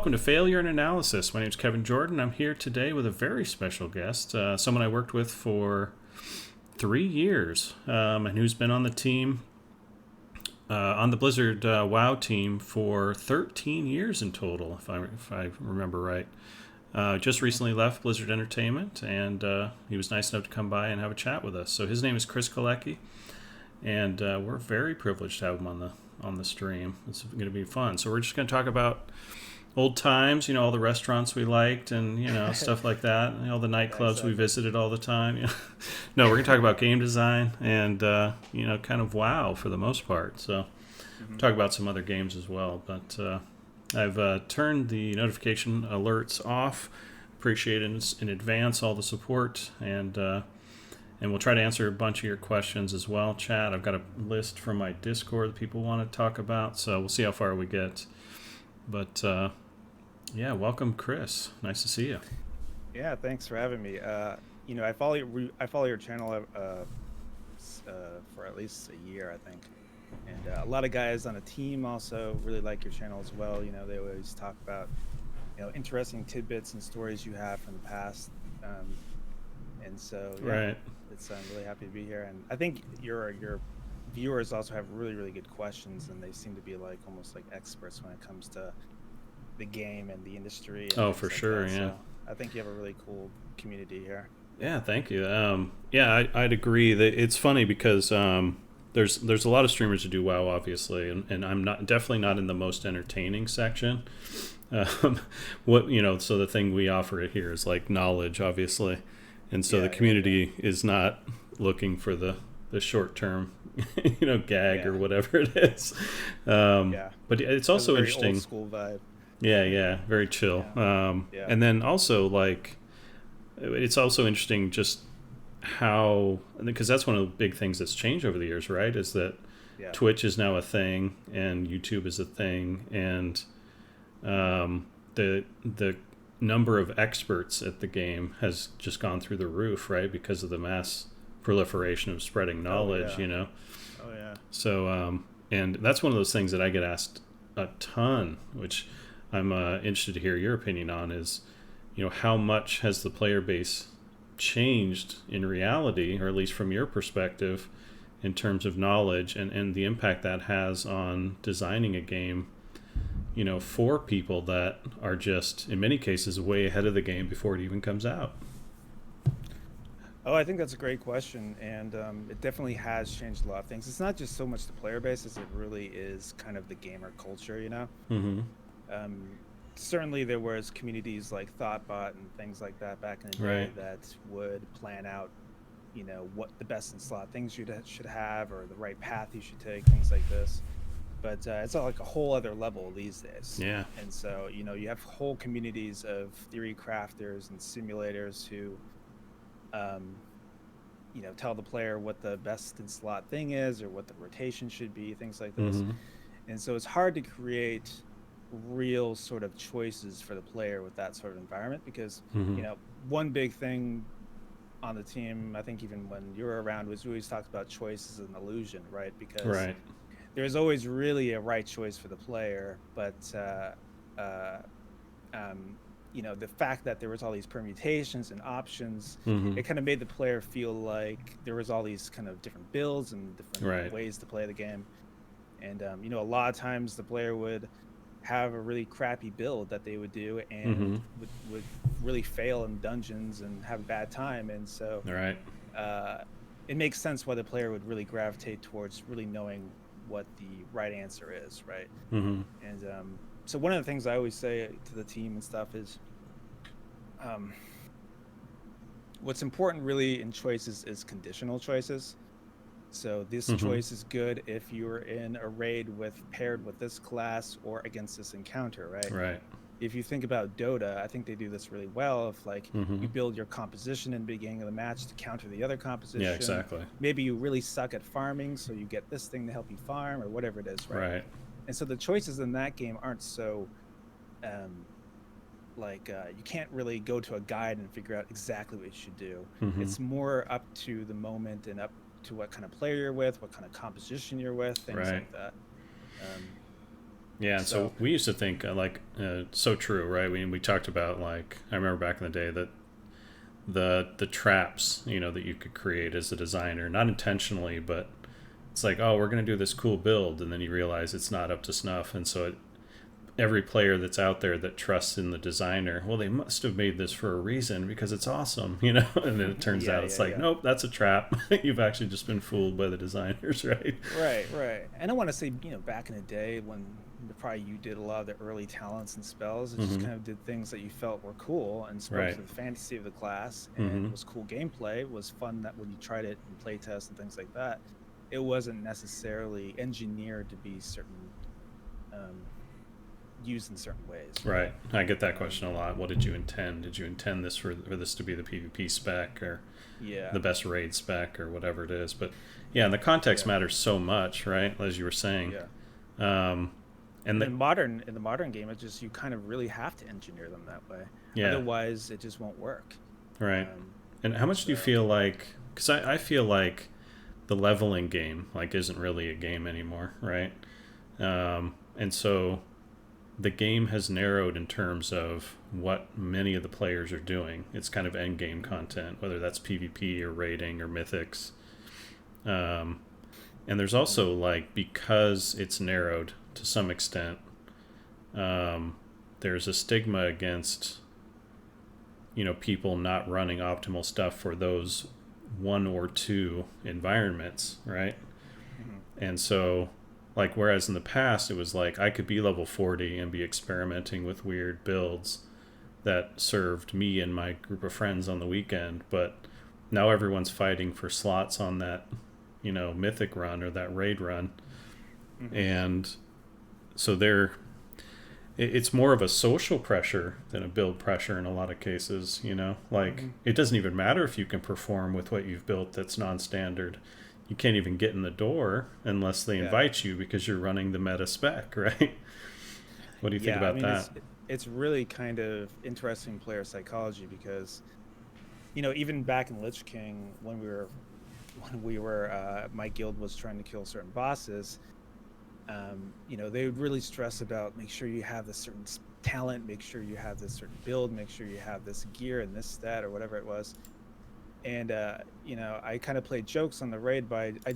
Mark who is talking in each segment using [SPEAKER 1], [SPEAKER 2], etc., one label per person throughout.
[SPEAKER 1] welcome to Failure and Analysis. My name is Kevin Jordan. I'm here today with a very special guest, someone I worked with for 3 years, and who's been on the team, on the Blizzard WoW team for 13 years in total, if I remember right. Just recently left Blizzard Entertainment, and he was nice enough to come by and have a chat with us. So his name is Chris Kaleiki, and we're very privileged to have him on the stream. It's going to be fun. So we're just going to talk about old times, all the restaurants we liked and, stuff like that, and all the nightclubs we visited all the time. No, we're going to talk about game design and, kind of WoW for the most part. So we'll talk about some other games as well. But I've turned the notification alerts off. Appreciate it in advance, all the support, and we'll try to answer a bunch of your questions as well, chat. I've got a list from my Discord that people want to talk about, so we'll see how far we get. But, welcome, Chris. Nice to see you.
[SPEAKER 2] Yeah, thanks for having me. I follow your channel for at least a year, I think. And a lot of guys on the team also really like your channel as well. They always talk about, interesting tidbits and stories you have from the past. And so,
[SPEAKER 1] Right.
[SPEAKER 2] I'm really happy to be here. And I think your viewers also have really, really good questions, and they seem to be almost like experts when it comes to the game and the industry. And
[SPEAKER 1] for sure,
[SPEAKER 2] that.
[SPEAKER 1] yeah.
[SPEAKER 2] So I think you have a really cool community here.
[SPEAKER 1] Yeah, thank you. I'd agree that it's funny because there's a lot of streamers who do WoW, obviously, and I'm definitely not in the most entertaining section. So the thing we offer here is like knowledge, obviously. And so the community is not looking for the short term, gag or whatever it is. But it's also
[SPEAKER 2] very
[SPEAKER 1] interesting.
[SPEAKER 2] Old school vibe.
[SPEAKER 1] Yeah, very chill. And then also it's also interesting just how, because that's one of the big things that's changed over the years, right? Is that Twitch is now a thing and YouTube is a thing, and the number of experts at the game has just gone through the roof, right? Because of the mass proliferation of spreading knowledge,
[SPEAKER 2] Oh yeah.
[SPEAKER 1] So, and that's one of those things that I get asked a ton, which I'm interested to hear your opinion on is, how much has the player base changed in reality, or at least from your perspective, in terms of knowledge and the impact that has on designing a game, for people that are just, in many cases, way ahead of the game before it even comes out?
[SPEAKER 2] Oh, I think that's a great question, and it definitely has changed a lot of things. It's not just so much the player base as it really is kind of the gamer culture,
[SPEAKER 1] Mm-hmm.
[SPEAKER 2] Certainly there was communities like Thoughtbot and things like that back in the day that would plan out, what the best in slot things you should have, or the right path you should take, things like this. But it's like a whole other level these days.
[SPEAKER 1] Yeah.
[SPEAKER 2] And so, you have whole communities of theory crafters and simulators who, tell the player what the best in slot thing is, or what the rotation should be, things like this.
[SPEAKER 1] Mm-hmm.
[SPEAKER 2] And so it's hard to create real sort of choices for the player with that sort of environment, because, one big thing on the team, I think even when you were around, was we always talked about choice as an illusion, right? Because there's always really a right choice for the player, but the fact that there was all these permutations and options, it kind of made the player feel like there was all these kind of different builds and different ways to play the game. And a lot of times the player would have a really crappy build that they would do, and would really fail in dungeons and have a bad time. And so it makes sense why the player would really gravitate towards really knowing what the right answer is, right? And so one of the things I always say to the team and stuff is, what's important really in choices is conditional choices. So this choice is good if you're in a raid paired with this class or against this encounter, right?
[SPEAKER 1] Right.
[SPEAKER 2] If you think about Dota, I think they do this really well. If you build your composition in the beginning of the match to counter the other composition.
[SPEAKER 1] Yeah, exactly.
[SPEAKER 2] Maybe you really suck at farming, so you get this thing to help you farm, or whatever it is, right? And so the choices in that game aren't so you can't really go to a guide and figure out exactly what you should do. It's more up to the moment and up to what kind of player you're with, what kind of composition you're with, things like that.
[SPEAKER 1] Yeah, and
[SPEAKER 2] So
[SPEAKER 1] so we used to think so true, right? We talked about like I remember back in the day that the traps that you could create as a designer, not intentionally, but it's like, oh, we're going to do this cool build, and then you realize it's not up to snuff, and so every player that's out there that trusts in the designer, well, they must have made this for a reason because it's awesome, and then it turns out it's like, nope, that's a trap. You've actually just been fooled by the designers, right?
[SPEAKER 2] Right. And I want to say, back in the day when probably you did a lot of the early talents and spells, it just kind of did things that you felt were cool and spoke to the fantasy of the class, and was cool gameplay, was fun that when you tried it in playtests and things like that. It wasn't necessarily engineered to be used in certain ways.
[SPEAKER 1] Right. I get that question a lot. What did you intend? Did you intend this for this to be the PvP spec or the best raid spec or whatever it is? But and the context matters so much, right? As you were saying.
[SPEAKER 2] Yeah. And in the modern game, it just, you kind of really have to engineer them that way. Yeah. Otherwise, it just won't work.
[SPEAKER 1] Right. And how much do you feel like? Because I feel like the leveling game isn't really a game anymore, right? And so the game has narrowed in terms of what many of the players are doing. It's kind of end game content, whether that's PvP or raiding or mythics. And there's also because it's narrowed to some extent, there's a stigma against people not running optimal stuff for those one or two environments, right? And so whereas in the past it was I could be level 40 and be experimenting with weird builds that served me and my group of friends on the weekend, but now everyone's fighting for slots on that mythic run or that raid run. And so it's more of a social pressure than a build pressure in a lot of cases. It doesn't even matter if you can perform with what you've built that's non-standard. You can't even get in the door unless they invite you because you're running the meta spec, right? What do you think about that?
[SPEAKER 2] It's really kind of interesting player psychology because, even back in Lich King, when we were my guild was trying to kill certain bosses, they would really stress about make sure you have this certain talent, make sure you have this certain build, make sure you have this gear and this stat or whatever it was. And I kind of played jokes on the raid by I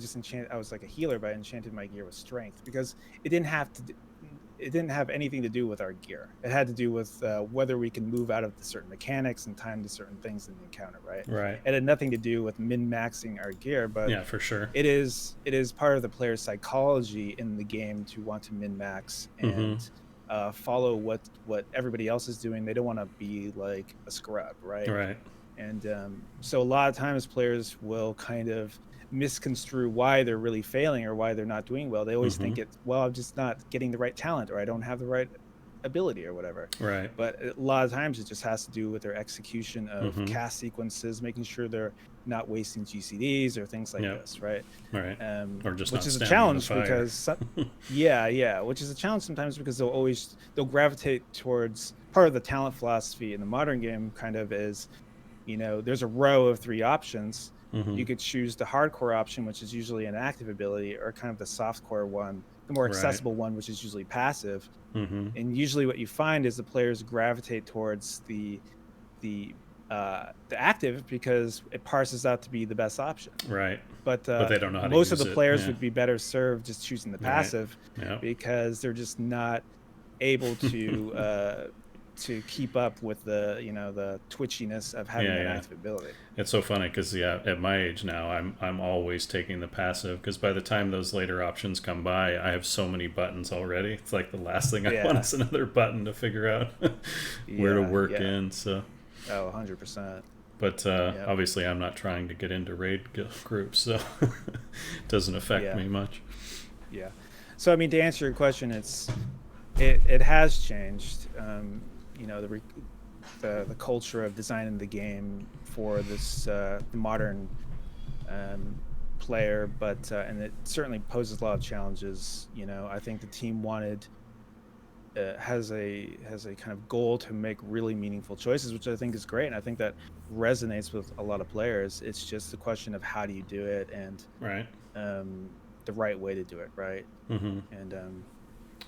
[SPEAKER 2] was like a healer, but I enchanted my gear with strength because it didn't have anything to do with our gear. It had to do with whether we can move out of the certain mechanics and time to certain things in the encounter, right?
[SPEAKER 1] Right.
[SPEAKER 2] It had nothing to do with min-maxing our gear, but
[SPEAKER 1] yeah, for sure.
[SPEAKER 2] It is part of the player's psychology in the game to want to min-max and follow what everybody else is doing. They don't want to be like a scrub, right?
[SPEAKER 1] Right.
[SPEAKER 2] And so a lot of times players will kind of misconstrue why they're really failing or why they're not doing well. They always think I'm just not getting the right talent or I don't have the right ability or whatever.
[SPEAKER 1] Right.
[SPEAKER 2] But a lot of times it just has to do with their execution of cast sequences, making sure they're not wasting GCDs or things like this, right?
[SPEAKER 1] Right. Or just
[SPEAKER 2] which is a challenge because which is a challenge sometimes because they'll gravitate towards part of the talent philosophy in the modern game kind of is, there's a row of 3 options. You could choose the hardcore option, which is usually an active ability, or kind of the softcore one, the more accessible one, which is usually passive. And usually what you find is the players gravitate towards the active because it parses out to be the best option.
[SPEAKER 1] Right.
[SPEAKER 2] But
[SPEAKER 1] they don't know how to
[SPEAKER 2] most
[SPEAKER 1] use
[SPEAKER 2] of the players would be better served just choosing the passive because they're just not able to keep up with the the twitchiness of having an active ability.
[SPEAKER 1] It's so funny because at my age now I'm always taking the passive because by the time those later options come by I have so many buttons already. It's like the last thing I want is another button to figure out where to work in. So
[SPEAKER 2] 100%.
[SPEAKER 1] But obviously I'm not trying to get into raid groups, so it doesn't affect me much.
[SPEAKER 2] Yeah. So I mean, to answer your question, it has changed. The culture of designing the game for this modern player, but and it certainly poses a lot of challenges. I think the team has a kind of goal to make really meaningful choices, which I think is great, and I think that resonates with a lot of players. It's just a question of how do you do it and the right way to do it, right? And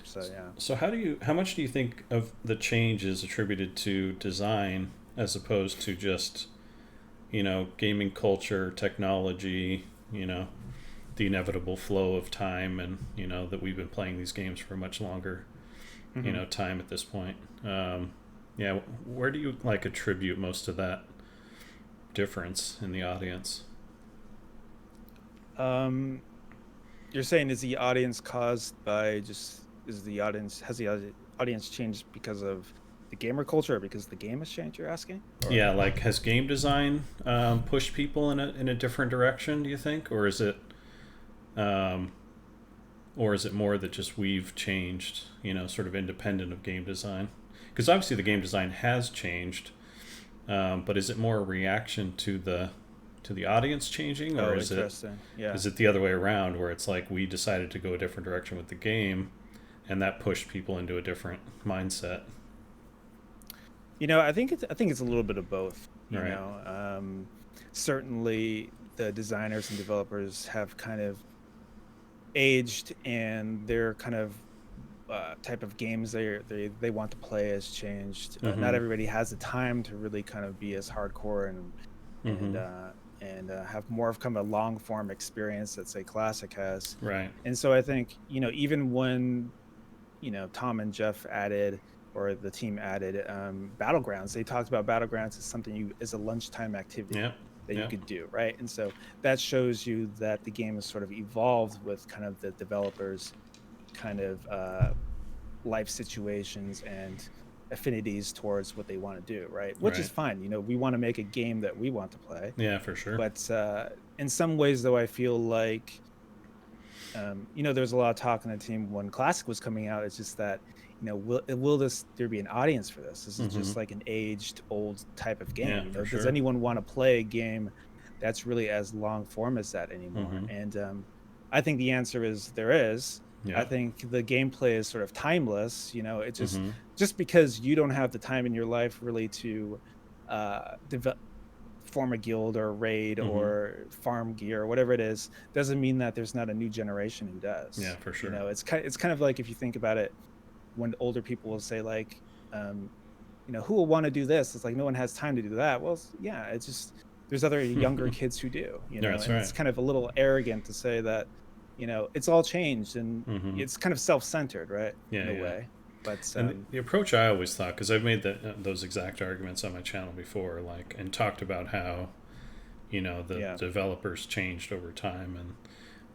[SPEAKER 2] So yeah.
[SPEAKER 1] So how much do you think of the change is attributed to design as opposed to just, gaming culture, technology, the inevitable flow of time, and that we've been playing these games for much longer, time at this point. Yeah, where do you attribute most of that difference in the audience?
[SPEAKER 2] You're saying is the audience caused by just is the audience has the audience changed because of the gamer culture or because the game has changed? You're asking, or
[SPEAKER 1] Yeah, has game design pushed people in a different direction? Do you think, um, or is it more that just we've changed, sort of independent of game design? Because obviously the game design has changed, but is it more a reaction to the audience changing, or
[SPEAKER 2] interesting, yeah.
[SPEAKER 1] is it the other way around, where it's like we decided to go a different direction with the game, and that pushed people into a different mindset?
[SPEAKER 2] I think it's a little bit of both.
[SPEAKER 1] Right.
[SPEAKER 2] Certainly the designers and developers have kind of aged, and their kind of type of games they want to play has changed. Not
[SPEAKER 1] Mm-hmm.
[SPEAKER 2] everybody has the time to really kind of be as hardcore and
[SPEAKER 1] Mm-hmm.
[SPEAKER 2] have more of kind of a long form experience that say classic has.
[SPEAKER 1] Right.
[SPEAKER 2] And so I think even when Tom and Jeff added, or the team added, battlegrounds, they talked about battlegrounds as something as a lunchtime activity
[SPEAKER 1] Yeah.
[SPEAKER 2] that you
[SPEAKER 1] Yeah.
[SPEAKER 2] could do, right? And so that shows you that the game has sort of evolved with kind of the developers kind of life situations and affinities towards what they want to do, right? Which is
[SPEAKER 1] Right.
[SPEAKER 2] fine. We want to make a game that we want to play.
[SPEAKER 1] Yeah, for sure.
[SPEAKER 2] But in some ways, though, I feel like, there's a lot of talk on the team when Classic was coming out. It's just that, will there be an audience for this? This is
[SPEAKER 1] Mm-hmm.
[SPEAKER 2] just like an aged, old type of game.
[SPEAKER 1] Yeah, for
[SPEAKER 2] Does
[SPEAKER 1] sure.
[SPEAKER 2] anyone want to play a game that's really as long form as that anymore?
[SPEAKER 1] Mm-hmm.
[SPEAKER 2] And I think the answer is there is. I
[SPEAKER 1] Yeah.
[SPEAKER 2] think the gameplay is sort of timeless. It
[SPEAKER 1] Mm-hmm.
[SPEAKER 2] just because you don't have the time in your life really to develop, form a guild or a raid
[SPEAKER 1] Mm-hmm.
[SPEAKER 2] or farm gear or whatever it is, doesn't mean that there's not a new generation who
[SPEAKER 1] Yeah,
[SPEAKER 2] does.
[SPEAKER 1] for sure.
[SPEAKER 2] It's kind of like, if you think about it, when older people will say like, who will want to do this? It's like, no one has time to do that. Well, yeah, it's just there's other younger kids who do,
[SPEAKER 1] That's
[SPEAKER 2] and
[SPEAKER 1] right.
[SPEAKER 2] it's kind of a little arrogant to say that, it's all changed, and
[SPEAKER 1] Mm-hmm.
[SPEAKER 2] it's kind of self-centered, right?
[SPEAKER 1] Yeah,
[SPEAKER 2] In a
[SPEAKER 1] yeah.
[SPEAKER 2] way. But
[SPEAKER 1] And the approach I always thought, because I've made those exact arguments on my channel before, and talked about how, the
[SPEAKER 2] yeah,
[SPEAKER 1] developers changed over time, and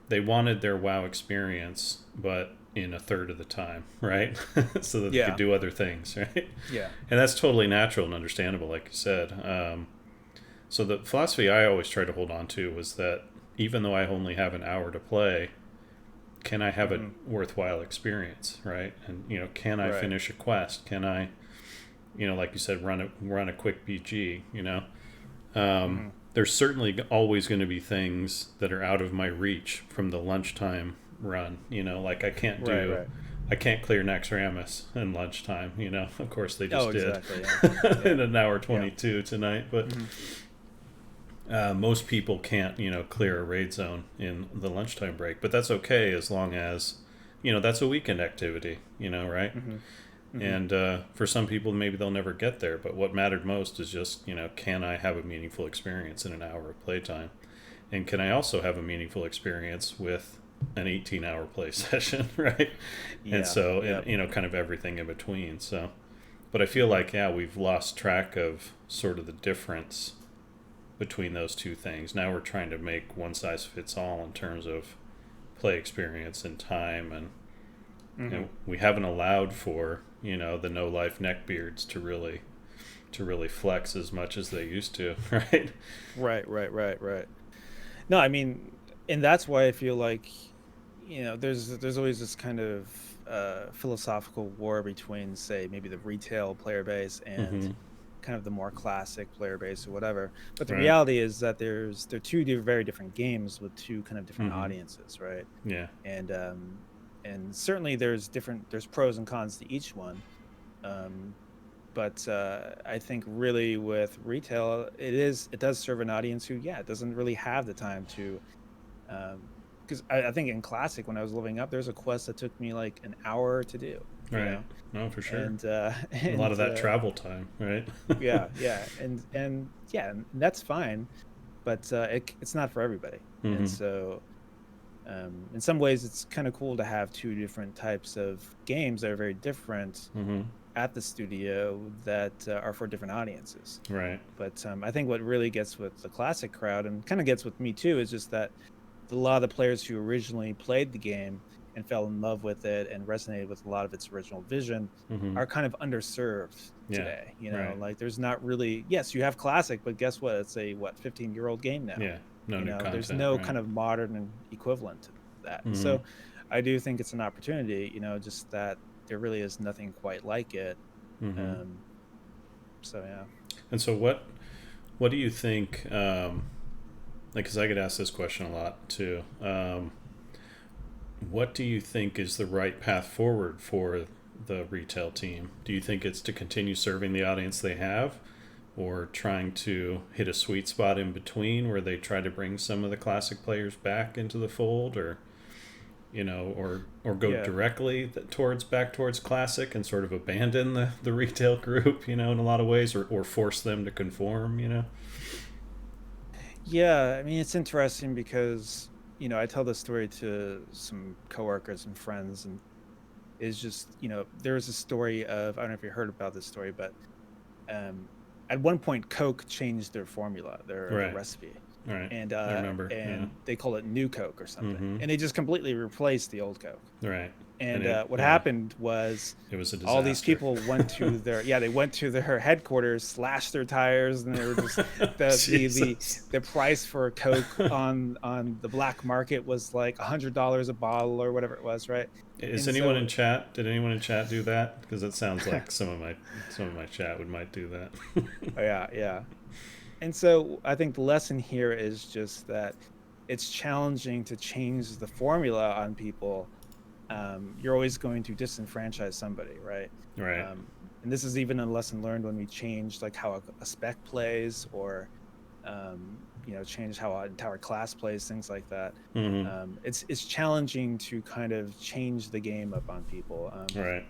[SPEAKER 1] they wanted their WoW experience, but in a third of the time, right? So that they could
[SPEAKER 2] yeah,
[SPEAKER 1] do other things, right?
[SPEAKER 2] yeah,
[SPEAKER 1] And that's totally natural and understandable, like you said. So the philosophy I always try to hold on to was that even though I only have an hour to play, can I have a
[SPEAKER 2] hmm,
[SPEAKER 1] worthwhile experience, right? And can I
[SPEAKER 2] right,
[SPEAKER 1] finish a quest? Can I, like you said, run a quick BG?
[SPEAKER 2] hmm,
[SPEAKER 1] There's certainly always going to be things that are out of my reach from the lunchtime run. Like
[SPEAKER 2] right, right.
[SPEAKER 1] I can't clear Naxxramas in lunchtime. Of course they
[SPEAKER 2] Oh,
[SPEAKER 1] just did
[SPEAKER 2] exactly. Yeah,
[SPEAKER 1] in
[SPEAKER 2] yeah,
[SPEAKER 1] an hour
[SPEAKER 2] yeah.
[SPEAKER 1] 22 tonight, but
[SPEAKER 2] Hmm.
[SPEAKER 1] most people can't, clear a raid zone in the lunchtime break. But that's okay as long as, that's a weekend activity, right?
[SPEAKER 2] Hmm. Hmm.
[SPEAKER 1] And for some people, maybe they'll never get there. But what mattered most is just, can I have a meaningful experience in an hour of playtime? And can I also have a meaningful experience with an 18-hour play session, right? And
[SPEAKER 2] Yeah,
[SPEAKER 1] so,
[SPEAKER 2] yeah.
[SPEAKER 1] kind of everything in between. So, but I feel
[SPEAKER 2] Hmm.
[SPEAKER 1] like, yeah, we've lost track of sort of the difference between those two things. Now we're trying to make one size fits all in terms of play experience and time, and
[SPEAKER 2] Hmm.
[SPEAKER 1] we haven't allowed for the no life neckbeards to really flex as much as they used to, right?
[SPEAKER 2] Right, right, right, right. No, I mean, and that's why I feel like, there's always this kind of philosophical war between, say, maybe the retail player base and
[SPEAKER 1] Mm-hmm.
[SPEAKER 2] kind of the more classic player base or whatever. But the
[SPEAKER 1] Right.
[SPEAKER 2] reality is that they're two very different games with two kind of different
[SPEAKER 1] Mm-hmm.
[SPEAKER 2] audiences, right?
[SPEAKER 1] Yeah.
[SPEAKER 2] And certainly there's pros and cons to each one. Um, but I think really with retail, it does serve an audience who, yeah, doesn't really have the time to um, because I think in Classic, when I was leveling up, there's a quest that took me like an hour to do.
[SPEAKER 1] Right. No, for sure.
[SPEAKER 2] And
[SPEAKER 1] a lot of that travel time, right?
[SPEAKER 2] yeah, and yeah, and that's fine, but it's not for everybody. And so in some ways, it's kind of cool to have two different types of games that are very different at the studio that are for different audiences.
[SPEAKER 1] Right.
[SPEAKER 2] But I think what really gets with the Classic crowd, and kind of gets with me too, is just that a lot of the players who originally played the game and fell in love with it and resonated with a lot of its original vision are kind of underserved today. You know,
[SPEAKER 1] right.
[SPEAKER 2] like there's not really, yes, you have Classic, but guess what? It's a 15-year-old game now.
[SPEAKER 1] Yeah. No new content.
[SPEAKER 2] There's no kind of modern equivalent to that. And so I do think it's an opportunity, just that there really is nothing quite like it. So yeah.
[SPEAKER 1] And so what do you think, because I get asked this question a lot too, what do you think is the right path forward for the retail team? Do you think it's to continue serving the audience they have, or trying to hit a sweet spot in between where they try to bring some of the Classic players back into the fold, or or go directly back towards Classic and sort of abandon the retail group, in a lot of ways, or force them to conform,
[SPEAKER 2] Yeah, I mean, it's interesting because, I tell this story to some coworkers and friends, and it's just, there was a story of, I don't know if you heard about this story, but at one point Coke changed their formula, their recipe.
[SPEAKER 1] Right.
[SPEAKER 2] And
[SPEAKER 1] I remember.
[SPEAKER 2] And they call it New Coke or something. And they just completely replaced the old Coke.
[SPEAKER 1] Right.
[SPEAKER 2] And what happened was,
[SPEAKER 1] it was a disaster.
[SPEAKER 2] All these people went to their headquarters, slashed their tires, and they were just the price for a Coke on the black market was like $100 a bottle or whatever it was, right?
[SPEAKER 1] Did anyone in chat do that? Because it sounds like some of my chat might do that.
[SPEAKER 2] Yeah. And so I think the lesson here is just that it's challenging to change the formula on people. You're always going to disenfranchise somebody, right?
[SPEAKER 1] Right.
[SPEAKER 2] And this is even a lesson learned when we changed like how a spec plays, or change how an entire class plays, things like that. It's challenging to kind of change the game up on people.
[SPEAKER 1] Right.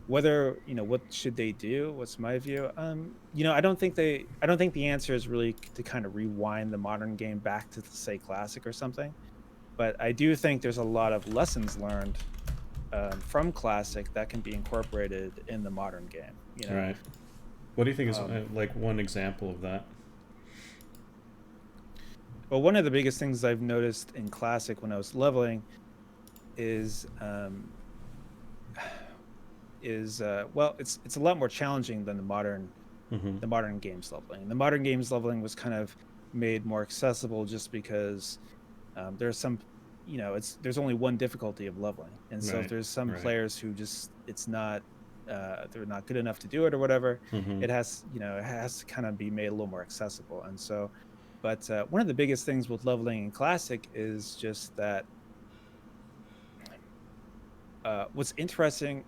[SPEAKER 2] Whether what should they do? What's my view? I don't think the answer is really to kind of rewind the modern game back to say Classic or something. But I do think there's a lot of lessons learned from Classic that can be incorporated in the modern game.
[SPEAKER 1] Right. What do you think is like one example of that?
[SPEAKER 2] Well, one of the biggest things I've noticed in Classic when I was leveling is it's a lot more challenging than the modern games leveling. The modern games leveling was kind of made more accessible just because there's some, there's only one difficulty of leveling, and so if there's some players who just they're not good enough to do it or whatever, it has to kind of be made a little more accessible. And so, but one of the biggest things with leveling in Classic is just that what's interesting.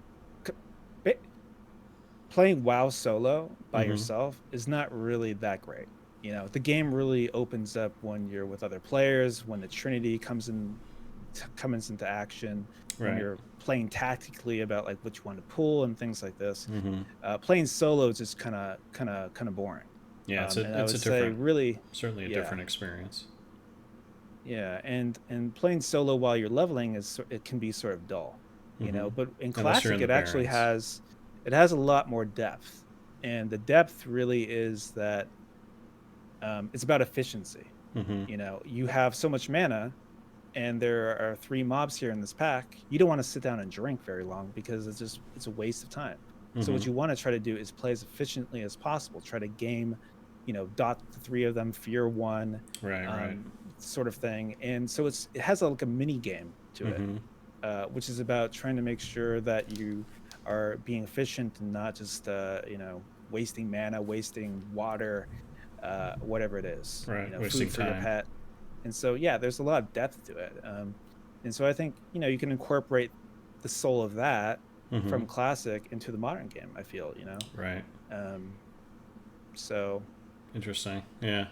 [SPEAKER 2] Playing WoW solo by yourself is not really that great. The game really opens up when you're with other players, when the Trinity comes into action, when you're playing tactically about like what you want to pull and things like this. Playing solo is just kind of boring.
[SPEAKER 1] Yeah, it's certainly a different experience.
[SPEAKER 2] Yeah, and playing solo while you're leveling it can be sort of dull, But in Classic, it actually has a lot more depth, and the depth really is that it's about efficiency. You have so much mana, and there are 3 mobs here in this pack. You don't want to sit down and drink very long because it's a waste of time. So what you want to try to do is play as efficiently as possible. Try to game, dot the 3 of them, fear 1,
[SPEAKER 1] right,
[SPEAKER 2] sort of thing. And so it has like a mini game to it, which is about trying to make sure that you are being efficient and not just wasting mana, wasting water, whatever it is,
[SPEAKER 1] wasting
[SPEAKER 2] food for
[SPEAKER 1] time.
[SPEAKER 2] your pet. And so there's a lot of depth to it, and so I think you can incorporate the soul of that from Classic into the modern game, I feel.
[SPEAKER 1] Right.
[SPEAKER 2] So
[SPEAKER 1] interesting. Yeah.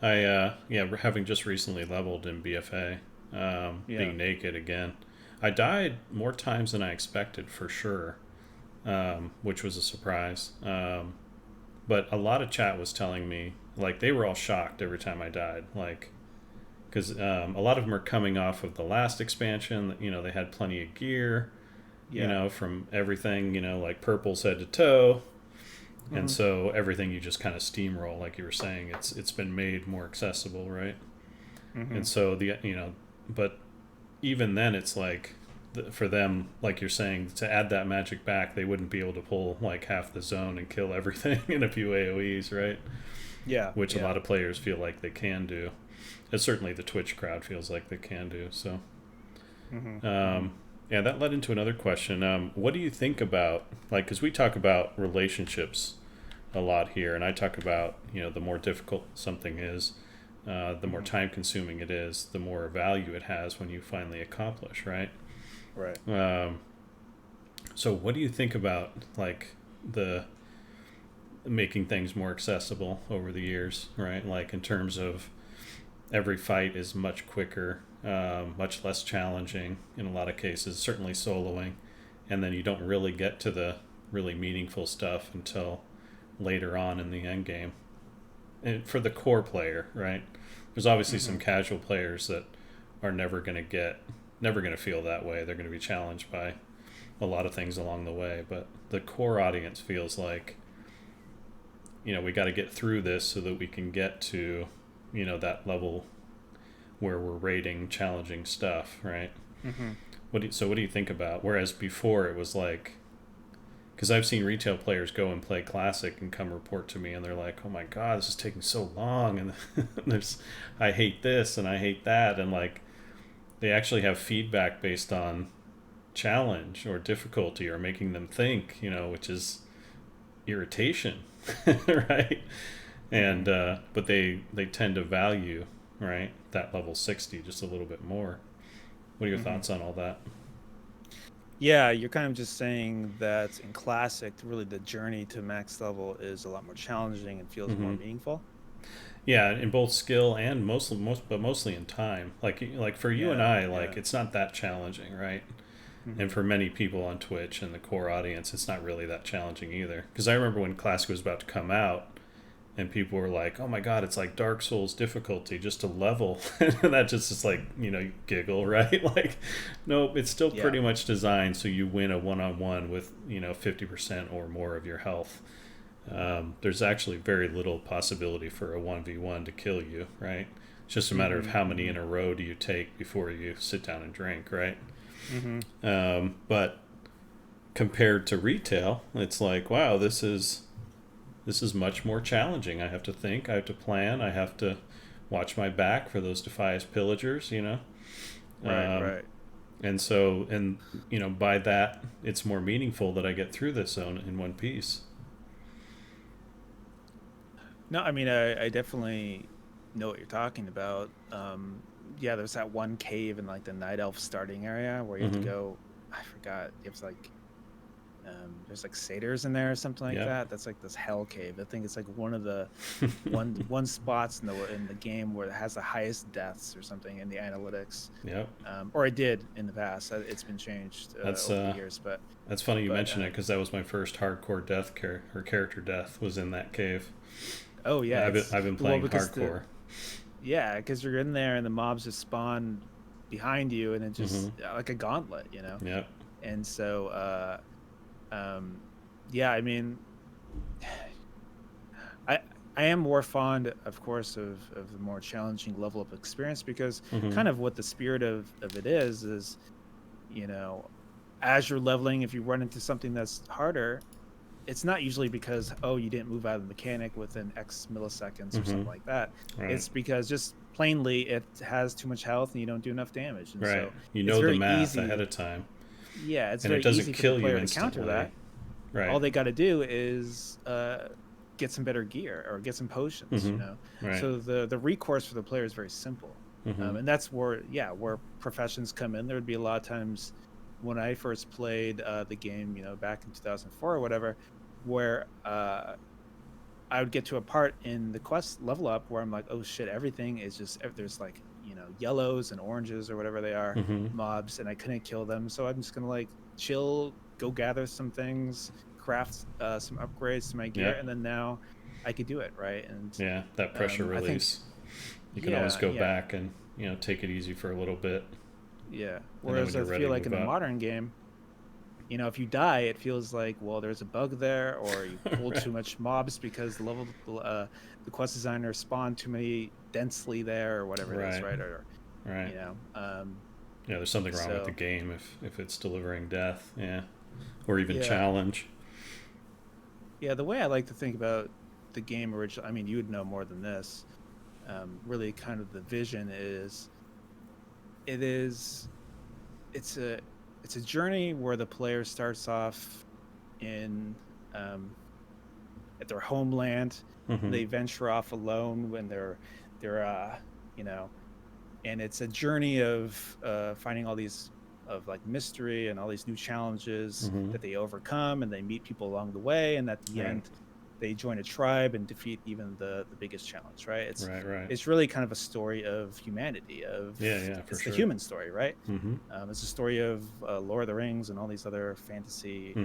[SPEAKER 1] I having just recently leveled in BFA, being naked again. I died more times than I expected, for sure, which was a surprise. But a lot of chat was telling me, like, they were all shocked every time I died, like, because a lot of them are coming off of the last expansion. You know, they had plenty of gear, you know, from everything, you know, like purples head to toe. And so everything you just kind of steamroll, like you were saying, it's been made more accessible, right? And so but even then, it's like for them, like you're saying, to add that magic back, they wouldn't be able to pull like half the zone and kill everything in a few AOE's, right?
[SPEAKER 2] Yeah.
[SPEAKER 1] Which a lot of players feel like they can do. And certainly the Twitch crowd feels like they can do. So, yeah, that led into another question. What do you think about, like, because we talk about relationships a lot here, and I talk about, you know, the more difficult something is, the more time consuming it is, the more value it has when you finally accomplish, right?
[SPEAKER 2] Right.
[SPEAKER 1] So what do you think about, like, the making things more accessible over the years, right? Like, in terms of every fight is much quicker, much less challenging in a lot of cases, certainly soloing, and then you don't really get to the really meaningful stuff until later on in the end game. And for the core player, right? There's obviously some casual players that are never going to feel that way. They're going to be challenged by a lot of things along the way, but the core audience feels like, you know, we got to get through this so that we can get to, you know, that level where we're rating challenging stuff, right? What do you think about? Whereas before it was like, because I've seen retail players go and play Classic and come report to me, and they're like, "Oh my God, this is taking so long," and I hate this and I hate that, and like, they actually have feedback based on challenge or difficulty or making them think, you know, which is irritation, right? And but they tend to value, right, that level 60 just a little bit more. What are your thoughts on all that?
[SPEAKER 2] Yeah, you're kind of just saying that in Classic, really the journey to max level is a lot more challenging and feels more meaningful.
[SPEAKER 1] Yeah, in both skill and mostly in time. Like for you and I, like, it's not that challenging, right? And for many people on Twitch and the core audience, it's not really that challenging either. Because I remember when Classic was about to come out, and people were like, "Oh my God, it's like Dark Souls difficulty just to level," and that just is like, you know, you giggle, right? Like, nope, it's still pretty much designed so you win a one-on-one with, you know, 50% or more of your health. There's actually very little possibility for a 1v1 to kill you, right? It's just a matter of how many in a row do you take before you sit down and drink, right? But compared to retail, it's like, wow, this is much more challenging. I have to think, I have to plan, I have to watch my back for those Defias pillagers, you know?
[SPEAKER 2] Right.
[SPEAKER 1] And so, and, you know, by that, it's more meaningful that I get through this zone in one piece.
[SPEAKER 2] No, I mean, I definitely know what you're talking about. Yeah, there's that one cave in like the Night Elf starting area where you have to go. I forgot. You have to like, there's like satyrs in there or something like that. That's like this hell cave. I think it's like one of the one spots in the game where it has the highest deaths or something in the analytics. Or it did in the past. It's been changed over the years. But
[SPEAKER 1] that's funny you mention it, because that was my first hardcore death character death was in that cave.
[SPEAKER 2] Oh yeah,
[SPEAKER 1] I've been playing hardcore.
[SPEAKER 2] Yeah, because you're in there and the mobs just spawn behind you, and it just like a gauntlet, you know.
[SPEAKER 1] Yep.
[SPEAKER 2] And so, yeah, I mean, I am more fond, of course, of the more challenging level of experience, because kind of what the spirit of it is, you know, as you're leveling, if you run into something that's harder, it's not usually because, oh, you didn't move out of the mechanic within X milliseconds or something like that. Right. It's because just plainly it has too much health and you don't do enough damage. And so
[SPEAKER 1] you know the math ahead of time.
[SPEAKER 2] Yeah, it's
[SPEAKER 1] and
[SPEAKER 2] very
[SPEAKER 1] it doesn't
[SPEAKER 2] easy for
[SPEAKER 1] kill
[SPEAKER 2] the player
[SPEAKER 1] you
[SPEAKER 2] to counter that.
[SPEAKER 1] Right.
[SPEAKER 2] All they got to do is get some better gear or get some potions, you know.
[SPEAKER 1] Right.
[SPEAKER 2] So the recourse for the player is very simple, and that's where professions come in. There would be a lot of times when I first played the game, you know, back in 2004 or whatever, where I would get to a part in the quest level up where I'm like, oh shit, everything is just, there's like, you know, yellows and oranges or whatever they are, mobs, and I couldn't kill them. So I'm just gonna like chill, go gather some things, craft some upgrades to my gear, and then now I could do it, right? And
[SPEAKER 1] that pressure release. You can always go back and take it easy for a little bit.
[SPEAKER 2] Yeah. Whereas I feel like in the modern game, if you die, it feels like, well, there's a bug there, or you pulled too much mobs because the quest designer spawned too many densely there, or whatever it is, right? Or
[SPEAKER 1] there's something wrong with the game if it's delivering death, or even challenge.
[SPEAKER 2] Yeah, the way I like to think about the game originally, I mean, you would know more than this. Really, kind of the vision is, it's a journey where the player starts off in at their homeland. They venture off alone when they're and it's a journey of finding all these of like mystery and all these new challenges that they overcome, and they meet people along the way, and at the end they join a tribe and defeat even the biggest challenge, right? It's really kind of a story of humanity, it's the human story, right? It's a story of Lord of the Rings and all these other fantasy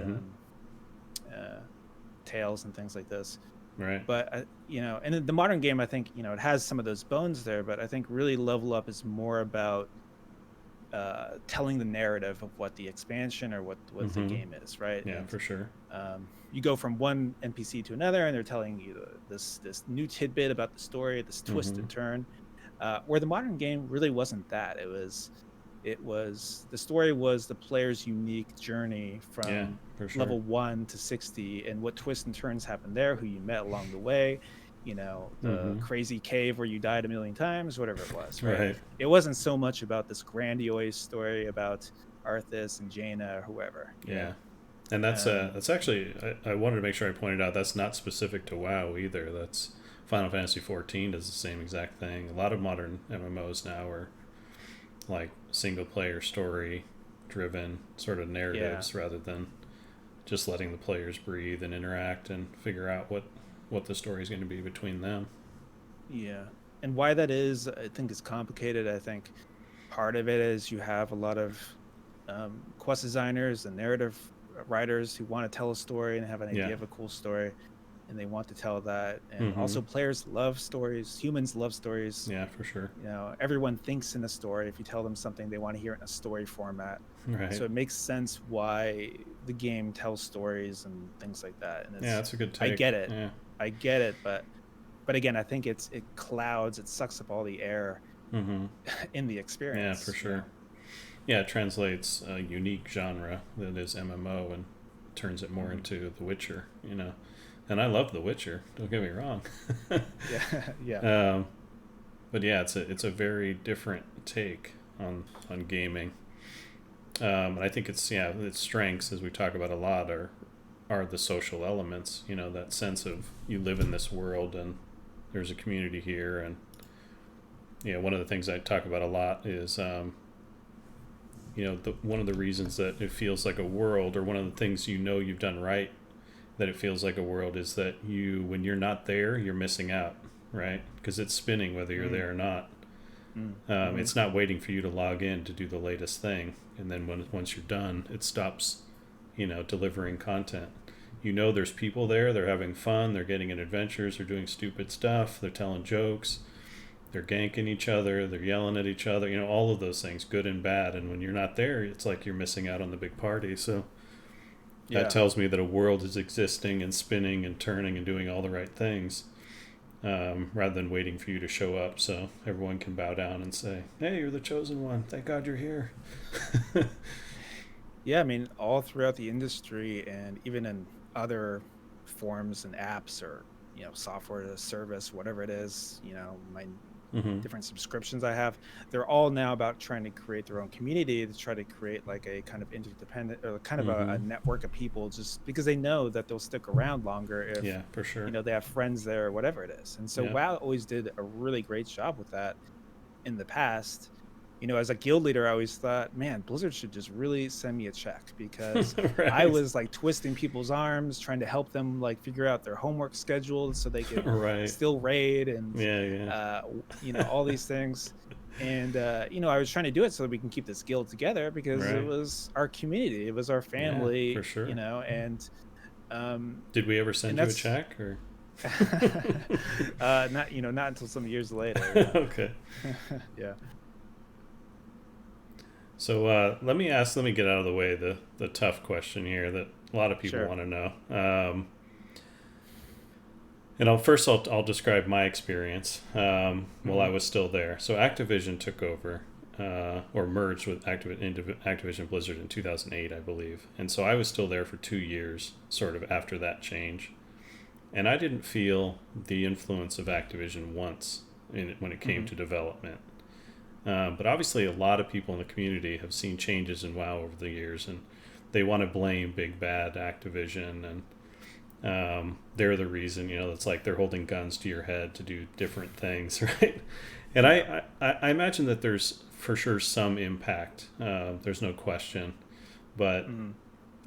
[SPEAKER 2] tales and things like this,
[SPEAKER 1] right?
[SPEAKER 2] But and in the modern game, I think it has some of those bones there, but I think really Level Up is more about telling the narrative of what the expansion or what the game is, right?
[SPEAKER 1] For sure.
[SPEAKER 2] You go from one NPC to another, and they're telling you this new tidbit about the story, this twist and turn. Where the modern game really wasn't that. It was the story was the player's unique journey from level 1 to 60, and what twists and turns happened there, who you met along the way, the crazy cave where you died a million times, whatever it was, right? It wasn't so much about this grandiose story about Arthas and Jaina or whoever.
[SPEAKER 1] And that's actually, I wanted to make sure I pointed out, that's not specific to WoW either. That's Final Fantasy XIV does the same exact thing. A lot of modern MMOs now are like single player story driven sort of narratives rather than just letting the players breathe and interact and figure out what the story is going to be between them.
[SPEAKER 2] And why that is, I think, is complicated. I think part of it is you have a lot of quest designers and narrative writers who want to tell a story and have an idea of a cool story, and they want to tell that. And also players love stories. Humans love stories.
[SPEAKER 1] For sure.
[SPEAKER 2] Everyone thinks in a story. If you tell them something, they want to hear it in a story format.
[SPEAKER 1] So
[SPEAKER 2] it makes sense why the game tells stories and things like that. And
[SPEAKER 1] that's a good take.
[SPEAKER 2] I get it. I get it, but again, I think it clouds, it sucks up all the air in the experience.
[SPEAKER 1] For sure. It translates a unique genre that is MMO and turns it more into The Witcher, And I love The Witcher, don't get me wrong. But it's a very different take on gaming. And I think its strengths, as we talk about a lot, are the social elements, that sense of you live in this world and there's a community here. And one of the things I talk about a lot is one of the reasons that it feels like a world, or one of the things you've done right that it feels like a world, is that when you're not there, you're missing out, right? Because it's spinning whether you're there or not. It's not waiting for you to log in to do the latest thing, and then once you're done, it stops delivering content. There's people there, they're having fun, they're getting in adventures, they're doing stupid stuff, they're telling jokes, they're ganking each other, they're yelling at each other, all of those things, good and bad. And when you're not there, it's like you're missing out on the big party. So that tells me that a world is existing and spinning and turning and doing all the right things, rather than waiting for you to show up so everyone can bow down and say, hey, you're the chosen one, thank God you're here.
[SPEAKER 2] I mean, all throughout the industry, and even in other forms and apps, or software as a service, whatever it is, my different subscriptions I have, they're all now about trying to create their own community, to try to create like a kind of interdependent, or kind of a network of people, just because they know that they'll stick around longer if
[SPEAKER 1] for sure
[SPEAKER 2] they have friends there, or whatever it is. And so WoW always did a really great job with that in the past. As a guild leader, I always thought, man, Blizzard should just really send me a check, because I was like twisting people's arms, trying to help them like figure out their homework schedule so they could still raid and all these things. And I was trying to do it so that we can keep this guild together because it was our community, it was our family,
[SPEAKER 1] for sure.
[SPEAKER 2] And
[SPEAKER 1] did we ever send you a check or?
[SPEAKER 2] Not until some years later.
[SPEAKER 1] Okay.
[SPEAKER 2] Yeah.
[SPEAKER 1] So let me get out of the way the tough question here that a lot of people want to know. And I'll describe my experience while I was still there. So Activision took over or merged with Activision Blizzard in 2008, I believe. And so I was still there for 2 years, sort of after that change. And I didn't feel the influence of Activision once when it came to development. But obviously a lot of people in the community have seen changes in WoW over the years, and they want to blame big bad Activision, and they're the reason, it's like they're holding guns to your head to do different things, right? And I imagine that there's for sure some impact. There's no question. But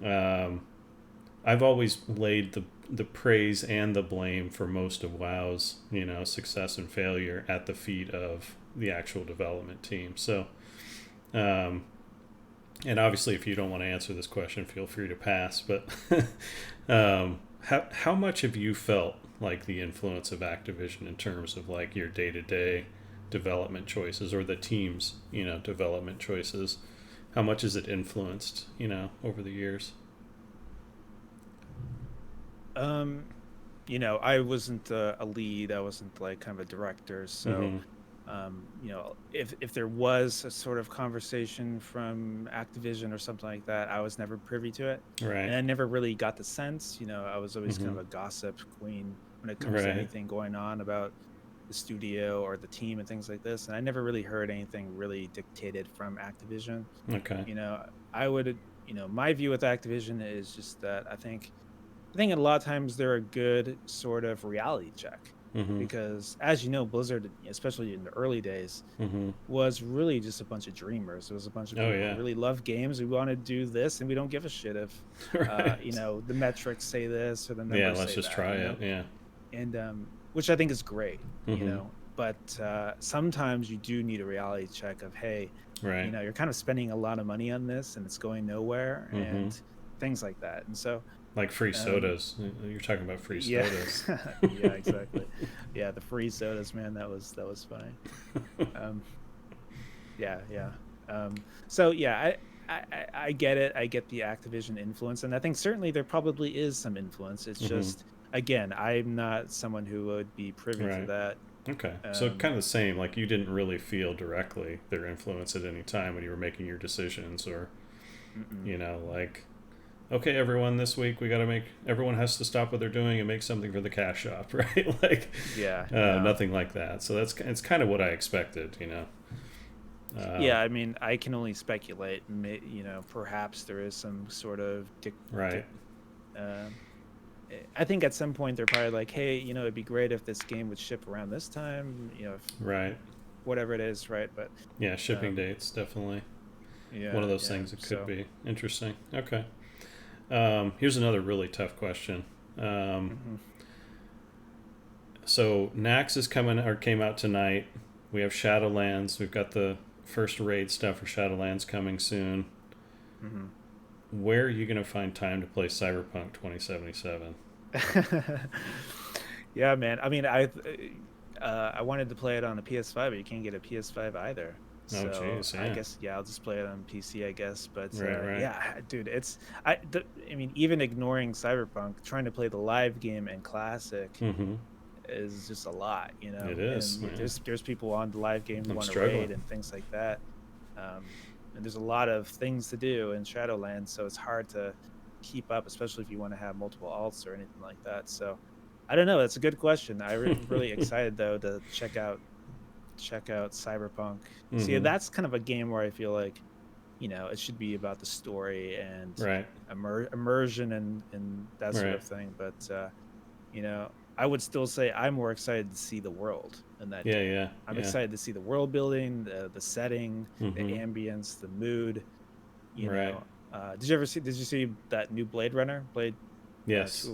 [SPEAKER 1] I've always laid the praise and the blame for most of WoW's, success and failure at the feet of the actual development team. So, and obviously if you don't want to answer this question, feel free to pass, but how much have you felt like the influence of Activision in terms of like your day-to-day development choices or the team's, development choices? How much has it influenced, over the years?
[SPEAKER 2] I wasn't a lead. I wasn't like kind of a director. So, if there was a sort of conversation from Activision or something like that, I was never privy to it.
[SPEAKER 1] Right.
[SPEAKER 2] And I never really got the sense, I was always kind of a gossip queen when it comes to anything going on about the studio or the team and things like this. And I never really heard anything really dictated from Activision.
[SPEAKER 1] Okay.
[SPEAKER 2] I would, my view with Activision is just that I think a lot of times they're a good sort of reality check, because as you know, Blizzard, especially in the early days, was really just a bunch of dreamers. It was a bunch of people who really love games. We want to do this, and we don't give a shit if the metrics say this or the numbers say that.
[SPEAKER 1] Yeah, let's just try it. Yeah,
[SPEAKER 2] and which I think is great. But sometimes you do need a reality check of, hey, you're kind of spending a lot of money on this, and it's going nowhere, and things like that. And so.
[SPEAKER 1] Like free sodas. You're talking about free sodas.
[SPEAKER 2] Yeah, exactly. Yeah, the free sodas, man. That was funny. So yeah, I get it. I get the Activision influence, and I think certainly there probably is some influence. It's just, again, I'm not someone who would be privy to that.
[SPEAKER 1] Okay, so kind of the same. Like you didn't really feel directly their influence at any time when you were making your decisions, or like. Okay, everyone, this week everyone has to stop what they're doing and make something for the cash shop, right? Like, nothing like that. So it's kind of what I expected,
[SPEAKER 2] Yeah, I mean, I can only speculate. Perhaps there is some sort of
[SPEAKER 1] right.
[SPEAKER 2] I think at some point they're probably like, hey, it'd be great if this game would ship around this time,
[SPEAKER 1] right,
[SPEAKER 2] whatever it is, right? But
[SPEAKER 1] yeah, shipping dates definitely. Yeah, one of those things it could be interesting. Okay. Here's another really tough question. So Nax is came out tonight. We have Shadowlands. We've got the first raid stuff for Shadowlands coming soon. Where are you going to find time to play Cyberpunk 2077?
[SPEAKER 2] Yeah, man. I mean, I wanted to play it on a PS5, but you can't get a PS5 either. So
[SPEAKER 1] geez, yeah.
[SPEAKER 2] I guess I'll just play it on PC, I guess. But
[SPEAKER 1] right.
[SPEAKER 2] Yeah, dude, I mean, even ignoring Cyberpunk, trying to play the live game and classic is just a lot,
[SPEAKER 1] It is.
[SPEAKER 2] And there's people on the live game who want to raid and things like that. And there's a lot of things to do in Shadowlands, so it's hard to keep up, especially if you want to have multiple alts or anything like that. So I don't know. That's a good question. I'm really excited though to check out Cyberpunk. See, that's kind of a game where I feel like, it should be about the story and immersion and that sort of thing. But I would still say I'm more excited to see the world in that game.
[SPEAKER 1] Yeah.
[SPEAKER 2] I'm excited to see the world building, the setting, the ambience, the mood. You know. Did you see that new Blade Runner?
[SPEAKER 1] Yes.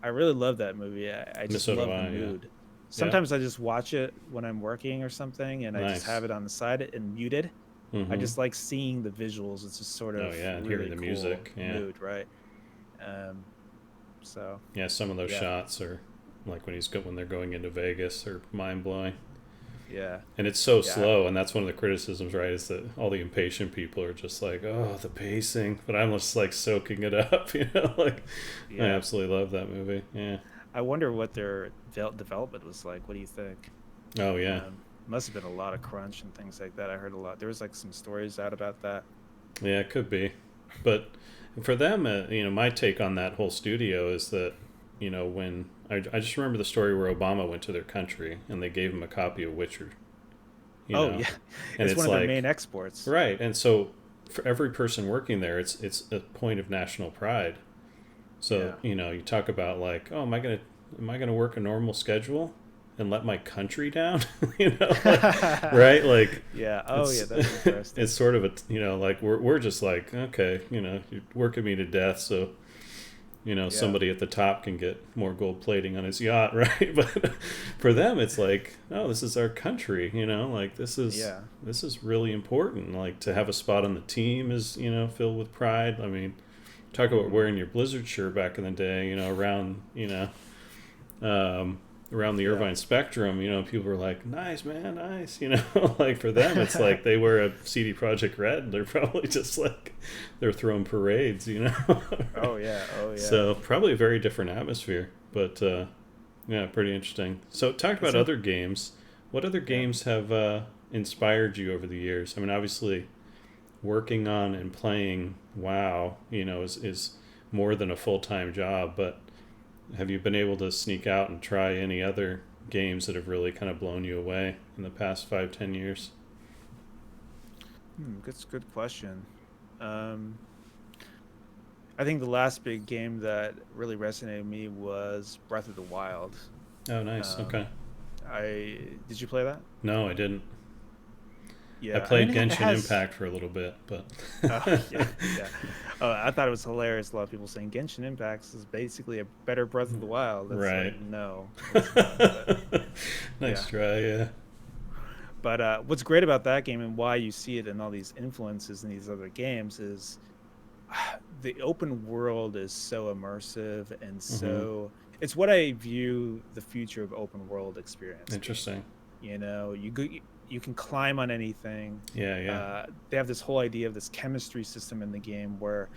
[SPEAKER 2] I really love that movie. I just love the mood. sometimes I just watch it when I'm working or something, and I just
[SPEAKER 1] Nice.
[SPEAKER 2] have it on the side and muted. I
[SPEAKER 1] Mm-hmm.
[SPEAKER 2] just like seeing the visuals. It's just sort
[SPEAKER 1] Oh
[SPEAKER 2] of
[SPEAKER 1] yeah, and hearing
[SPEAKER 2] really
[SPEAKER 1] the
[SPEAKER 2] cool
[SPEAKER 1] music. Yeah.
[SPEAKER 2] mood, right? Um, so
[SPEAKER 1] Yeah, some of those
[SPEAKER 2] yeah,
[SPEAKER 1] shots are like when they're going into Vegas are mind blowing.
[SPEAKER 2] yeah,
[SPEAKER 1] And it's so
[SPEAKER 2] yeah,
[SPEAKER 1] slow, and that's one of the criticisms, right? Is that all the impatient people are just like, "Oh, the pacing," but I'm just like soaking it up, Like, I
[SPEAKER 2] yeah.
[SPEAKER 1] absolutely love that movie. Yeah.
[SPEAKER 2] I wonder what their development was like. What do you think?
[SPEAKER 1] Oh yeah.
[SPEAKER 2] Must have been a lot of crunch and things like that. I heard a lot. There was like some stories out about that.
[SPEAKER 1] Yeah, it could be, but for them, my take on that whole studio is that, when I just remember the story where Obama went to their country and they gave him a copy of Witcher, you
[SPEAKER 2] Oh
[SPEAKER 1] know,
[SPEAKER 2] yeah,
[SPEAKER 1] and
[SPEAKER 2] it's one
[SPEAKER 1] it's
[SPEAKER 2] of their main
[SPEAKER 1] like,
[SPEAKER 2] exports.
[SPEAKER 1] right, and so for every person working there, it's a point of national pride. So,
[SPEAKER 2] Yeah.
[SPEAKER 1] you talk about like, oh, am I gonna work a normal schedule and let my country down? Right? Like,
[SPEAKER 2] Yeah. Oh yeah,
[SPEAKER 1] it's
[SPEAKER 2] that's
[SPEAKER 1] it's
[SPEAKER 2] interesting.
[SPEAKER 1] sort of a, like we're just like, okay, you're working me to death, so
[SPEAKER 2] Yeah.
[SPEAKER 1] somebody at the top can get more gold plating on his yacht, right? But for them, it's like, oh, this is our country, like
[SPEAKER 2] Yeah.
[SPEAKER 1] this is really important. Like to have a spot on the team is filled with pride. I mean, talk about
[SPEAKER 2] Hmm.
[SPEAKER 1] wearing your Blizzard shirt back in the day, um, around the
[SPEAKER 2] Yeah.
[SPEAKER 1] Irvine Spectrum, people were like, nice, man, nice, like for them, it's like they wear a CD Project Red. And they're probably just like, they're throwing parades.
[SPEAKER 2] Oh yeah. Oh yeah.
[SPEAKER 1] So probably a very different atmosphere, but yeah, pretty interesting. So talk
[SPEAKER 2] It's
[SPEAKER 1] about
[SPEAKER 2] in,
[SPEAKER 1] other games. What other
[SPEAKER 2] yeah.
[SPEAKER 1] games have inspired you over the years? I mean, obviously working on and playing WoW, is more than a full time job. But have you been able to sneak out and try any other games that have really kind of blown you away in the past 5-10 years?
[SPEAKER 2] Good question. Um, I think the last big game that really resonated with me was Breath of the Wild.
[SPEAKER 1] Oh, nice.
[SPEAKER 2] Um,
[SPEAKER 1] Okay.
[SPEAKER 2] I did you play that?
[SPEAKER 1] No, I didn't. I
[SPEAKER 2] Yeah. I mean,
[SPEAKER 1] played
[SPEAKER 2] it
[SPEAKER 1] Genshin
[SPEAKER 2] has.
[SPEAKER 1] Impact for a little bit, but
[SPEAKER 2] Oh yeah, yeah. Oh, I thought it was hilarious. A lot of people saying Genshin Impact is basically a better Breath of the Wild. That's like,
[SPEAKER 1] right.
[SPEAKER 2] no, it's not. But
[SPEAKER 1] Nice
[SPEAKER 2] yeah.
[SPEAKER 1] try, yeah.
[SPEAKER 2] But what's great about that game and why you see it in all these influences in these other games is the open world is so immersive and
[SPEAKER 1] Mm-hmm.
[SPEAKER 2] so it's what I view the future of open world experience being.
[SPEAKER 1] Interesting.
[SPEAKER 2] You can climb on anything.
[SPEAKER 1] Yeah, yeah.
[SPEAKER 2] They have this whole idea of this chemistry system in the game where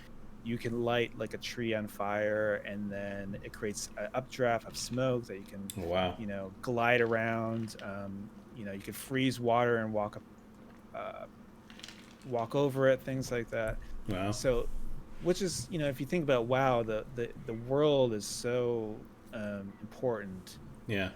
[SPEAKER 2] you can light like a tree on fire and then it creates an updraft of smoke that you can,
[SPEAKER 1] Wow.
[SPEAKER 2] glide around. You can freeze water and uh, walk over it, things like that.
[SPEAKER 1] Wow.
[SPEAKER 2] So, which is, if you think about WoW, the world is so important.
[SPEAKER 1] Yeah.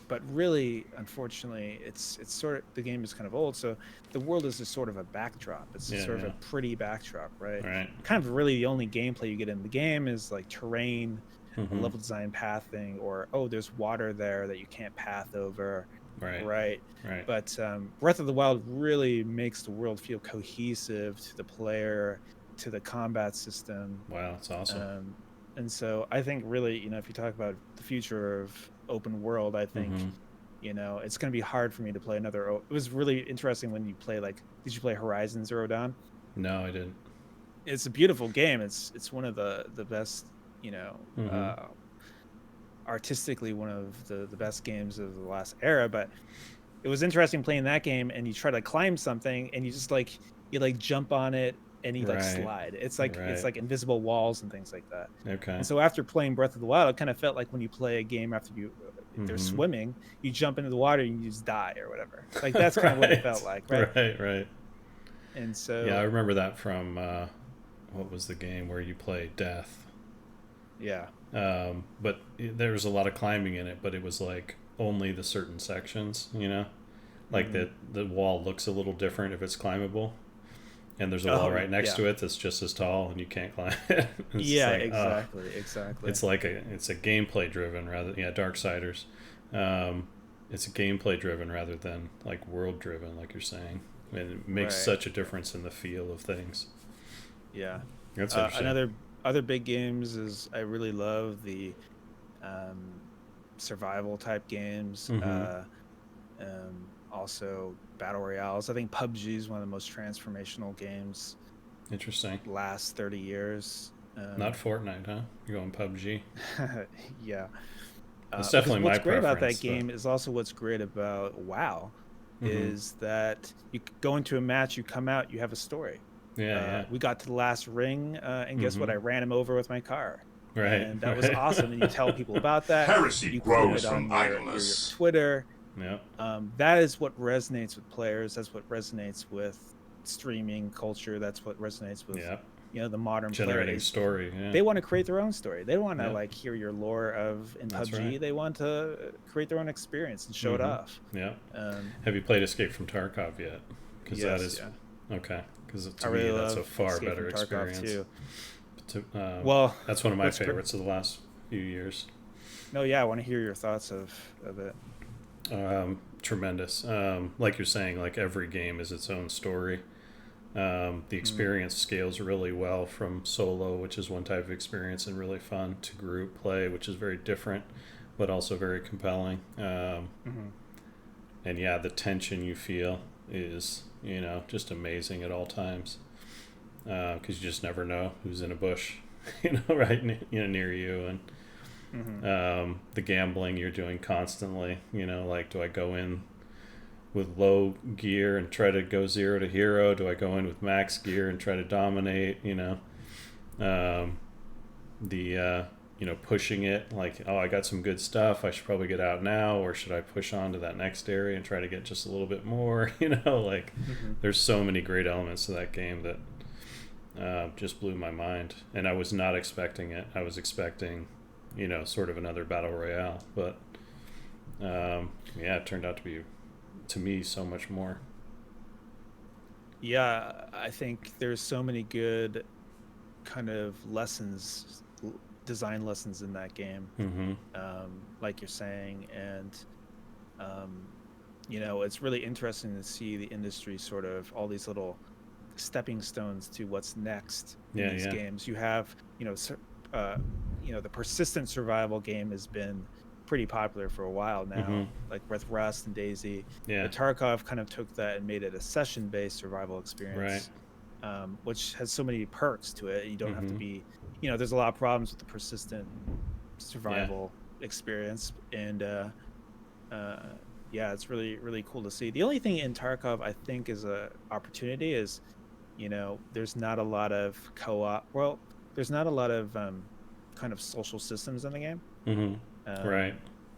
[SPEAKER 2] But really, unfortunately, it's sort of the game is kind of old, so the world is just sort of a backdrop. It's
[SPEAKER 1] Yeah,
[SPEAKER 2] sort of
[SPEAKER 1] yeah.
[SPEAKER 2] a pretty backdrop, right?
[SPEAKER 1] Right.
[SPEAKER 2] Kind of really the only gameplay you get in the game is like terrain,
[SPEAKER 1] Mm-hmm.
[SPEAKER 2] level design pathing, or oh, there's water there that you can't path over,
[SPEAKER 1] Right.
[SPEAKER 2] right?
[SPEAKER 1] Right.
[SPEAKER 2] But Breath of the Wild really makes the world feel cohesive to the player, to the combat system.
[SPEAKER 1] Wow, that's awesome.
[SPEAKER 2] And so I think really, if you talk about the future of open world, I think,
[SPEAKER 1] Mm-hmm.
[SPEAKER 2] it's going to be hard for me to play another. It was really interesting when you play did you play Horizon Zero Dawn?
[SPEAKER 1] No, I didn't.
[SPEAKER 2] It's a beautiful game. It's one of the best,
[SPEAKER 1] Mm-hmm.
[SPEAKER 2] artistically one of the best games of the last era. But it was interesting playing that game and you try to climb something and you just you jump on it and you
[SPEAKER 1] Right.
[SPEAKER 2] slide. It's
[SPEAKER 1] Right.
[SPEAKER 2] like invisible walls and things like that.
[SPEAKER 1] Okay.
[SPEAKER 2] And so after playing Breath of the Wild, it kind of felt like when you play a game after they're
[SPEAKER 1] Mm-hmm.
[SPEAKER 2] swimming, you jump into the water and you just die or whatever. Like that's kind of what it felt
[SPEAKER 1] Right.
[SPEAKER 2] like, right?
[SPEAKER 1] Right. Right.
[SPEAKER 2] And
[SPEAKER 1] Yeah, I
[SPEAKER 2] so
[SPEAKER 1] remember that from what was the game where you play death?
[SPEAKER 2] yeah.
[SPEAKER 1] But there was a lot of climbing in it, but it was like only the certain sections. Like
[SPEAKER 2] Hmm.
[SPEAKER 1] that the wall looks a little different if it's climbable, and there's a wall
[SPEAKER 2] Oh
[SPEAKER 1] right next
[SPEAKER 2] yeah.
[SPEAKER 1] to it that's just as tall and you can't climb it. It's just
[SPEAKER 2] Yeah,
[SPEAKER 1] like, oh,
[SPEAKER 2] exactly, exactly.
[SPEAKER 1] it's a gameplay driven rather, yeah, Darksiders. Um, it's a gameplay driven rather than like world driven, like you're saying. And it makes
[SPEAKER 2] Right.
[SPEAKER 1] such a difference in the feel of things.
[SPEAKER 2] Yeah.
[SPEAKER 1] That's interesting.
[SPEAKER 2] Another other big games is I really love the um survival type games. Also battle royales. I think PUBG is one of the most transformational games.
[SPEAKER 1] Interesting.
[SPEAKER 2] Last 30 years.
[SPEAKER 1] Not Fortnite, huh? You're going PUBG.
[SPEAKER 2] Yeah.
[SPEAKER 1] It's definitely my preference.
[SPEAKER 2] What's great about that game is also what's great about WoW is that you go into a match, you come out, you have a story.
[SPEAKER 1] Yeah.
[SPEAKER 2] We got to the last ring, and guess what? I ran him over with my car.
[SPEAKER 1] Right.
[SPEAKER 2] And that was awesome. And you tell people about that.
[SPEAKER 3] Heresy
[SPEAKER 2] you
[SPEAKER 3] grows
[SPEAKER 2] put it on
[SPEAKER 3] from
[SPEAKER 2] your
[SPEAKER 3] idleness.
[SPEAKER 2] Twitter.
[SPEAKER 1] Yeah.
[SPEAKER 2] That is what resonates with players. That's what resonates with streaming culture. That's what resonates with the modern
[SPEAKER 1] generating story. Yeah.
[SPEAKER 2] They want to create their own story. They don't want to like hear your lore in PUBG. Right. They want to create their own experience and show it off.
[SPEAKER 1] Yeah. Have you played Escape from Tarkov yet? Because that is okay. Because to me that's a far better experience. Too. Well, that's one of my favorites of the last few years.
[SPEAKER 2] No, I want to hear your thoughts of it.
[SPEAKER 1] Tremendous. Like you're saying, like every game is its own story. The experience scales really well from solo, which is one type of experience and really fun, to group play, which is very different, but also very compelling. And the tension you feel is, just amazing at all times. Because you just never know who's in a bush, right near you. And the gambling you're doing constantly, like, do I go in with low gear and try to go 0 to hero? Do I go in with max gear and try to dominate? Pushing it like, oh, I got some good stuff, I should probably get out now, or should I push on to that next area and try to get just a little bit more? There's so many great elements to that game that just blew my mind, and I was not expecting it. I was expecting sort of another battle royale, but it turned out to be, to me, so much more.
[SPEAKER 2] I think there's so many good kind of design lessons in that game, like you're saying, and it's really interesting to see the industry sort of all these little stepping stones to what's next in these games. You have the persistent survival game has been pretty popular for a while now, like with Rust and Daisy. But Tarkov kind of took that and made it a session-based survival experience, which has so many perks to it. You don't have to be, there's a lot of problems with the persistent survival experience, and it's really, really cool to see. The only thing in Tarkov I think is a opportunity is, there's not a lot of co-op. Well, there's not a lot of kind of social systems in the game. Right.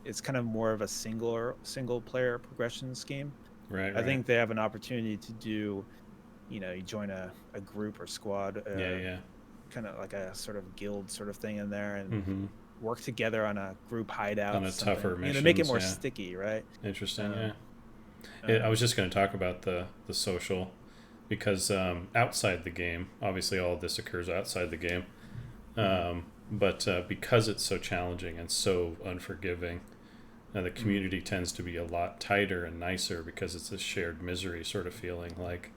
[SPEAKER 2] It's kind of more of a single player progression scheme. Right. I think they have an opportunity to do, you join a group or squad. Kind of like a sort of guild sort of thing in there, and work together on a group hideout. On a tougher mission. Make it more sticky, right?
[SPEAKER 1] Interesting. I was just going to talk about the social, because outside the game, obviously all of this occurs outside the game. But because it's so challenging and so unforgiving, the community tends to be a lot tighter and nicer, because it's a shared misery sort of feeling. Like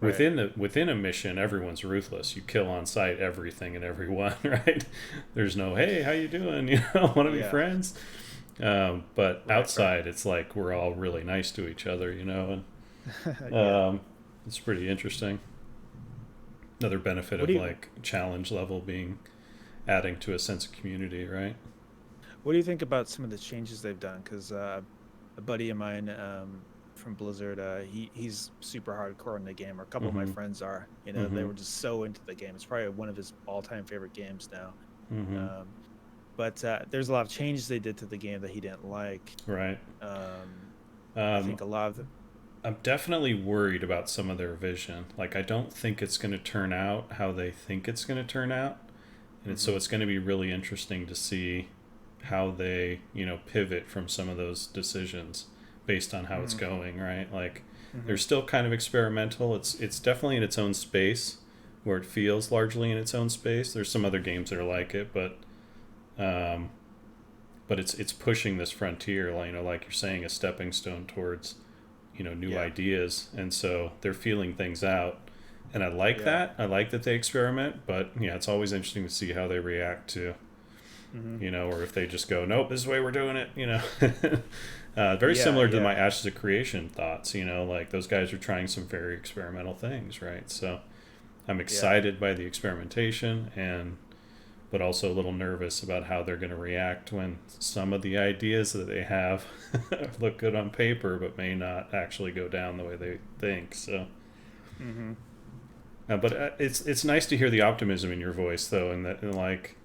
[SPEAKER 1] within a mission, everyone's ruthless. You kill on sight everything and everyone, right? There's no, hey, how you doing? Want to be friends? But outside, it's like we're all really nice to each other, and it's pretty interesting. Another benefit of like challenge level being adding to a sense of community, right?
[SPEAKER 2] What do you think about some of the changes they've done? Because a buddy of mine from Blizzard, he's super hardcore in the game, or a couple of my friends are. They were just so into the game. It's probably one of his all-time favorite games now. But there's a lot of changes they did to the game that he didn't like. Right. I think a lot of them.
[SPEAKER 1] I'm definitely worried about some of their vision. Like, I don't think it's going to turn out how they think it's going to turn out. And so it's going to be really interesting to see how they, pivot from some of those decisions based on how it's going, right? Like, they're still kind of experimental. It's definitely in its own space, where it feels largely in its own space. There's some other games that are like it, but it's pushing this frontier, like you're saying, a stepping stone towards, new ideas. And so they're feeling things out. And I like that. I like that they experiment, but it's always interesting to see how they react to, you know, or if they just go, nope, this is the way we're doing it, you know. Very similar to my Ashes of Creation thoughts, you know, like those guys are trying some very experimental things, right? So I'm excited by the experimentation, but also a little nervous about how they're going to react when some of the ideas that they have look good on paper but may not actually go down the way they think. So but it's nice to hear the optimism in your voice, though, and that, and like,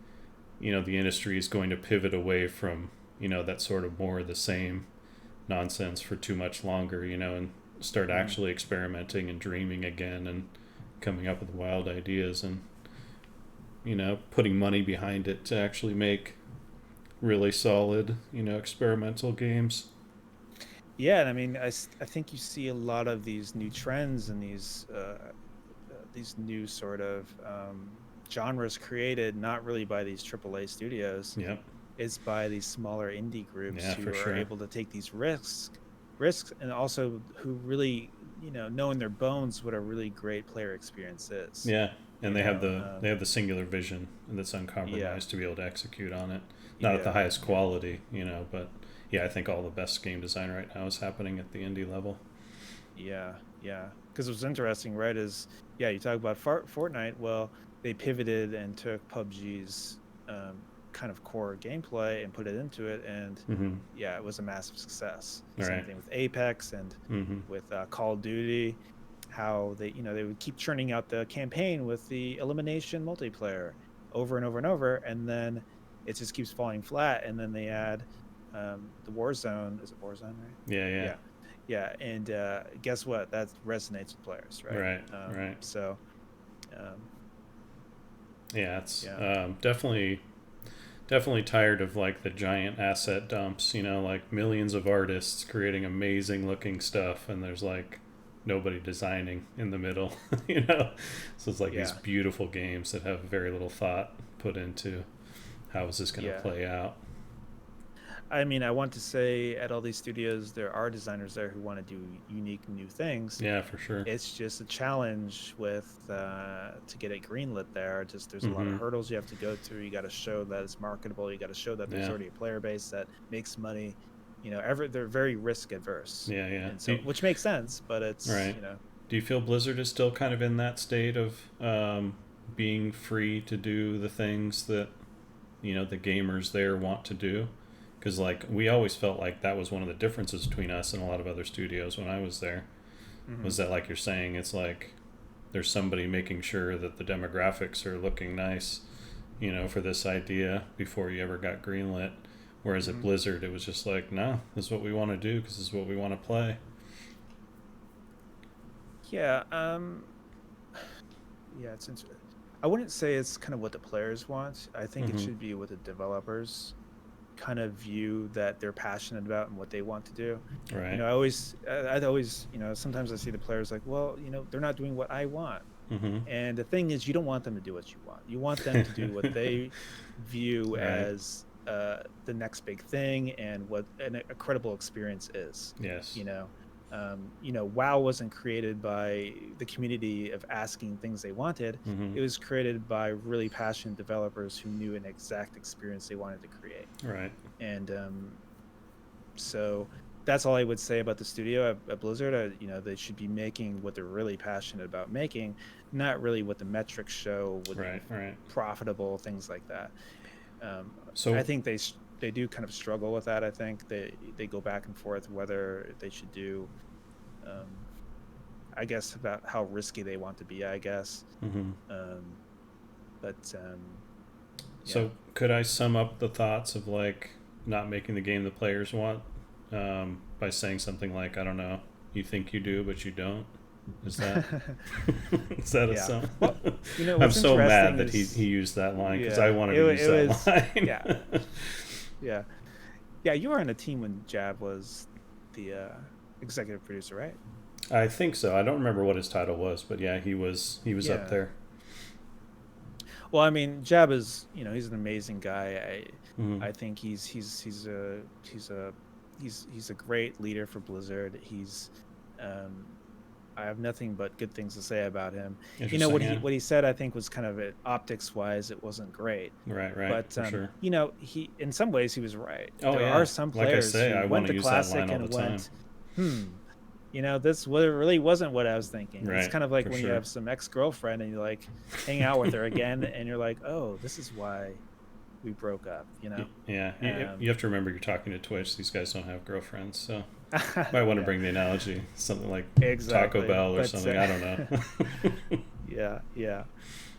[SPEAKER 1] you know, the industry is going to pivot away from, you know, that sort of more of the same nonsense for too much longer, you know, and start actually experimenting and dreaming again and coming up with wild ideas and, you know, putting money behind it to actually make really solid, you know, experimental games.
[SPEAKER 2] Yeah, and I mean, I think you see a lot of these new trends and these new sort of genres created not really by these AAA studios.
[SPEAKER 1] Yep.
[SPEAKER 2] It's by these smaller indie groups who are
[SPEAKER 1] sure.
[SPEAKER 2] able to take these risks, and also who really, you know in their bones what a really great player experience is.
[SPEAKER 1] Yeah, and they have the singular vision that's uncompromised to be able to execute on it. Not at the highest quality, you know, but I think all the best game design right now is happening at the indie level.
[SPEAKER 2] Yeah. Because what's interesting, right, is you talk about Fortnite. Well, they pivoted and took PUBG's kind of core gameplay and put it into it, and it was a massive success. Same thing with Apex and with Call of Duty, how they would keep churning out the campaign with the elimination multiplayer over and over and over, and then it just keeps falling flat, and then they add the Warzone. Is it Warzone, right? Yeah, and guess what? That resonates with players, right?
[SPEAKER 1] Right.
[SPEAKER 2] So
[SPEAKER 1] it's definitely tired of like the giant asset dumps, you know, like millions of artists creating amazing looking stuff, and there's like nobody designing in the middle, you know. So it's like these beautiful games that have very little thought put into how is this going to play out.
[SPEAKER 2] I mean, I want to say at all these studios, there are designers there who want to do unique new things.
[SPEAKER 1] Yeah, for sure.
[SPEAKER 2] It's just a challenge with to get it greenlit there. Just there's a lot of hurdles you have to go through. You got to show that it's marketable. You got to show that there's already a player base that makes money. You know, they're very risk adverse.
[SPEAKER 1] Yeah.
[SPEAKER 2] And so, which makes sense, but it's
[SPEAKER 1] right.
[SPEAKER 2] You know.
[SPEAKER 1] Do you feel Blizzard is still kind of in that state of being free to do the things that, you know, the gamers there want to do? Because like we always felt like that was one of the differences between us and a lot of other studios when I was there, was that, like you're saying, it's like there's somebody making sure that the demographics are looking nice, you know, for this idea before you ever got greenlit. Whereas at Blizzard, it was just like, no, this is what we want to do because this is what we want to play.
[SPEAKER 2] Yeah. It's interesting. I wouldn't say it's kind of what the players want. I think it should be what the developers kind of view that they're passionate about and what they want to do.
[SPEAKER 1] Right.
[SPEAKER 2] You know, I'd always, you know, sometimes I see the players like, well, you know, they're not doing what I want. And the thing is, you don't want them to do what you want. You want them to do what they view as the next big thing and what a credible experience is.
[SPEAKER 1] Yes.
[SPEAKER 2] You know, WoW wasn't created by the community of asking things they wanted. It was created by really passionate developers who knew an exact experience they wanted to create.
[SPEAKER 1] Right.
[SPEAKER 2] And so that's all I would say about the studio at Blizzard. You know, they should be making what they're really passionate about making, not really what the metrics show would be profitable, things like that. So I think they do kind of struggle with that. I think they go back and forth whether they should do, I guess, about how risky they want to be, I guess.
[SPEAKER 1] So could I sum up the thoughts of like not making the game the players want by saying something like, I don't know, you think you do, but you don't? Is that a sum? Well, you know, I'm so mad that he used that line because I wanted to use that line.
[SPEAKER 2] Yeah. You were on a team when Jab was the executive producer, right?
[SPEAKER 1] I think so. I don't remember what his title was, but yeah, he was up there.
[SPEAKER 2] Well, I mean, Jab is, you know, he's an amazing guy. I think he's a great leader for Blizzard. He's I have nothing but good things to say about him. You know,
[SPEAKER 1] Interesting. Yeah.
[SPEAKER 2] what he said, I think, was kind of optics wise, it wasn't great.
[SPEAKER 1] Right. Right.
[SPEAKER 2] But
[SPEAKER 1] For sure.
[SPEAKER 2] you know, he in some ways he was right.
[SPEAKER 1] Oh
[SPEAKER 2] There are
[SPEAKER 1] yeah.
[SPEAKER 2] some
[SPEAKER 1] Like I
[SPEAKER 2] players
[SPEAKER 1] say,
[SPEAKER 2] who
[SPEAKER 1] I want
[SPEAKER 2] went
[SPEAKER 1] to
[SPEAKER 2] to
[SPEAKER 1] use that line
[SPEAKER 2] classic
[SPEAKER 1] all the
[SPEAKER 2] and
[SPEAKER 1] time.
[SPEAKER 2] went, you know, this really wasn't what I was thinking. It's
[SPEAKER 1] Right.
[SPEAKER 2] kind of like
[SPEAKER 1] For
[SPEAKER 2] when you
[SPEAKER 1] sure.
[SPEAKER 2] have some ex-girlfriend and you like hang out with her again, and you're like, oh, this is why we broke up. You know.
[SPEAKER 1] Yeah. You
[SPEAKER 2] Um,
[SPEAKER 1] have to remember you're talking to Twitch. These guys don't have girlfriends, so might want to
[SPEAKER 2] yeah,
[SPEAKER 1] bring the analogy, something like Taco
[SPEAKER 2] exactly.
[SPEAKER 1] Bell or something. I don't know.
[SPEAKER 2] Yeah, yeah.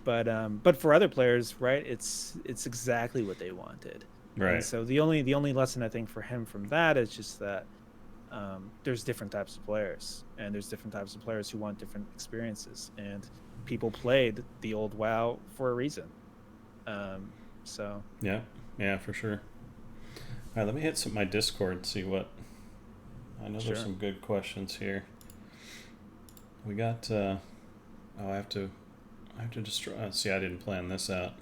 [SPEAKER 2] But for other players, right, it's exactly what they wanted. And
[SPEAKER 1] Right.
[SPEAKER 2] so the only lesson I think for him from that is just that there's different types of players, and there's different types of players who want different experiences, and people played the old WoW for a reason. Um, so
[SPEAKER 1] Yeah. Yeah. For sure. All right. Let me hit my Discord and see what. I know there's
[SPEAKER 2] sure.
[SPEAKER 1] some good questions here. We got. Oh, I have to destroy. See, I didn't plan this out.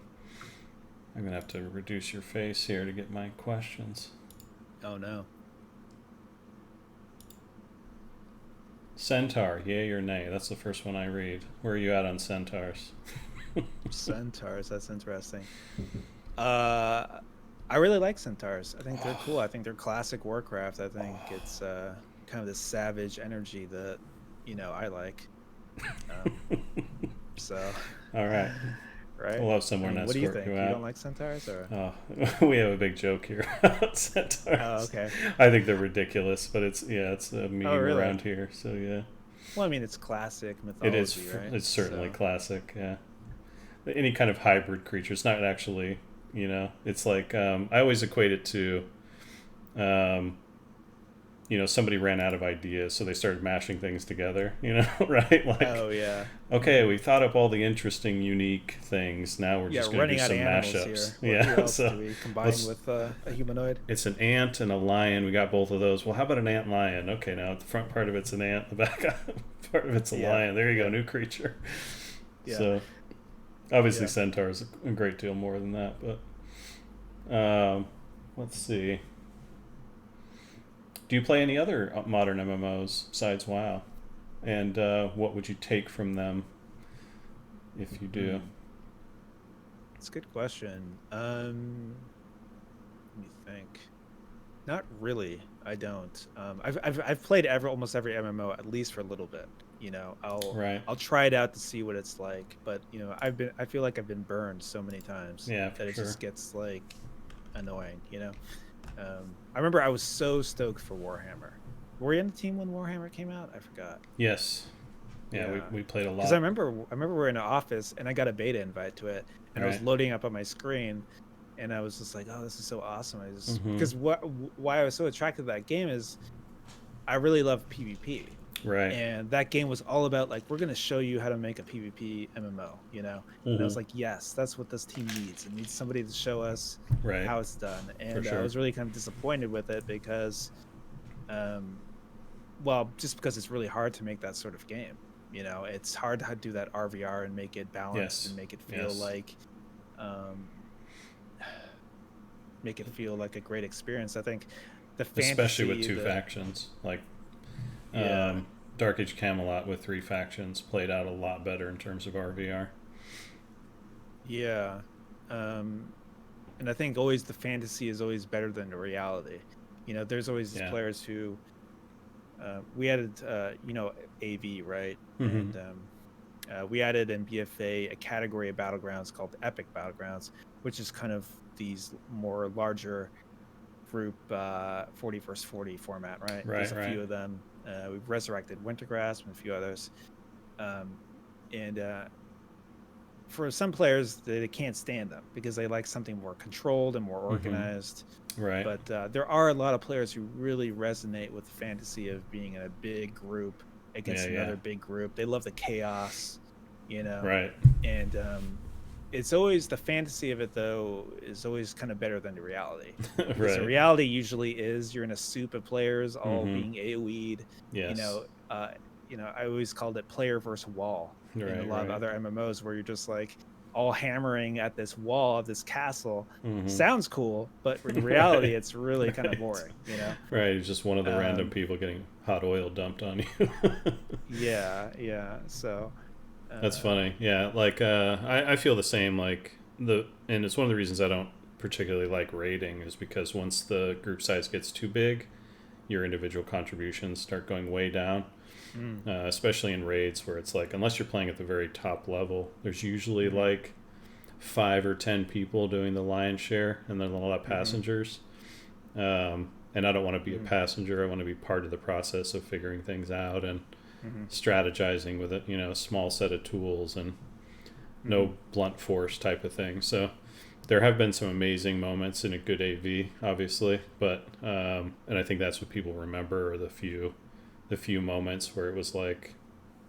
[SPEAKER 1] I'm gonna have to reduce your face here to get my questions.
[SPEAKER 2] Oh no.
[SPEAKER 1] Centaur, yay or nay? That's the first one I read. Where are you at on centaurs?
[SPEAKER 2] Centaurs, that's interesting. Uh, I really like centaurs. I think they're cool. I think they're classic Warcraft. I think it's kind of this savage energy that, you know, I like. Um, so,
[SPEAKER 1] All right.
[SPEAKER 2] right?
[SPEAKER 1] We'll have someone
[SPEAKER 2] I mean,
[SPEAKER 1] to
[SPEAKER 2] what do you
[SPEAKER 1] escort
[SPEAKER 2] think?
[SPEAKER 1] you
[SPEAKER 2] You
[SPEAKER 1] out.
[SPEAKER 2] don't like centaurs, or?
[SPEAKER 1] Oh, we have a big joke here about centaurs.
[SPEAKER 2] Oh, okay.
[SPEAKER 1] I think they're ridiculous, but it's a meme
[SPEAKER 2] Oh, really?
[SPEAKER 1] around here. So yeah,
[SPEAKER 2] Well, I mean, it's classic
[SPEAKER 1] it is.
[SPEAKER 2] mythology, right?
[SPEAKER 1] It's certainly
[SPEAKER 2] So,
[SPEAKER 1] classic. Yeah, any kind of hybrid creature. It's not actually. It's like I always equate it to. Um, somebody ran out of ideas, so they started mashing things together. Right? Like,
[SPEAKER 2] oh yeah,
[SPEAKER 1] okay, we thought up all the interesting, unique things. Now we're
[SPEAKER 2] yeah.
[SPEAKER 1] just going to do
[SPEAKER 2] Running out of
[SPEAKER 1] some
[SPEAKER 2] animals
[SPEAKER 1] mashups.
[SPEAKER 2] here. Who
[SPEAKER 1] Yeah,
[SPEAKER 2] else do
[SPEAKER 1] so
[SPEAKER 2] we combine
[SPEAKER 1] let's.
[SPEAKER 2] with a humanoid?
[SPEAKER 1] It's an ant and a lion. We got both of those. Well, how about an ant lion? Okay, now the front part of it's an ant, the back part of it's a
[SPEAKER 2] Yeah,
[SPEAKER 1] lion. There you go,
[SPEAKER 2] yeah,
[SPEAKER 1] new creature.
[SPEAKER 2] yeah,
[SPEAKER 1] So obviously
[SPEAKER 2] yeah.
[SPEAKER 1] centaur is a great deal more than that, but let's see. Do you play any other modern MMOs besides WoW? And what would you take from them if you do?
[SPEAKER 2] It's a good question. Let me think. Not really. I don't. I've played almost every MMO at least for a little bit. You know,
[SPEAKER 1] Right.
[SPEAKER 2] I'll try it out to see what it's like. But you know, I feel like I've been burned so many times
[SPEAKER 1] Yeah,
[SPEAKER 2] that
[SPEAKER 1] for
[SPEAKER 2] it
[SPEAKER 1] sure.
[SPEAKER 2] just gets like annoying. You know. I remember I was so stoked for Warhammer. Were you on the team when Warhammer came out? I forgot.
[SPEAKER 1] Yes. Yeah,
[SPEAKER 2] Yeah.
[SPEAKER 1] we played a
[SPEAKER 2] Because
[SPEAKER 1] lot.
[SPEAKER 2] I remember we were in an office and I got a beta invite to it, and I was
[SPEAKER 1] Right.
[SPEAKER 2] loading up on my screen, and I was just like, "Oh, this is so awesome!"
[SPEAKER 1] Mm-hmm.
[SPEAKER 2] Because why I was so attracted to that game is I really love PvP,
[SPEAKER 1] Right.
[SPEAKER 2] and that game was all about like we're gonna show you how to make a PvP MMO, you know. And I
[SPEAKER 1] Mm-hmm.
[SPEAKER 2] was like, yes, that's what this team needs. It needs somebody to show us
[SPEAKER 1] Right.
[SPEAKER 2] how it's done.
[SPEAKER 1] For
[SPEAKER 2] And I
[SPEAKER 1] sure.
[SPEAKER 2] was really kind of disappointed with it because, well, just because it's really hard to make that sort of game. You know, it's hard to do that RVR and make it balanced and
[SPEAKER 1] Yes.
[SPEAKER 2] make it feel
[SPEAKER 1] Yes.
[SPEAKER 2] like, um, make it feel like a great experience. I think the
[SPEAKER 1] Especially with
[SPEAKER 2] fantasy,
[SPEAKER 1] two factions. Like
[SPEAKER 2] yeah,
[SPEAKER 1] Dark Age Camelot with 3 factions played out a lot better in terms of RVR.
[SPEAKER 2] yeah, and I think always the fantasy is always better than the reality. You know, there's always these
[SPEAKER 1] Yeah.
[SPEAKER 2] players who we added, you know, AV, right?
[SPEAKER 1] Mm-hmm.
[SPEAKER 2] And we added in BFA a category of battlegrounds called Epic Battlegrounds, which is kind of these more larger group 40 versus 40 format, right?
[SPEAKER 1] Right,
[SPEAKER 2] There's a
[SPEAKER 1] right.
[SPEAKER 2] few of them. We've resurrected Wintergrasp and a few others. And for some players, they can't stand them because they like something more controlled and more organized.
[SPEAKER 1] Right.
[SPEAKER 2] But there are a lot of players who really resonate with the fantasy of being in a big group against another big group. They love the chaos, you know.
[SPEAKER 1] Right.
[SPEAKER 2] And it's always the fantasy of it, though, is always kind of better than the reality. Because the
[SPEAKER 1] Right.
[SPEAKER 2] reality usually is you're in a soup of players all
[SPEAKER 1] Mhm.
[SPEAKER 2] being AoE'd.
[SPEAKER 1] Yes.
[SPEAKER 2] You know, I always called it player versus wall in a
[SPEAKER 1] Right,
[SPEAKER 2] lot of
[SPEAKER 1] right.
[SPEAKER 2] other MMOs where you're just like, all hammering at this wall of this castle.
[SPEAKER 1] Mm-hmm.
[SPEAKER 2] Sounds cool, but in reality, it's really kind of boring, you know?
[SPEAKER 1] Right, it's just one of the random people getting hot oil dumped on you.
[SPEAKER 2] Yeah. So
[SPEAKER 1] That's funny. Yeah, like I feel the same. Like and it's one of the reasons I don't particularly like raiding is because once the group size gets too big, your individual contributions start going way down. Especially in raids where it's like, unless you're playing at the very top level, there's usually like 5 or 10 people doing the lion's share, and then a lot of passengers. And I don't want to be a passenger. I want to be part of the process of figuring things out and strategizing with a small set of tools and no blunt force type of thing. So there have been some amazing moments in a good AV, obviously, but and I think that's what people remember are the few moments where it was like,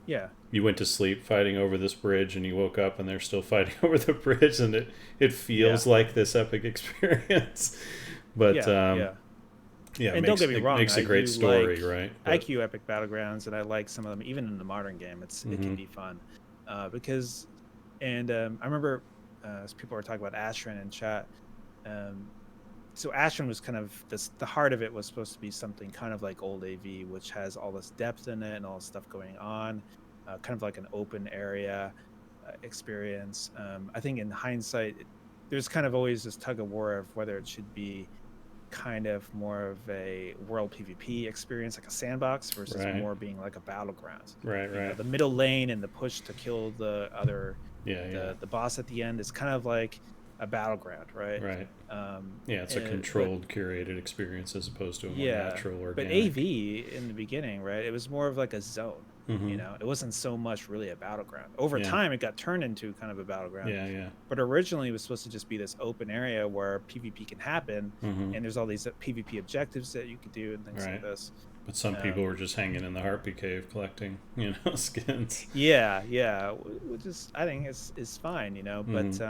[SPEAKER 1] you went to sleep fighting over this bridge and you woke up and they're still fighting over the bridge, and it feels like this epic experience. But
[SPEAKER 2] and don't get me wrong,
[SPEAKER 1] it makes a great story, right?
[SPEAKER 2] I queue Epic Battlegrounds, and I like some of them even in the modern game. It can be fun because I remember as people were talking about Ashran in chat, so Ashran was kind of the heart of it was supposed to be something kind of like old AV, which has all this depth in it and all this stuff going on, kind of like an open area experience. I think in hindsight, there's kind of always this tug of war of whether it should be kind of more of a world PvP experience, like a sandbox, versus more being like a battleground.
[SPEAKER 1] Right.
[SPEAKER 2] The middle lane and the push to kill the other, the boss at the end is kind of like a battleground, right?
[SPEAKER 1] It's a controlled, curated experience as opposed to a more natural, organic.
[SPEAKER 2] But AV in the beginning, right, it was more of like a zone. It wasn't so much really a battleground. Over time, it got turned into kind of a battleground. But originally, it was supposed to just be this open area where PvP can happen, and there's all these PvP objectives that you could do and things like this.
[SPEAKER 1] But some people were just hanging in the Harpy Cave collecting, skins.
[SPEAKER 2] Which is, I think is fine, But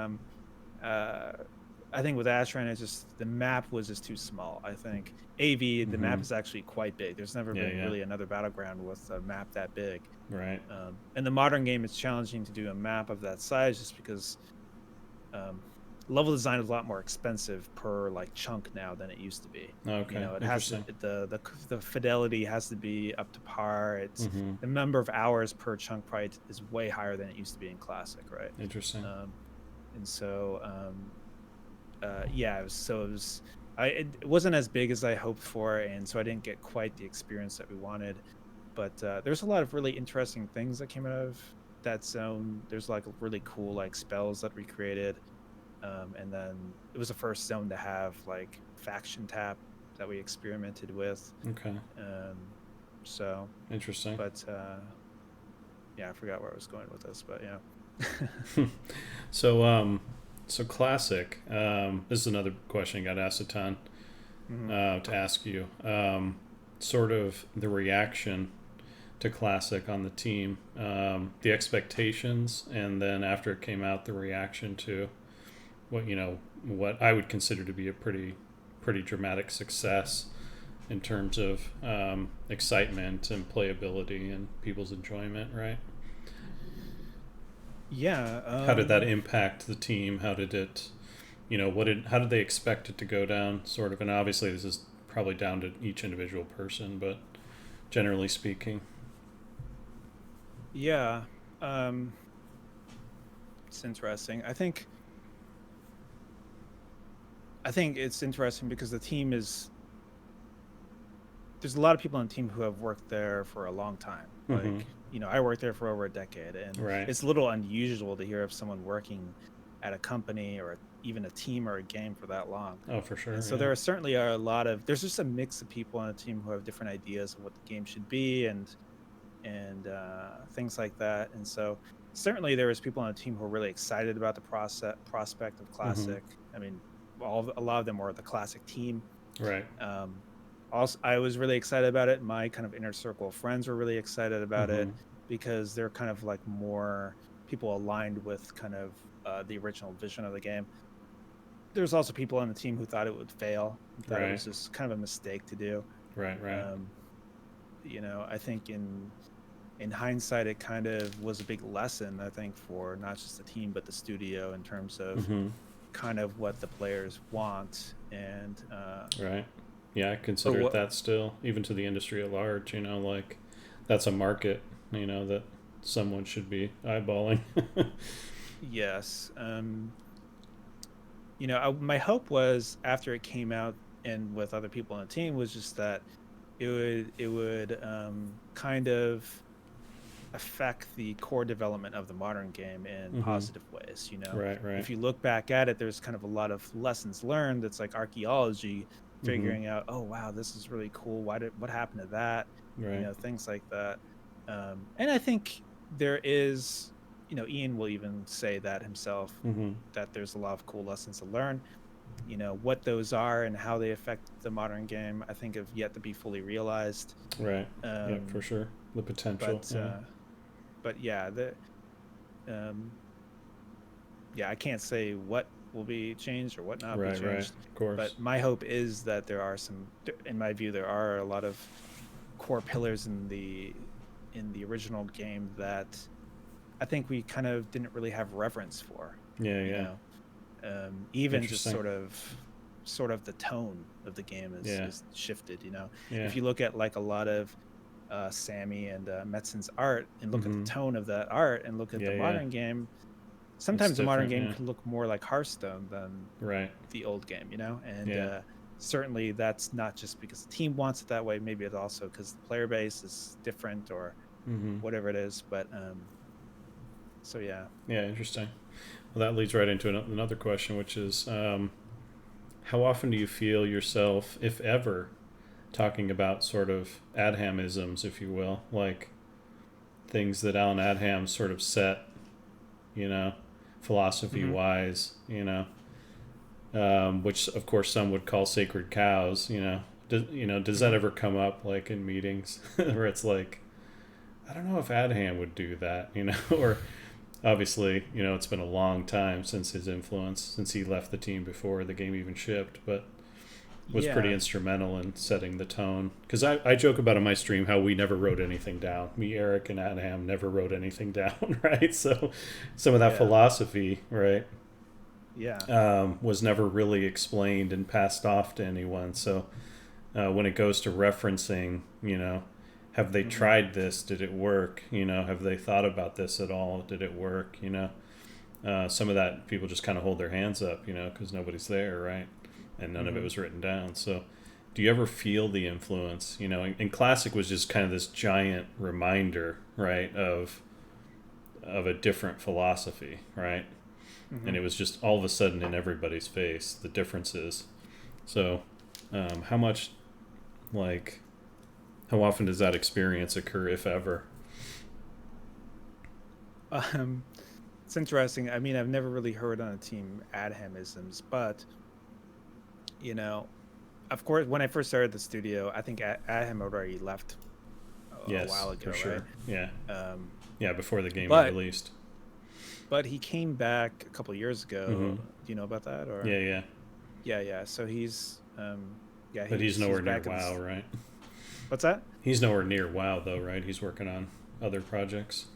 [SPEAKER 2] I think with Ashran, it's just the map was just too small. I think AV, the map is actually quite big. There's never been really another battleground with a map that big.
[SPEAKER 1] Right.
[SPEAKER 2] In the modern game, it's challenging to do a map of that size just because level design is a lot more expensive per chunk now than it used to be.
[SPEAKER 1] Okay.
[SPEAKER 2] It has to, the fidelity has to be up to par. It's the number of hours per chunk probably is way higher than it used to be in Classic, right?
[SPEAKER 1] Interesting.
[SPEAKER 2] And so it wasn't as big as I hoped for, and so I didn't get quite the experience that we wanted. But there's a lot of really interesting things that came out of that zone. There's really cool spells that we created, and then it was the first zone to have faction tap that we experimented with.
[SPEAKER 1] Okay.
[SPEAKER 2] So
[SPEAKER 1] interesting.
[SPEAKER 2] But I forgot where I was going with this, but yeah.
[SPEAKER 1] So Classic, this is another question I got asked a ton to ask you. Sort of the reaction to Classic on the team, the expectations, and then after it came out, the reaction to what I would consider to be a pretty dramatic success in terms of excitement and playability and people's enjoyment, right? How did that impact the team? How did it, how did they expect it to go down, sort of? And obviously this is probably down to each individual person, but generally speaking.
[SPEAKER 2] Yeah. It's interesting. I think it's interesting because the team there's a lot of people on the team who have worked there for a long time. I worked there for over a decade, and it's a little unusual to hear of someone working at a company or even a team or a game for that long.
[SPEAKER 1] Oh, for sure.
[SPEAKER 2] And so there certainly are there's just a mix of people on the team who have different ideas of what the game should be and things like that. And so certainly there was people on the team who were really excited about the prospect of Classic. I mean, a lot of them were the Classic team.
[SPEAKER 1] Right.
[SPEAKER 2] Also, I was really excited about it. My kind of inner circle of friends were really excited about it because they're kind of more people aligned with kind of the original vision of the game. There's also people on the team who thought it would fail, thought it was just kind of a mistake to do.
[SPEAKER 1] Right.
[SPEAKER 2] I think in in hindsight, it kind of was a big lesson, I think, for not just the team but the studio in terms of kind of what the players want. And
[SPEAKER 1] right, yeah, I consider it that still, even to the industry at large. Like that's a market, that someone should be eyeballing.
[SPEAKER 2] Yes. My hope was after it came out and with other people on the team was just that it would kind of affect the core development of the modern game in positive ways.
[SPEAKER 1] Right.
[SPEAKER 2] If you look back at it, there's kind of a lot of lessons learned. That's like archaeology, figuring out, oh wow, this is really cool. What happened to that?
[SPEAKER 1] Right.
[SPEAKER 2] Things like that. And I think there is, Ian will even say that himself, that there's a lot of cool lessons to learn. What those are and how they affect the modern game, I think have yet to be fully realized.
[SPEAKER 1] Right. Yeah, for sure. The potential.
[SPEAKER 2] But yeah, I can't say what will be changed or what not be changed.
[SPEAKER 1] Right, of course.
[SPEAKER 2] But my hope is that in my view, there are a lot of core pillars in the original game that I think we kind of didn't really have reverence for.
[SPEAKER 1] Yeah.
[SPEAKER 2] Even just sort of the tone of the game is shifted. If you look at like a lot of Sammy and Metzen's art and look at the tone of that art and look at the modern game, sometimes the modern game can look more like Hearthstone than the old game, and certainly that's not just because the team wants it that way. Maybe it's also because the player base is different or whatever it is. But so yeah,
[SPEAKER 1] interesting. Well, that leads right into another question, which is how often do you feel yourself, if ever, talking about sort of Adhamisms, if you will, like things that Alan Adham sort of set, philosophy-wise, which of course some would call sacred cows, does that ever come up like in meetings where it's like, I don't know if Adham would do that, or obviously, it's been a long time since his influence, since he left the team before the game even shipped, but was pretty instrumental in setting the tone. Because I joke about in my stream how we never wrote anything down. Me, Eric, and Adham never wrote anything down, right? So some of that philosophy, right, was never really explained and passed off to anyone. So when it goes to referencing, have they tried this? Did it work? Have they thought about this at all? Did it work? Some of that people just kind of hold their hands up, because nobody's there, right? And none of it was written down. So do you ever feel the influence? And Classic was just kind of this giant reminder, right, of a different philosophy, right? And it was just all of a sudden in everybody's face, the differences. So how often does that experience occur, if ever?
[SPEAKER 2] It's interesting. I mean, I've never really heard on a team Adhamisms, but of course, when I first started the studio, I think Adham already left a while ago,
[SPEAKER 1] for sure.
[SPEAKER 2] Right?
[SPEAKER 1] Yeah, before the game was released.
[SPEAKER 2] But he came back a couple of years ago. Do you know about that? Or yeah. So he's
[SPEAKER 1] but he's nowhere near WoW, right?
[SPEAKER 2] What's that?
[SPEAKER 1] He's nowhere near WoW though, right? He's working on other projects.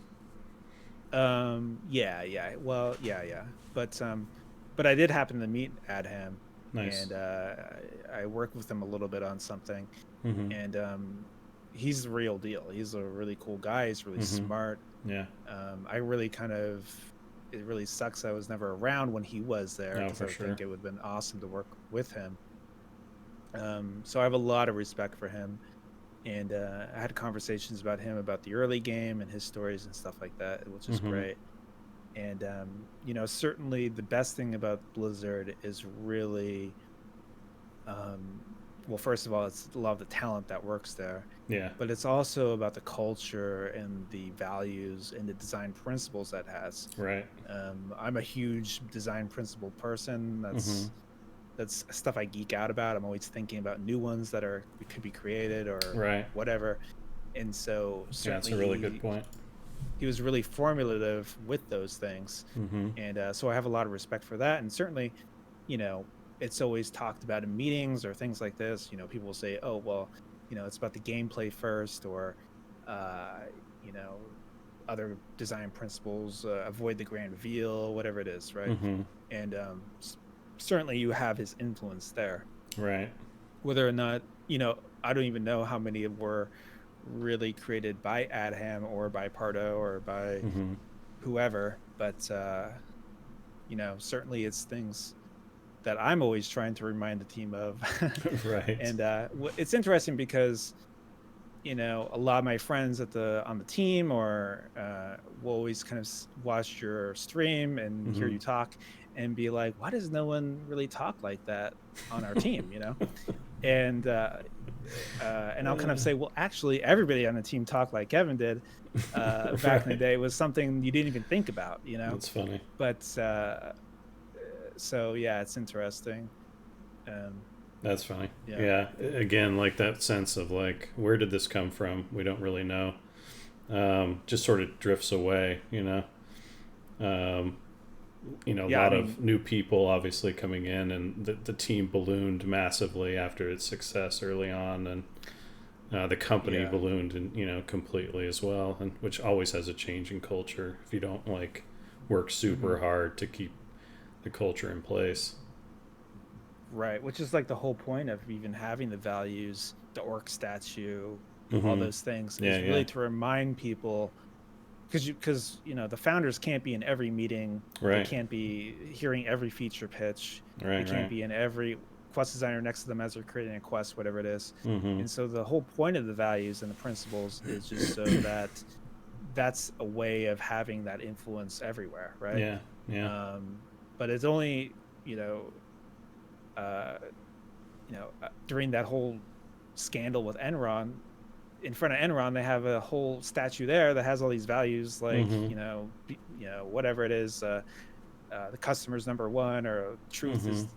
[SPEAKER 2] Yeah. Well, yeah. But I did happen to meet Adham.
[SPEAKER 1] Nice.
[SPEAKER 2] And I worked with him a little bit on something, and he's the real deal. He's a really cool guy. He's really smart.
[SPEAKER 1] Yeah.
[SPEAKER 2] It really sucks I was never around when he was there, because I think it would have been awesome to work with him. So I have a lot of respect for him, and I had conversations about him, about the early game and his stories and stuff like that, which is great. And certainly the best thing about Blizzard is really, well, first of all, it's a lot of the talent that works there.
[SPEAKER 1] Yeah.
[SPEAKER 2] But it's also about the culture and the values and the design principles that has.
[SPEAKER 1] Right.
[SPEAKER 2] I'm a huge design principle person. That's stuff I geek out about. I'm always thinking about new ones that could be created or whatever. And so certainly
[SPEAKER 1] that's a really good point.
[SPEAKER 2] He was really formulative with those things. And so I have a lot of respect for that. And certainly, it's always talked about in meetings or things like this. People will say, oh, well, it's about the gameplay first, or you know, other design principles, avoid the grand reveal, whatever it is, right? And certainly you have his influence there,
[SPEAKER 1] right?
[SPEAKER 2] Whether or not, you know, I don't even know how many were really created by Adham or by Pardo or by whoever, but you know, certainly it's things that I'm always trying to remind the team of.
[SPEAKER 1] Right.
[SPEAKER 2] And it's interesting because, you know, a lot of my friends on the team or will always kind of watch your stream and hear you talk and be like, why does no one really talk like that on our team, you know? And I'll kind of say, well, actually everybody on the team talked like Kevin did back in the day. It was something you didn't even think about, you know?
[SPEAKER 1] That's funny.
[SPEAKER 2] But so yeah, it's interesting.
[SPEAKER 1] That's funny. Yeah. Again, like that sense of like, where did this come from? We don't really know. Just sort of drifts away, you know. You know, a lot of new people obviously coming in, and the team ballooned massively after its success early on, and the company ballooned, and you know, completely as well, and which always has a change in culture if you don't like work super hard to keep the culture in place.
[SPEAKER 2] Right, which is like the whole point of even having the values, the orc statue, all those things, is really to remind people, because you know the founders can't be in every meeting, they can't be hearing every feature pitch, they can't be in every quest designer next to them as they're creating a quest, whatever it is. And so the whole point of the values and the principles is just so that that's a way of having that influence everywhere, right? But it's only, during that whole scandal with Enron, in front of Enron, they have a whole statue there that has all these values, like whatever it is, the customer's number one, or truth is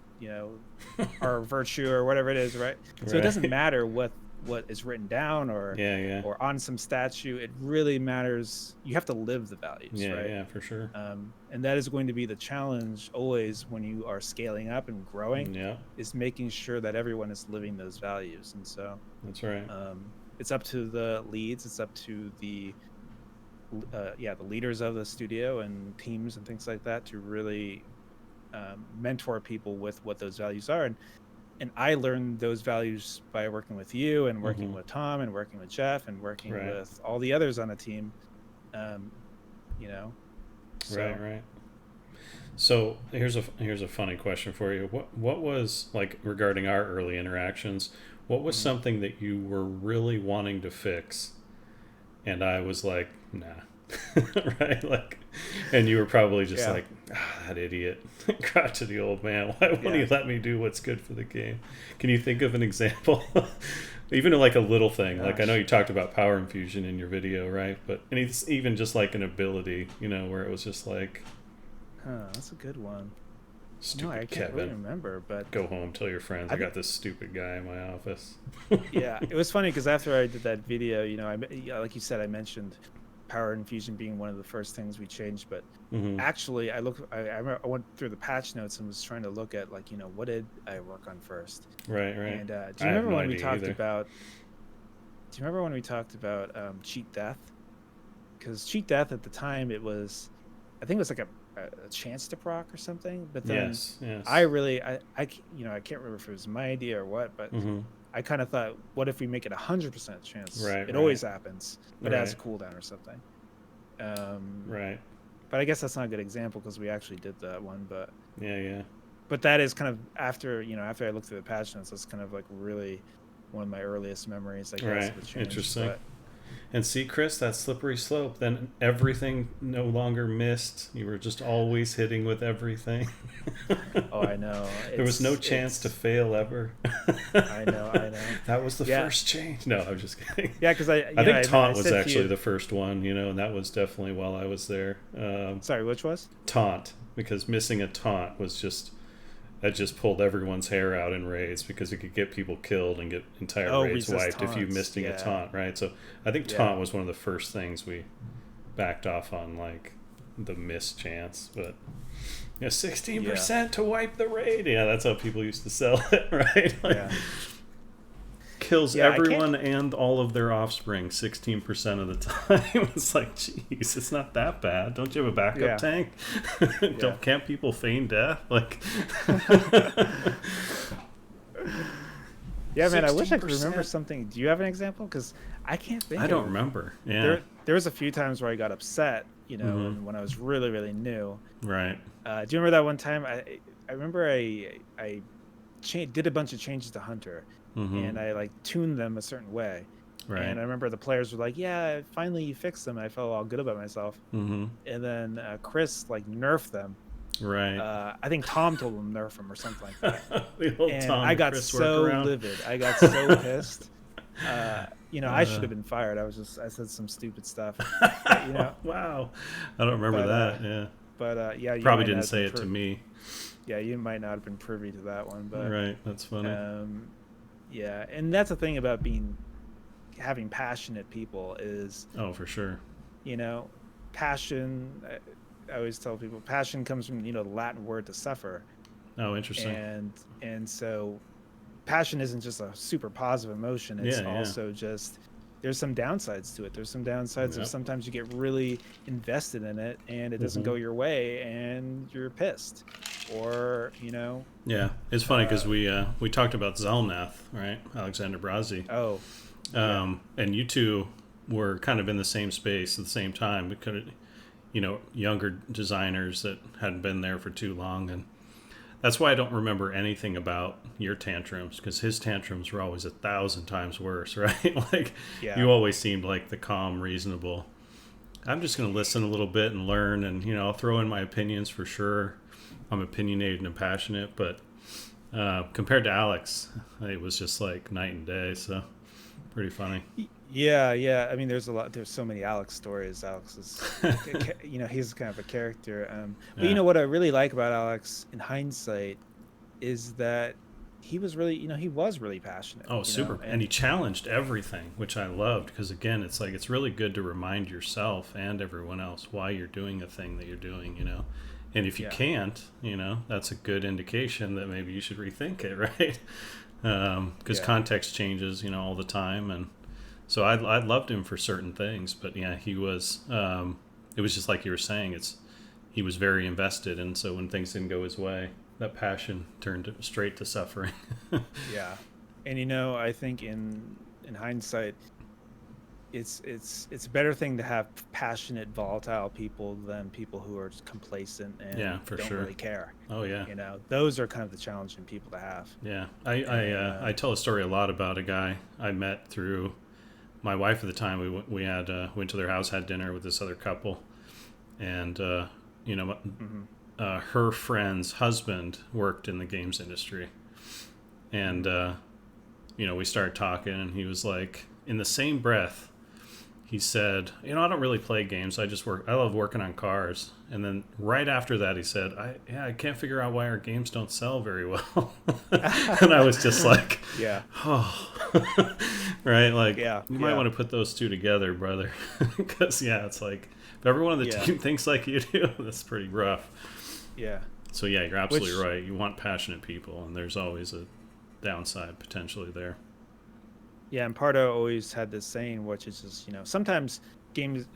[SPEAKER 2] our virtue, or whatever it is, right? So it doesn't matter what is written down or on some statue. It really matters. You have to live the values, right?
[SPEAKER 1] Yeah, for sure.
[SPEAKER 2] And that is going to be the challenge always when you are scaling up and growing. Is making sure that everyone is living those values. And so
[SPEAKER 1] that's right.
[SPEAKER 2] It's up to the leads. It's up to the leaders of the studio and teams and things like that to really mentor people with what those values are. And I learned those values by working with you and working with Tom and working with Jeff and working with all the others on the team.
[SPEAKER 1] Right. So here's a funny question for you. What was, like, regarding our early interactions, what was something that you were really wanting to fix and I was like, nah. Right? Like, and you were probably just like, that idiot got to the old man. Why won't he let me do what's good for the game? Can you think of an example? Even like a little thing. Like, I know you talked about power infusion in your video, right? But and it's even just like an ability, where it was just like,
[SPEAKER 2] that's a good one.
[SPEAKER 1] Stupid
[SPEAKER 2] I can't
[SPEAKER 1] Kevin.
[SPEAKER 2] really remember, but
[SPEAKER 1] go home, tell your friends I got this stupid guy in my office.
[SPEAKER 2] Yeah, it was funny because after I did that video, like you said, I mentioned power infusion being one of the first things we changed, but actually I went through the patch notes and was trying to look at, like, what did I work on first?
[SPEAKER 1] Right.
[SPEAKER 2] And do you remember when we talked about cheat death? Because cheat death at the time, it was, I think it was like a chance to proc or something, but then
[SPEAKER 1] yes.
[SPEAKER 2] I can't remember if it was my idea or what, but I kind of thought, what if we make it 100% chance? It always happens, but it has a cooldown or something.
[SPEAKER 1] Right.
[SPEAKER 2] But I guess that's not a good example because we actually did that one. But
[SPEAKER 1] yeah.
[SPEAKER 2] But that is kind of after I looked through the patch notes. That's kind of like really one of my earliest memories, I guess. Of the change.
[SPEAKER 1] Interesting.
[SPEAKER 2] But,
[SPEAKER 1] and see, Chris, that slippery slope. Then everything no longer missed. You were just always hitting with everything.
[SPEAKER 2] Oh, I know.
[SPEAKER 1] There was no chance to fail ever.
[SPEAKER 2] I know.
[SPEAKER 1] That was the first change. No, I'm just kidding.
[SPEAKER 2] Yeah, because I
[SPEAKER 1] think Taunt was actually the first one, and that was definitely while I was there.
[SPEAKER 2] Sorry, which was?
[SPEAKER 1] Taunt, because missing a taunt was that just pulled everyone's hair out in raids because it could get people killed and get entire raids wiped taunts. If you missing a taunt, right? So I think taunt was one of the first things we backed off on, like the miss chance. But 16% to wipe the raid. Yeah, that's how people used to sell it, right? kills
[SPEAKER 2] Yeah,
[SPEAKER 1] everyone and all of their offspring 16% of the time. It's like, geez, it's not that bad. Don't you have a backup tank? Can't people feign death? Like,
[SPEAKER 2] yeah, man, I wish I could remember something. Do you have an example? Because I can't think.
[SPEAKER 1] I don't remember. Yeah,
[SPEAKER 2] there was a few times where I got upset, you know, and when I was really, really new.
[SPEAKER 1] Right.
[SPEAKER 2] Do you remember that one time? I remember I did a bunch of changes to Hunter, and I like tuned them a certain way. Right. And I remember the players were like, "Yeah, finally you fixed them." And I felt all good about myself. And then Chris like nerfed them. Right. I think Tom told him to nerf them or something like that. And Tom I got so livid. I got so pissed. You know, I should have been fired. I said some stupid stuff. But, you know.
[SPEAKER 1] Wow. I don't remember that. Yeah.
[SPEAKER 2] But yeah, you
[SPEAKER 1] probably didn't say it to me.
[SPEAKER 2] Yeah, you might not have been privy to that one. But
[SPEAKER 1] right, that's funny.
[SPEAKER 2] Yeah, and that's the thing about having passionate people is.
[SPEAKER 1] Oh, for sure.
[SPEAKER 2] You know, passion. I always tell people passion comes from, you know, the Latin word to suffer.
[SPEAKER 1] Oh, interesting.
[SPEAKER 2] And so passion isn't just a super positive emotion. It's also just, there's some downsides to it. There's some downsides of sometimes you get really invested in it and it doesn't go your way and you're pissed, or, you know.
[SPEAKER 1] Yeah, it's funny because we talked about Zelnath, right? Alexander Brazi.
[SPEAKER 2] Oh.
[SPEAKER 1] And you two were kind of in the same space at the same time. We could, you know, younger designers that hadn't been there for too long, and that's why I don't remember anything about your tantrums, because his tantrums were always 1,000 times worse, right? Like, you always seemed like the calm, reasonable, I'm just going to listen a little bit and learn, and, you know, I'll throw in my opinions for sure. I'm opinionated and passionate, but compared to Alex, it was just like night and day, so pretty funny.
[SPEAKER 2] Yeah. I mean, there's so many Alex stories. Alex is, you know, he's kind of a character. But you know what I really like about Alex in hindsight is that he was really passionate.
[SPEAKER 1] Oh, super. And he challenged everything, which I loved, because again, it's like, it's really good to remind yourself and everyone else why you're doing a thing that you're doing, you know. And if you can't, you know, that's a good indication that maybe you should rethink it, right? Because context changes, you know, all the time, and so I loved him for certain things, but yeah, he was. It was just like you were saying. He was very invested, and so when things didn't go his way, that passion turned straight to suffering.
[SPEAKER 2] Yeah, and you know, I think in hindsight, it's a better thing to have passionate, volatile people than people who are just complacent and don't really care.
[SPEAKER 1] Oh yeah,
[SPEAKER 2] you know, those are kind of the challenging people to have.
[SPEAKER 1] Yeah, I tell a story a lot about a guy I met through my wife at the time. We had went to their house, had dinner with this other couple, and you know, her friend's husband worked in the games industry, and you know, we started talking, and he was like, in the same breath, he said, you know, I don't really play games. I love working on cars. And then right after that, he said, I can't figure out why our games don't sell very well. And I was just like, oh, right. Like, you might want to put those two together, brother. Because it's like, if everyone on the team thinks like you do, that's pretty rough.
[SPEAKER 2] Yeah.
[SPEAKER 1] So yeah, you're absolutely right. You want passionate people, and there's always a downside potentially there.
[SPEAKER 2] Yeah, and Pardo always had this saying, which is just, you know, sometimes game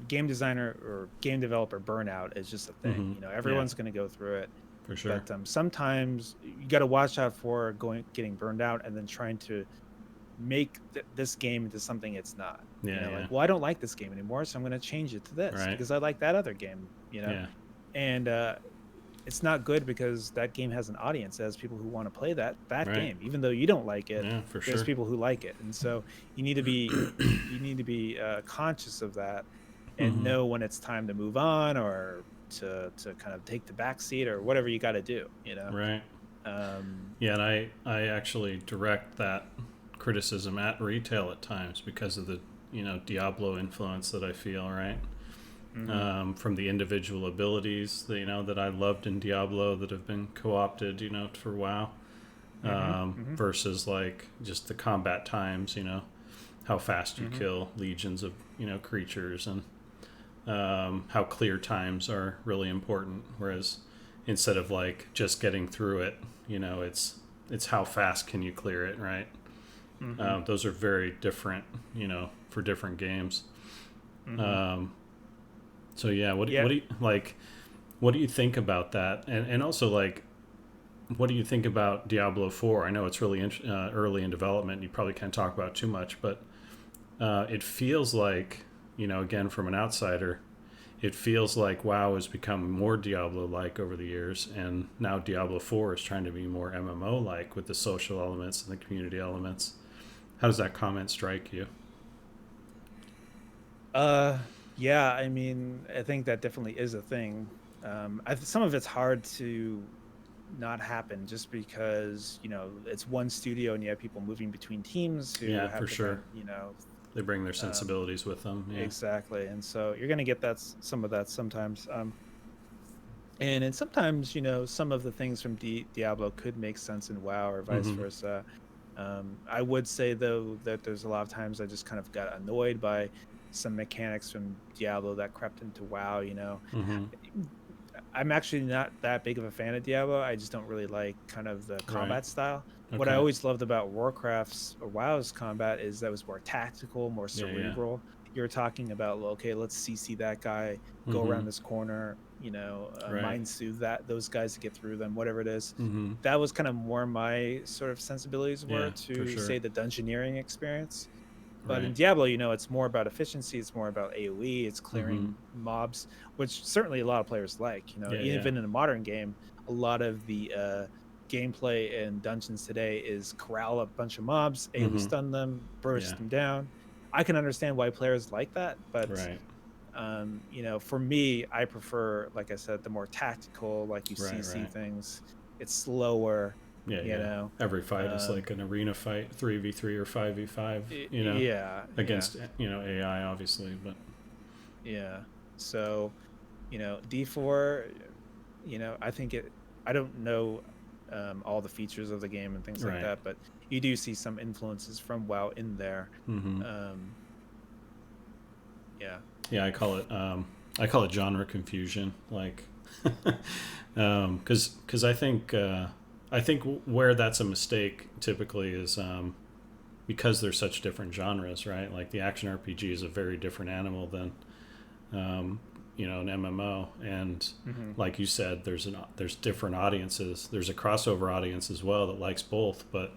[SPEAKER 2] designer or game developer burnout is just a thing. You know, everyone's going to go through it.
[SPEAKER 1] For sure.
[SPEAKER 2] But sometimes you got to watch out for getting burned out and then trying to make this game into something it's not.
[SPEAKER 1] Yeah,
[SPEAKER 2] you know, like, well, I don't like this game anymore, so I'm going to change it to this because I like that other game, you know. Yeah. And it's not good because that game has an audience. It has people who want to play that game, even though you don't like it.
[SPEAKER 1] Yeah, for
[SPEAKER 2] there's
[SPEAKER 1] sure.
[SPEAKER 2] people who like it, and so you need to be conscious of that and know when it's time to move on or to kind of take the back seat or whatever you got to do. You know,
[SPEAKER 1] right? And I actually direct that criticism at retail at times because of the Diablo influence that I feel, right? From the individual abilities that, that I loved in Diablo that have been co-opted, for WoW, versus like just the combat times, how fast you kill legions of, creatures, and how clear times are really important. Whereas instead of like just getting through it, it's how fast can you clear it, right? Those are very different, for different games. So yeah, what do you like? What do you think about that? And also, like, what do you think about Diablo 4? I know it's really early in development. You probably can't talk about it too much, but it feels like, again, from an outsider, it feels like WoW has become more Diablo-like over the years, and now Diablo 4 is trying to be more MMO-like with the social elements and the community elements. How does that comment strike you?
[SPEAKER 2] Yeah, I mean, I think that definitely is a thing. Some of it's hard to not happen just because, it's one studio and you have people moving between teams who
[SPEAKER 1] Yeah,
[SPEAKER 2] have
[SPEAKER 1] for sure.
[SPEAKER 2] different.
[SPEAKER 1] They bring their sensibilities with them. Yeah.
[SPEAKER 2] Exactly. And so you're going to get some of that sometimes. And sometimes, some of the things from Diablo could make sense in WoW or vice versa. I would say, though, that there's a lot of times I just kind of got annoyed by some mechanics from Diablo that crept into WoW. I'm actually not that big of a fan of Diablo. I just don't really like kind of the combat style. Okay. What I always loved about Warcraft's or WoW's combat is that it was more tactical, more cerebral. Yeah. You're talking about, okay, let's CC that guy, go around this corner, mind soothe those guys to get through them, whatever it is. That was kind of more my sort of sensibilities were to say the dungeoneering experience. But in Diablo, it's more about efficiency. It's more about AoE. It's clearing mobs, which certainly a lot of players like. Even in a modern game, a lot of the gameplay in dungeons today is corral a bunch of mobs, AoE stun them, burst them down. I can understand why players like that, but for me, I prefer, like I said, the more tactical, like you CC things. It's slower.
[SPEAKER 1] Every fight is like an arena fight, 3v3 or 5v5, against AI, obviously, but
[SPEAKER 2] so D4, I think I don't know all the features of the game and things like that, but you do see some influences from WoW in there.
[SPEAKER 1] I call it genre confusion, like because I think where that's a mistake typically is because they're such different genres, right? Like the action RPG is a very different animal than an MMO, and like you said, there's different audiences. There's a crossover audience as well that likes both, but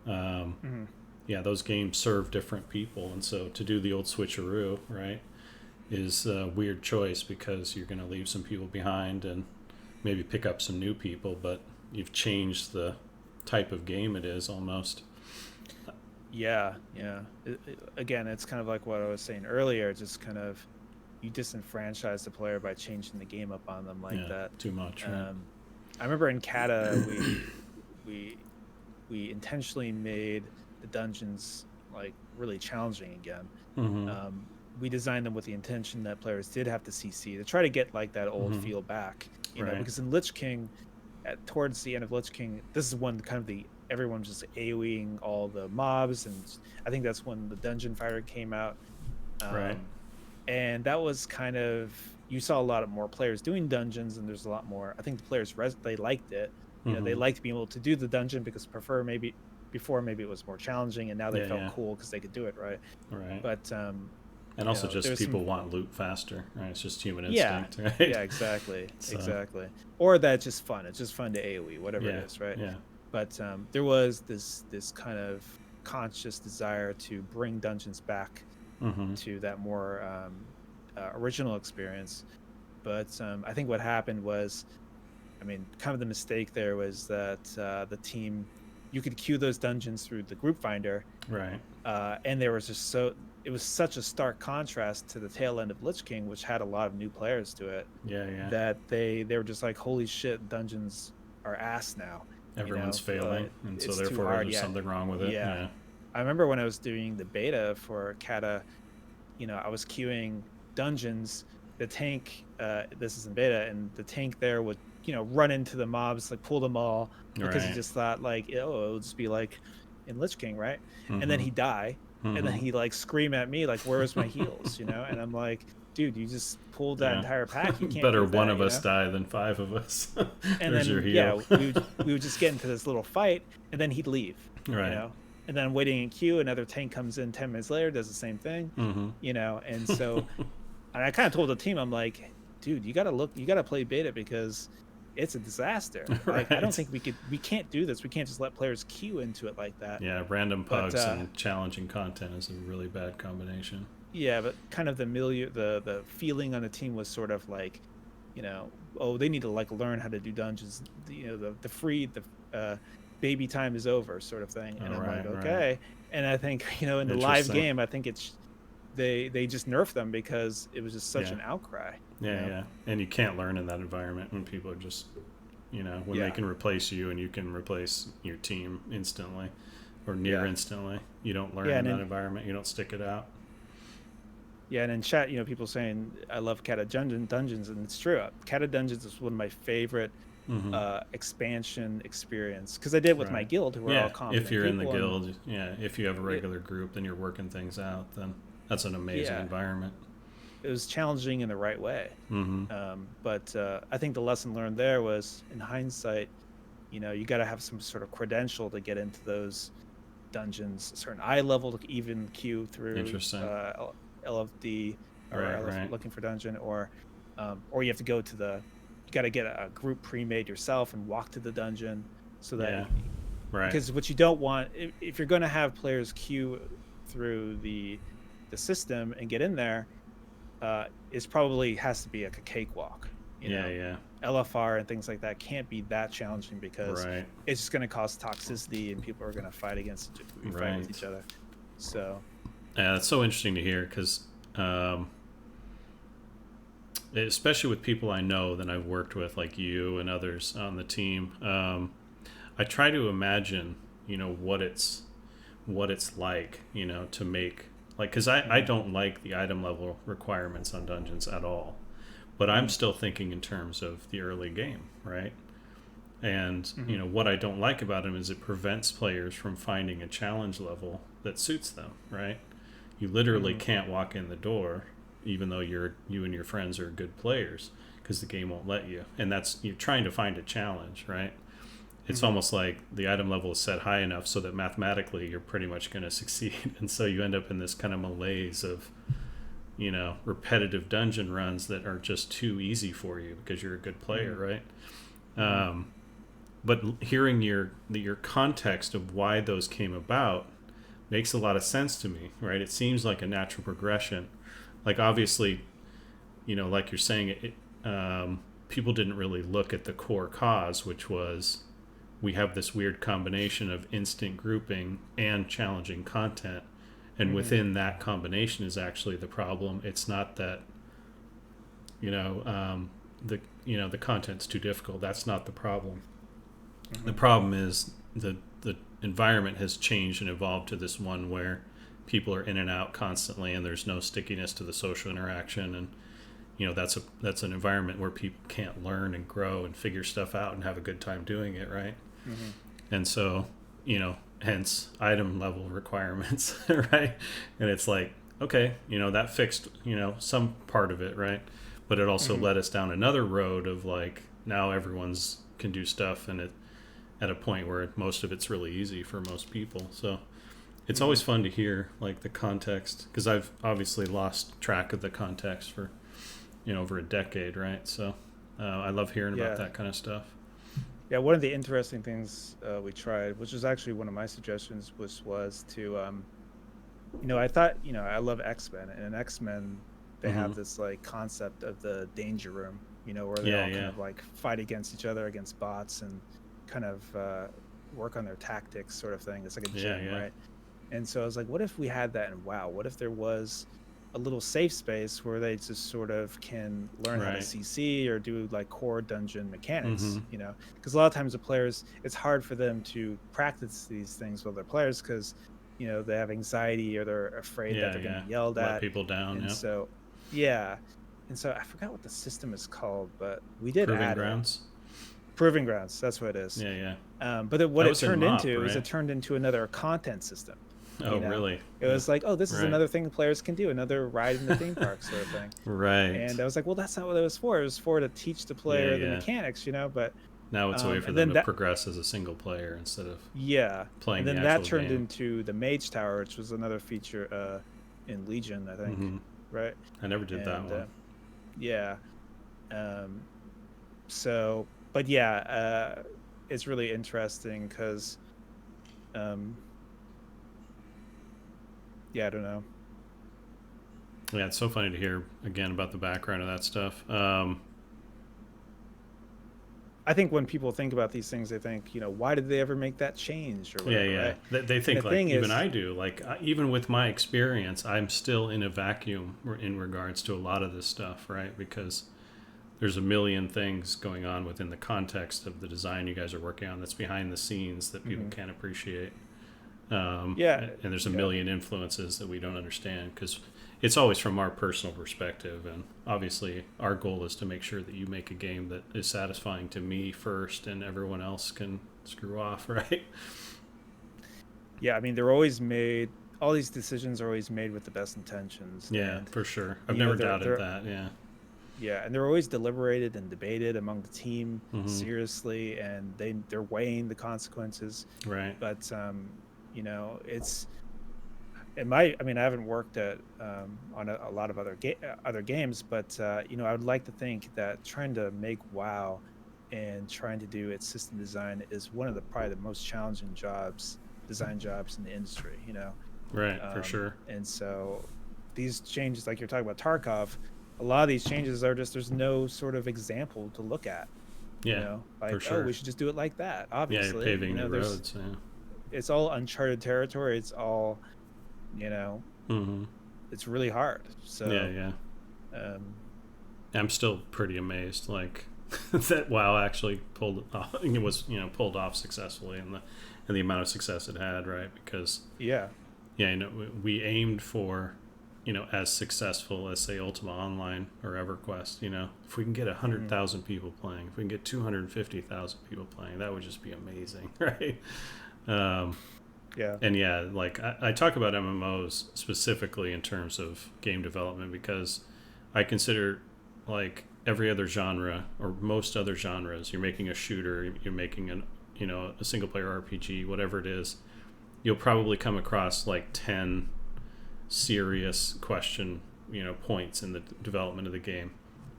[SPEAKER 1] those games serve different people, and so to do the old switcheroo, right, is a weird choice because you're going to leave some people behind and maybe pick up some new people, but you've changed the type of game it is almost.
[SPEAKER 2] Again, it's kind of like what I was saying earlier, just kind of you disenfranchise the player by changing the game up on them like that.
[SPEAKER 1] Too much, right?
[SPEAKER 2] I remember in Kata we intentionally made the dungeons like really challenging again. We designed them with the intention that players did have to CC to try to get like that old feel back, because in Lich King, towards the end of Lich King, this is when kind of everyone just AoEing all the mobs, and I think that's when the Dungeon Fighter came out. And that was kind of, you saw a lot of more players doing dungeons, and there's a lot more. I think the players they liked it. They liked being able to do the dungeon because before maybe it was more challenging, and now they felt cool because they could do it, right? But
[SPEAKER 1] and also just people want loot faster, right? It's just human instinct, right?
[SPEAKER 2] Yeah, exactly. Exactly. Or that's just fun. It's just fun to AoE, whatever it is, right? But there was this kind of conscious desire to bring dungeons back to that more original experience. But I think what happened was, kind of the mistake there was that the team, you could queue those dungeons through the group finder, and there was just it was such a stark contrast to the tail end of Lich King, which had a lot of new players to it. That they were just like, holy shit, dungeons are ass now.
[SPEAKER 1] Everyone's failing, and so therefore there's something wrong with it.
[SPEAKER 2] I remember when I was doing the beta for Kata, I was queuing dungeons. The tank, this is in beta, and the tank there would, run into the mobs, like pull them all, because he just thought like, it would just be like in Lich King, right? And then he'd die. And then he like scream at me like, "Where's my heals?" And I'm like, "Dude, you just pulled that entire pack. You can't."
[SPEAKER 1] Better one of us die than 5 of us.
[SPEAKER 2] And then
[SPEAKER 1] your heal.
[SPEAKER 2] we would just get into this little fight, and then he'd leave. and then waiting in queue, another tank comes in 10 minutes later, does the same thing, and so and I kind of told the team, I'm like, dude, you gotta play beta because it's a disaster. Like, I don't think we can't do this. We can't just let players queue into it like that.
[SPEAKER 1] Yeah, random pugs and challenging content is a really bad combination.
[SPEAKER 2] Yeah, but kind of the feeling on the team was sort of like, oh, they need to like learn how to do dungeons. The baby time is over sort of thing. And I'm like, okay. Right. And I think, in the live game, I think it's they just nerfed them because it was just such an outcry.
[SPEAKER 1] Yeah. And you can't learn in that environment when people are just, when they can replace you and you can replace your team instantly or near instantly. You don't learn in that environment. You don't stick it out.
[SPEAKER 2] Yeah, and in chat, people saying I love Cat of Dungeons, and it's true. Cat of Dungeons is one of my favorite expansion experience because I did with my guild, who are all competent.
[SPEAKER 1] If you're in the guild, if you have a regular group, then you're working things out. Then that's an amazing environment.
[SPEAKER 2] It was challenging in the right way, but I think the lesson learned there was, in hindsight, you got to have some sort of credential to get into those dungeons, a certain eye level to even queue through.
[SPEAKER 1] Interesting.
[SPEAKER 2] LFD or looking for dungeon, or you have to go to you got to get a group pre-made yourself and walk to the dungeon so that because what you don't want, if you're going to have players queue through the system and get in there, is probably has to be like a cakewalk. LFR and things like that can't be that challenging because it's just going to cause toxicity and people are going to fight with each other. So
[SPEAKER 1] yeah, that's so interesting to hear because, especially with people I know that I've worked with, like you and others on the team, I try to imagine, what it's like, to make, like, because I don't like the item level requirements on dungeons at all, but I'm still thinking in terms of the early game, right? And, what I don't like about them is it prevents players from finding a challenge level that suits them, right? You literally can't walk in the door, even though you and your friends are good players, because the game won't let you. And you're trying to find a challenge, right? It's almost like the item level is set high enough so that mathematically you're pretty much going to succeed. And so you end up in this kind of malaise of, repetitive dungeon runs that are just too easy for you because you're a good player, right? But hearing your context of why those came about makes a lot of sense to me, right? It seems like a natural progression. Like, obviously, like you're saying, people didn't really look at the core cause, which was we have this weird combination of instant grouping and challenging content. And within that combination is actually the problem. It's not that, the content's too difficult. That's not the problem. The problem is the environment has changed and evolved to this one where people are in and out constantly and there's no stickiness to the social interaction, and that's an environment where people can't learn and grow and figure stuff out and have a good time doing it, right? And so hence item level requirements, right? And it's like, okay, that fixed some part of it, right? But it also led us down another road of like, now everyone's can do stuff and at a point where most of it's really easy for most people. So it's always fun to hear like the context, because I've obviously lost track of the context for over a decade, right? So I love hearing about that kind of stuff.
[SPEAKER 2] Yeah, one of the interesting things we tried, which was actually one of my suggestions, was to I thought, I love X-Men, and in X-Men they have this like concept of the danger room, where they all kind of like fight against each other, against bots, and kind of work on their tactics, sort of thing. It's like a gym, right? And so I was like, what if we had that in WoW? What if there was a little safe space where they just sort of can learn how to CC or do like core dungeon mechanics, because a lot of times the players, it's hard for them to practice these things with their players because, they have anxiety or they're afraid that they're going to be yelled at.
[SPEAKER 1] Let people down.
[SPEAKER 2] And so, and so I forgot what the system is called, but we did add
[SPEAKER 1] grounds.
[SPEAKER 2] Proving Grounds, that's what it is. But what it turned into is it turned into another content system.
[SPEAKER 1] Oh, really?
[SPEAKER 2] It was like, oh, this is another thing players can do, another ride in the theme park sort of thing.
[SPEAKER 1] Right.
[SPEAKER 2] And I was like, well, that's not what it was for. It was for to teach the player the mechanics, but
[SPEAKER 1] Now it's a way for them to progress as a single player instead of playing
[SPEAKER 2] and then
[SPEAKER 1] the actual
[SPEAKER 2] that turned
[SPEAKER 1] game.
[SPEAKER 2] into the Mage Tower, which was another feature in Legion, I think. Right?
[SPEAKER 1] I never did that one.
[SPEAKER 2] Yeah. So, but yeah, it's really interesting because, yeah, I don't know.
[SPEAKER 1] Yeah, it's so funny to hear again about the background of that stuff.
[SPEAKER 2] I think when people think about these things, they think, why did they ever make that change or whatever, right?
[SPEAKER 1] They think like even I do. Like even with my experience, I'm still in a vacuum in regards to a lot of this stuff, right? Because there's a million things going on within the context of the design you guys are working on that's behind the scenes that people can't appreciate. And there's a million influences that we don't understand because it's always from our personal perspective. And obviously our goal is to make sure that you make a game that is satisfying to me first and everyone else can screw off, right?
[SPEAKER 2] Yeah, I mean, all these decisions are always made with the best intentions.
[SPEAKER 1] Yeah, for sure. I've never doubted that. Yeah.
[SPEAKER 2] Yeah, and they're always deliberated and debated among the team seriously, and they're weighing the consequences.
[SPEAKER 1] Right.
[SPEAKER 2] But it's I mean, I haven't worked on a lot of other games, but I would like to think that trying to make WoW and trying to do its system design is one of probably the most challenging design jobs in the industry.
[SPEAKER 1] Right, for sure.
[SPEAKER 2] And so these changes, like you're talking about Tarkov, a lot of these changes are just there's no sort of example to look at.
[SPEAKER 1] Yeah,
[SPEAKER 2] like
[SPEAKER 1] for sure.
[SPEAKER 2] we should just do it like that. Obviously,
[SPEAKER 1] yeah, you're paving the roads. Yeah.
[SPEAKER 2] It's all uncharted territory. It's all, it's really hard. So
[SPEAKER 1] I'm still pretty amazed, like that WoW actually pulled off. It was pulled off successfully, and the amount of success it had, right? Because we aimed for as successful as say Ultima Online or EverQuest. If we can get 100,000 people playing, if we can get 250,000 people playing, that would just be amazing, right? And like I talk about MMOs specifically in terms of game development because I consider like every other genre or most other genres, you're making a shooter, you're making a single player RPG, whatever it is, you'll probably come across like 10 serious question points in the development of the game,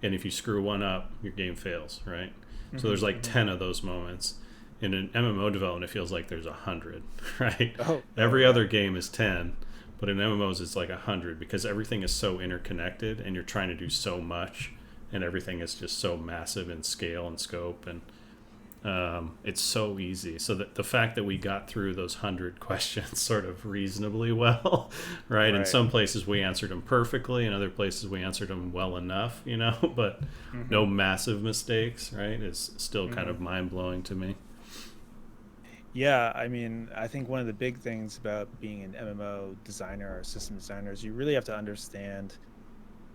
[SPEAKER 1] and if you screw one up, your game fails, right? So there's like 10 of those moments. In an MMO development, it feels like there's 100, right? Every other game is 10, but in MMOs it's like 100 because everything is so interconnected and you're trying to do so much and everything is just so massive in scale and scope, and it's so easy. So that the fact that we got through those 100 questions sort of reasonably well, right? In some places we answered them perfectly, in other places we answered them well enough, but no massive mistakes, right? Is still kind of mind-blowing to me.
[SPEAKER 2] Yeah, I mean, I think one of the big things about being an MMO designer or system designer is you really have to understand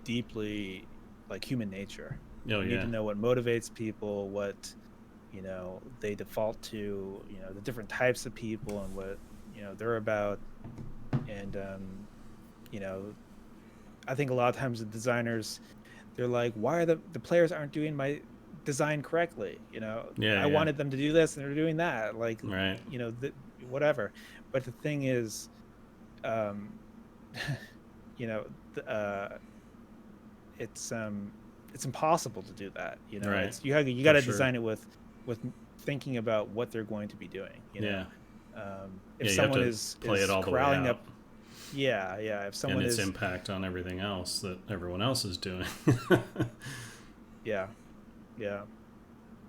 [SPEAKER 2] deeply like human nature. You need to know what motivates people, what they default to, the different types of people and what they're about. And I think a lot of times the designers, they're like, why are the players aren't doing my design correctly? I wanted them to do this and they're doing that, like whatever. But the thing is, it's impossible to do that. You got to design it with thinking about what they're going to be doing. If someone is
[SPEAKER 1] play it all the way out.
[SPEAKER 2] If someone
[SPEAKER 1] and its impact on everything else that everyone else is doing.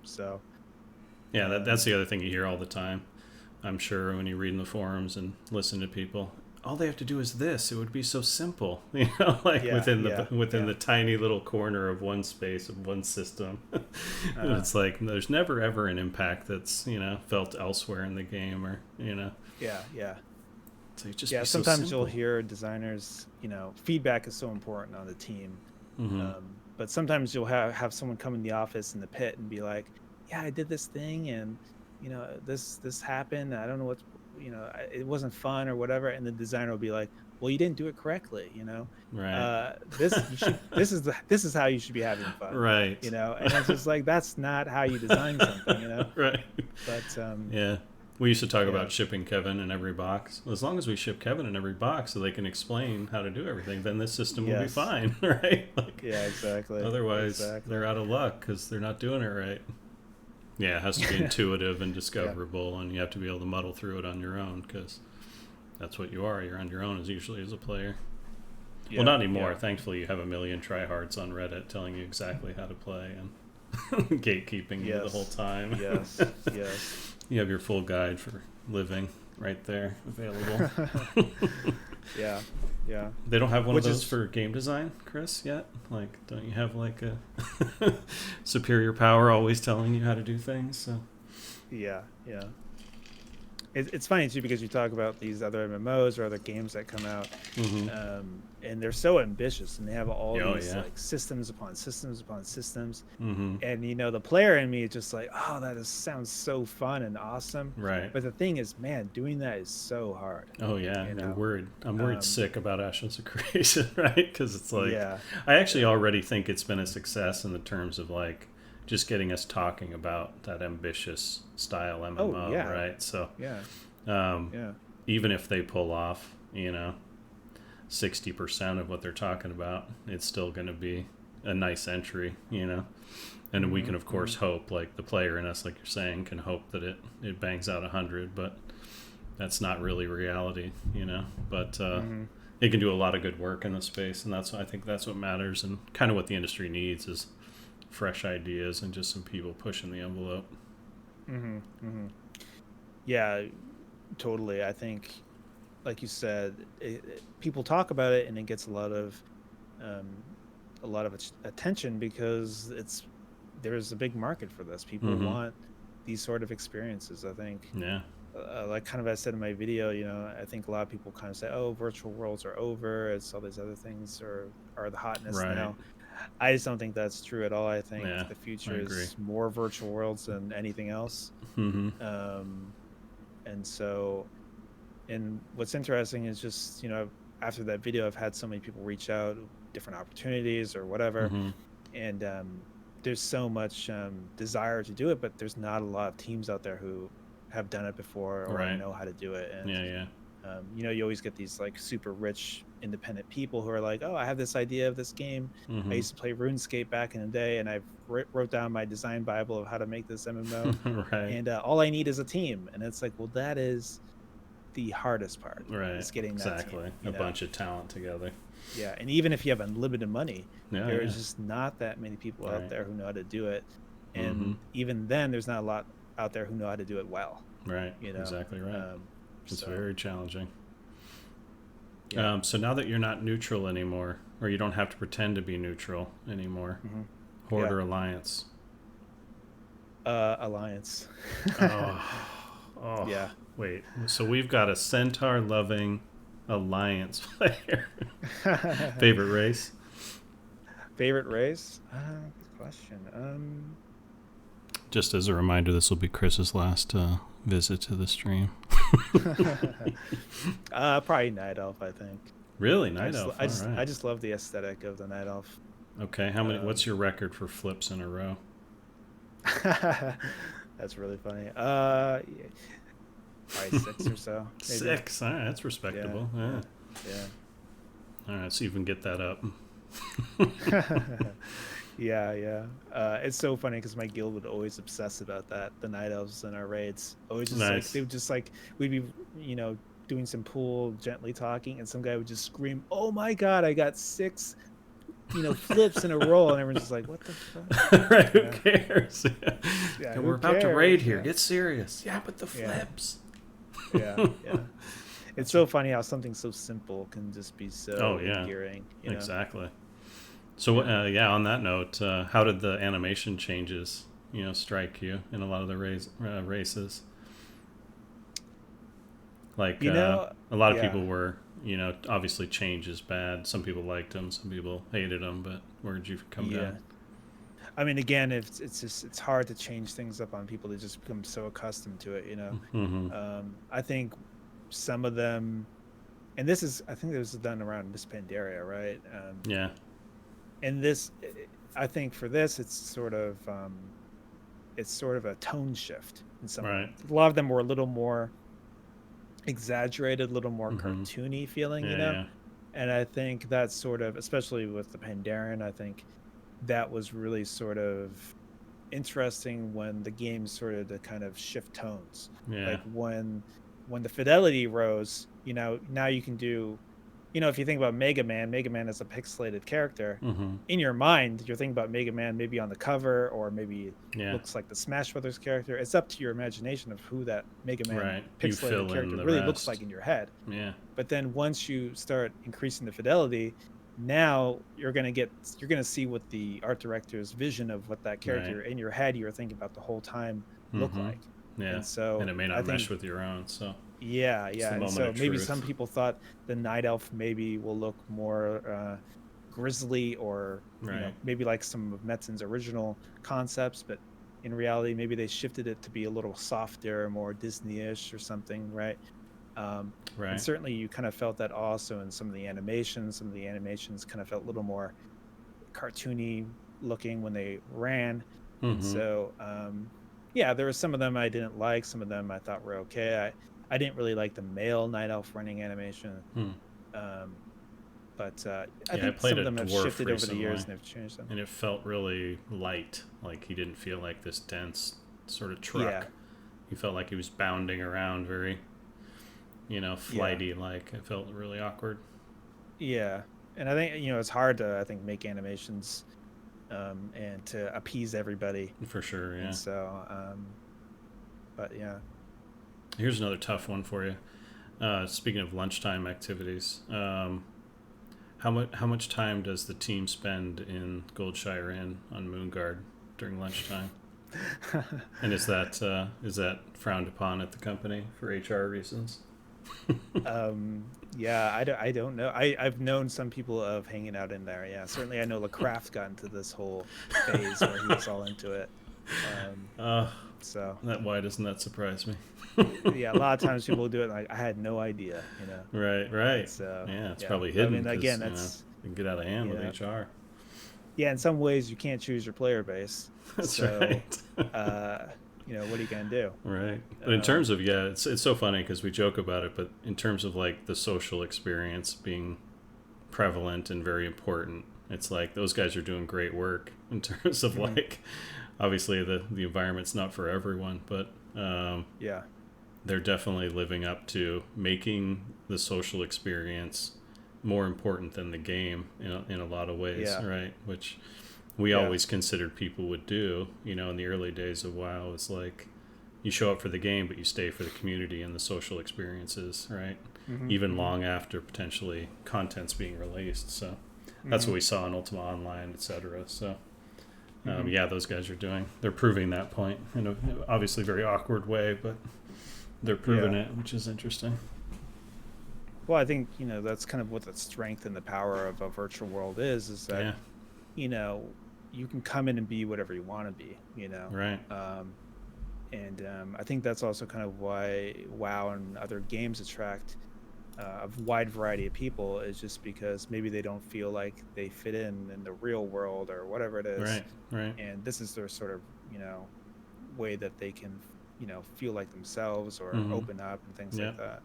[SPEAKER 2] So
[SPEAKER 1] that's the other thing you hear all the time, I'm sure, when you read in the forums and listen to people. All they have to do is this. It would be so simple, within the tiny little corner of one space of one system. It's like there's never ever an impact that's felt elsewhere in the game, or So just
[SPEAKER 2] sometimes you'll hear designers. Feedback is so important on the team, but sometimes you'll have someone come in the office in the pit and be like, "Yeah, I did this thing, and this happened. I don't know what's." It wasn't fun or whatever, and the designer will be like, well, you didn't do it correctly,
[SPEAKER 1] Right.
[SPEAKER 2] this is how you should be having fun,
[SPEAKER 1] Right.
[SPEAKER 2] and it's just like, that's not how you design something.
[SPEAKER 1] Right.
[SPEAKER 2] But
[SPEAKER 1] Yeah. We used to talk
[SPEAKER 2] yeah,
[SPEAKER 1] about shipping Kevin in every box. As long as we ship Kevin in every box so they can explain how to do everything, then this system will be
[SPEAKER 2] yes,
[SPEAKER 1] fine, right? Like,
[SPEAKER 2] yeah, exactly,
[SPEAKER 1] otherwise,
[SPEAKER 2] exactly,
[SPEAKER 1] they're out of luck because they're not doing it right. Yeah, it has to be intuitive and
[SPEAKER 2] yeah,
[SPEAKER 1] discoverable, and you have to be able to muddle through it on your own because that's what you are. You're on your own as usually as a player. Well,
[SPEAKER 2] yeah,
[SPEAKER 1] not anymore.
[SPEAKER 2] yeah,
[SPEAKER 1] Thankfully, you have a million tryhards on Reddit telling you exactly how to play and gatekeeping you the whole
[SPEAKER 2] yes,
[SPEAKER 1] time.
[SPEAKER 2] yes, yes.
[SPEAKER 1] You have your full guide for living right there available.
[SPEAKER 2] Yeah, yeah.
[SPEAKER 1] They don't have one
[SPEAKER 2] Which
[SPEAKER 1] of those
[SPEAKER 2] is,
[SPEAKER 1] for game design, Chris, yet? Like, don't you have like a superior power always telling you how to do things? So.
[SPEAKER 2] yeah, yeah. It's funny too, because you talk about these other MMOs or other games that come out,
[SPEAKER 1] Mm-hmm.
[SPEAKER 2] and they're so ambitious, and they have all
[SPEAKER 1] Oh
[SPEAKER 2] these
[SPEAKER 1] yeah.
[SPEAKER 2] like systems upon systems upon systems,
[SPEAKER 1] Mm-hmm.
[SPEAKER 2] and the player in me is just like, oh, sounds so fun and awesome.
[SPEAKER 1] Right.
[SPEAKER 2] But the thing is, man, doing that is so hard.
[SPEAKER 1] Oh yeah,
[SPEAKER 2] You
[SPEAKER 1] you're
[SPEAKER 2] know,
[SPEAKER 1] worried. I'm worried
[SPEAKER 2] um,
[SPEAKER 1] sick about Ashes of Creation, right? Because it's like,
[SPEAKER 2] yeah,
[SPEAKER 1] I actually
[SPEAKER 2] yeah.
[SPEAKER 1] already think it's been a success in the terms of like just getting us talking about that ambitious style
[SPEAKER 2] Oh
[SPEAKER 1] MMO,
[SPEAKER 2] yeah,
[SPEAKER 1] right? So
[SPEAKER 2] yeah,
[SPEAKER 1] um,
[SPEAKER 2] yeah.
[SPEAKER 1] even if they pull off, 60% of what they're talking about, it's still going to be a nice entry. And we
[SPEAKER 2] Mm-hmm,
[SPEAKER 1] can of
[SPEAKER 2] mm-hmm,
[SPEAKER 1] course hope, like the player in us, like you're saying, can hope that it bangs out 100, but that's not really reality. But
[SPEAKER 2] mm-hmm.
[SPEAKER 1] it can do a lot of good work in the space, and I think that's what matters, and kind of what the industry needs is fresh ideas and just some people pushing the envelope.
[SPEAKER 2] Mm-hmm, mm-hmm. Yeah, totally. I think, like you said, people talk about it, and it gets um, a lot of attention because there's a big market for this. People
[SPEAKER 1] Mm-hmm.
[SPEAKER 2] want these sort of experiences. I think,
[SPEAKER 1] Yeah.
[SPEAKER 2] like kind of I said in my video, I think a lot of people kind of say, "Oh, virtual worlds are over. It's all these other things are the hotness
[SPEAKER 1] Right.
[SPEAKER 2] now." I just don't think that's true at all. I think
[SPEAKER 1] Yeah.
[SPEAKER 2] the
[SPEAKER 1] I
[SPEAKER 2] future
[SPEAKER 1] agree.
[SPEAKER 2] is more virtual worlds than anything else.
[SPEAKER 1] Mm-hmm.
[SPEAKER 2] Um, and so, and what's interesting is just, after that video, I've had so many people reach out, different opportunities or whatever,
[SPEAKER 1] Mm-hmm.
[SPEAKER 2] and there's so much desire to do it, but there's not a lot of teams out there who have done it before or
[SPEAKER 1] Right.
[SPEAKER 2] know how to do it. And
[SPEAKER 1] Yeah. Yeah.
[SPEAKER 2] you always get these like super rich independent people who are like, oh, I have this idea of this game. I
[SPEAKER 1] Mm-hmm.
[SPEAKER 2] used to play RuneScape back in the day, and I've wrote down my design bible of how to make this MMO,
[SPEAKER 1] Right.
[SPEAKER 2] and all I need is a team. And it's like, well, that is the hardest part,
[SPEAKER 1] Right.
[SPEAKER 2] is getting that team.
[SPEAKER 1] Exactly. A bunch of talent together.
[SPEAKER 2] Yeah, and even if you have unlimited money,
[SPEAKER 1] Yeah. Yeah.
[SPEAKER 2] there's just not that many people out
[SPEAKER 1] Right.
[SPEAKER 2] there who know how to do it,
[SPEAKER 1] Mm-hmm.
[SPEAKER 2] and even then, there's not a lot out there who know how to do it well.
[SPEAKER 1] Right.
[SPEAKER 2] You know,
[SPEAKER 1] Exactly right.
[SPEAKER 2] um,
[SPEAKER 1] It's
[SPEAKER 2] so
[SPEAKER 1] very challenging.
[SPEAKER 2] yeah.
[SPEAKER 1] So now that you're not neutral anymore, or you don't have to pretend to be neutral anymore,
[SPEAKER 2] Hmm.
[SPEAKER 1] Horde
[SPEAKER 2] Yeah.
[SPEAKER 1] or Alliance?
[SPEAKER 2] Alliance.
[SPEAKER 1] Oh, oh,
[SPEAKER 2] Yeah.
[SPEAKER 1] wait. So we've got a centaur-loving Alliance player. Favorite race?
[SPEAKER 2] Favorite race? Good question.
[SPEAKER 1] Just as a reminder, this will be Chris's last visit to the stream.
[SPEAKER 2] Probably Night Elf, I think.
[SPEAKER 1] Really, Night Elf. All
[SPEAKER 2] I
[SPEAKER 1] right.
[SPEAKER 2] just love the aesthetic of the Night Elf.
[SPEAKER 1] Okay. How many? What's your record for flips in a row?
[SPEAKER 2] That's really funny. Yeah, probably 6 or so, maybe.
[SPEAKER 1] 6. All right, that's
[SPEAKER 2] Yeah,
[SPEAKER 1] respectable. Yeah.
[SPEAKER 2] yeah,
[SPEAKER 1] All right, so you can get that up.
[SPEAKER 2] yeah. Yeah, yeah. It's so funny because my guild would always obsess about that. The Night Elves in our raids, always just like,
[SPEAKER 1] Nice.
[SPEAKER 2] they would just like, we'd be, doing some pool, gently talking, and some guy would just scream, "Oh my God, I got 6, flips in a row," and everyone's just like, "What the fuck?"
[SPEAKER 1] Right? Who cares?
[SPEAKER 2] Yeah,
[SPEAKER 1] And
[SPEAKER 2] who
[SPEAKER 1] we're about to raid
[SPEAKER 2] cares?
[SPEAKER 1] here.
[SPEAKER 2] Yeah,
[SPEAKER 1] Get serious. Yeah, but the
[SPEAKER 2] yeah,
[SPEAKER 1] flips.
[SPEAKER 2] yeah, yeah. It's so funny how something so simple can just be so
[SPEAKER 1] Oh yeah,
[SPEAKER 2] endearing.
[SPEAKER 1] exactly. So
[SPEAKER 2] Yeah.
[SPEAKER 1] yeah, on that note, how did the animation changes strike you in a lot of the races? Like a lot of
[SPEAKER 2] Yeah.
[SPEAKER 1] people were obviously change is bad. Some people liked them, some people hated them. But where did you come
[SPEAKER 2] Yeah.
[SPEAKER 1] down?
[SPEAKER 2] I mean, again, it's hard to change things up on people that just become so accustomed to it.
[SPEAKER 1] Mm-hmm.
[SPEAKER 2] I think some of them, and this is, I think this was done around Miss Pandaria, right?
[SPEAKER 1] Yeah.
[SPEAKER 2] And this, I think for this, it's sort of a tone shift in some
[SPEAKER 1] Right.
[SPEAKER 2] ways. A lot of them were a little more exaggerated, a little more
[SPEAKER 1] Mm-hmm.
[SPEAKER 2] cartoony feeling,
[SPEAKER 1] Yeah.
[SPEAKER 2] And I think that's sort of, especially with the Pandaren, I think that was really sort of interesting when the game started to kind of shift tones.
[SPEAKER 1] Yeah.
[SPEAKER 2] Like when the fidelity rose, now you can do, if you think about Mega Man is a pixelated character.
[SPEAKER 1] Mm-hmm.
[SPEAKER 2] In your mind, you're thinking about Mega Man maybe on the cover, or maybe
[SPEAKER 1] Yeah.
[SPEAKER 2] looks like the Smash Brothers character. It's up to your imagination of who that Mega Man
[SPEAKER 1] Right. You
[SPEAKER 2] pixelated
[SPEAKER 1] fill in
[SPEAKER 2] character
[SPEAKER 1] the
[SPEAKER 2] really
[SPEAKER 1] rest.
[SPEAKER 2] looks like in your head.
[SPEAKER 1] Yeah.
[SPEAKER 2] But then once you start increasing the fidelity, now you're gonna see what the art director's vision of what that character
[SPEAKER 1] Right.
[SPEAKER 2] in your head you were thinking about the whole time look
[SPEAKER 1] Mm-hmm.
[SPEAKER 2] like.
[SPEAKER 1] Yeah.
[SPEAKER 2] And so
[SPEAKER 1] And it may
[SPEAKER 2] I
[SPEAKER 1] not
[SPEAKER 2] think,
[SPEAKER 1] mesh with your own. So
[SPEAKER 2] yeah,
[SPEAKER 1] it's the
[SPEAKER 2] and
[SPEAKER 1] moment
[SPEAKER 2] so
[SPEAKER 1] of
[SPEAKER 2] maybe
[SPEAKER 1] truth.
[SPEAKER 2] some people thought the Night Elf maybe will look more grisly, or
[SPEAKER 1] Right.
[SPEAKER 2] maybe like some of Metzen's original concepts, but in reality maybe they shifted it to be a little softer, more Disney-ish or something, right? And
[SPEAKER 1] Right.
[SPEAKER 2] certainly you kind of felt that also in some of the animations. Some of the animations kind of felt a little more cartoony looking when they ran. And
[SPEAKER 1] Mm-hmm.
[SPEAKER 2] so yeah, there were some of them I didn't like, some of them I thought were okay. I didn't really like the male Night Elf running animation. But I
[SPEAKER 1] Yeah, I
[SPEAKER 2] think
[SPEAKER 1] played
[SPEAKER 2] some
[SPEAKER 1] a
[SPEAKER 2] of them have
[SPEAKER 1] dwarf
[SPEAKER 2] shifted over the years
[SPEAKER 1] recently,
[SPEAKER 2] and have changed them.
[SPEAKER 1] and it felt really light. Like he didn't feel like this dense sort of truck.
[SPEAKER 2] Yeah.
[SPEAKER 1] He felt like he was bounding around very, flighty. Like it felt really awkward.
[SPEAKER 2] Yeah, and I think it's hard to, I think, make animations and to appease everybody.
[SPEAKER 1] For sure, yeah.
[SPEAKER 2] And so but yeah.
[SPEAKER 1] Here's another tough one for you. Speaking of lunchtime activities, how much time does the team spend in Goldshire Inn on Moonguard during lunchtime? And is that frowned upon at the company for HR reasons?
[SPEAKER 2] Yeah, I don't know. I've known some people of hanging out in there. Yeah, certainly I know LaCraft got into this whole phase where he was all into it. So
[SPEAKER 1] why doesn't that surprise me?
[SPEAKER 2] Yeah, a lot of times people do it like, I had no idea,
[SPEAKER 1] Right.
[SPEAKER 2] So
[SPEAKER 1] yeah, it's probably hidden.
[SPEAKER 2] I mean, again,
[SPEAKER 1] that's it can get out of hand with HR.
[SPEAKER 2] Yeah, in some ways you can't choose your player base.
[SPEAKER 1] That's
[SPEAKER 2] so,
[SPEAKER 1] right.
[SPEAKER 2] What are you gonna do?
[SPEAKER 1] Right. But in terms of it's so funny because we joke about it, but in terms of like the social experience being prevalent and very important, it's like those guys are doing great work in terms of like, obviously the environment's not for everyone, but they're definitely living up to making the social experience more important than the game in a lot of ways, right? Which we always considered people would do, in the early days of WoW. It's like you show up for the game, but you stay for the community and the social experiences, right? Even long after potentially content's being released. So that's what we saw in Ultima Online, etc. So those guys they're proving that point in a obviously very awkward way, but they're proving it, which is interesting.
[SPEAKER 2] Well, I think that's kind of what the strength and the power of a virtual world is that you can come in and be whatever you want to be,
[SPEAKER 1] right.
[SPEAKER 2] And I think that's also kind of why WoW and other games attract a wide variety of people, is just because maybe they don't feel like they fit in the real world or whatever it is,
[SPEAKER 1] right.
[SPEAKER 2] And this is their sort of way that they can feel like themselves or open up and things like that,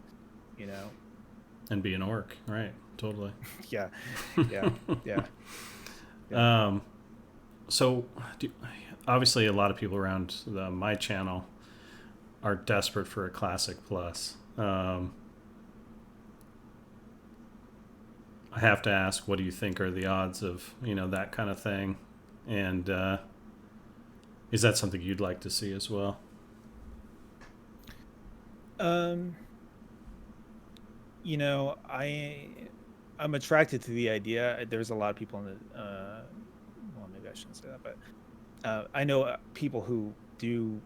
[SPEAKER 1] and be an orc, right? Totally.
[SPEAKER 2] yeah.
[SPEAKER 1] So obviously a lot of people around my channel are desperate for a Classic Plus. I have to ask, what do you think are the odds of that kind of thing, and is that something you'd like to see as well?
[SPEAKER 2] I'm attracted to the idea. There's a lot of people in the well, maybe I shouldn't say that, but I know people who do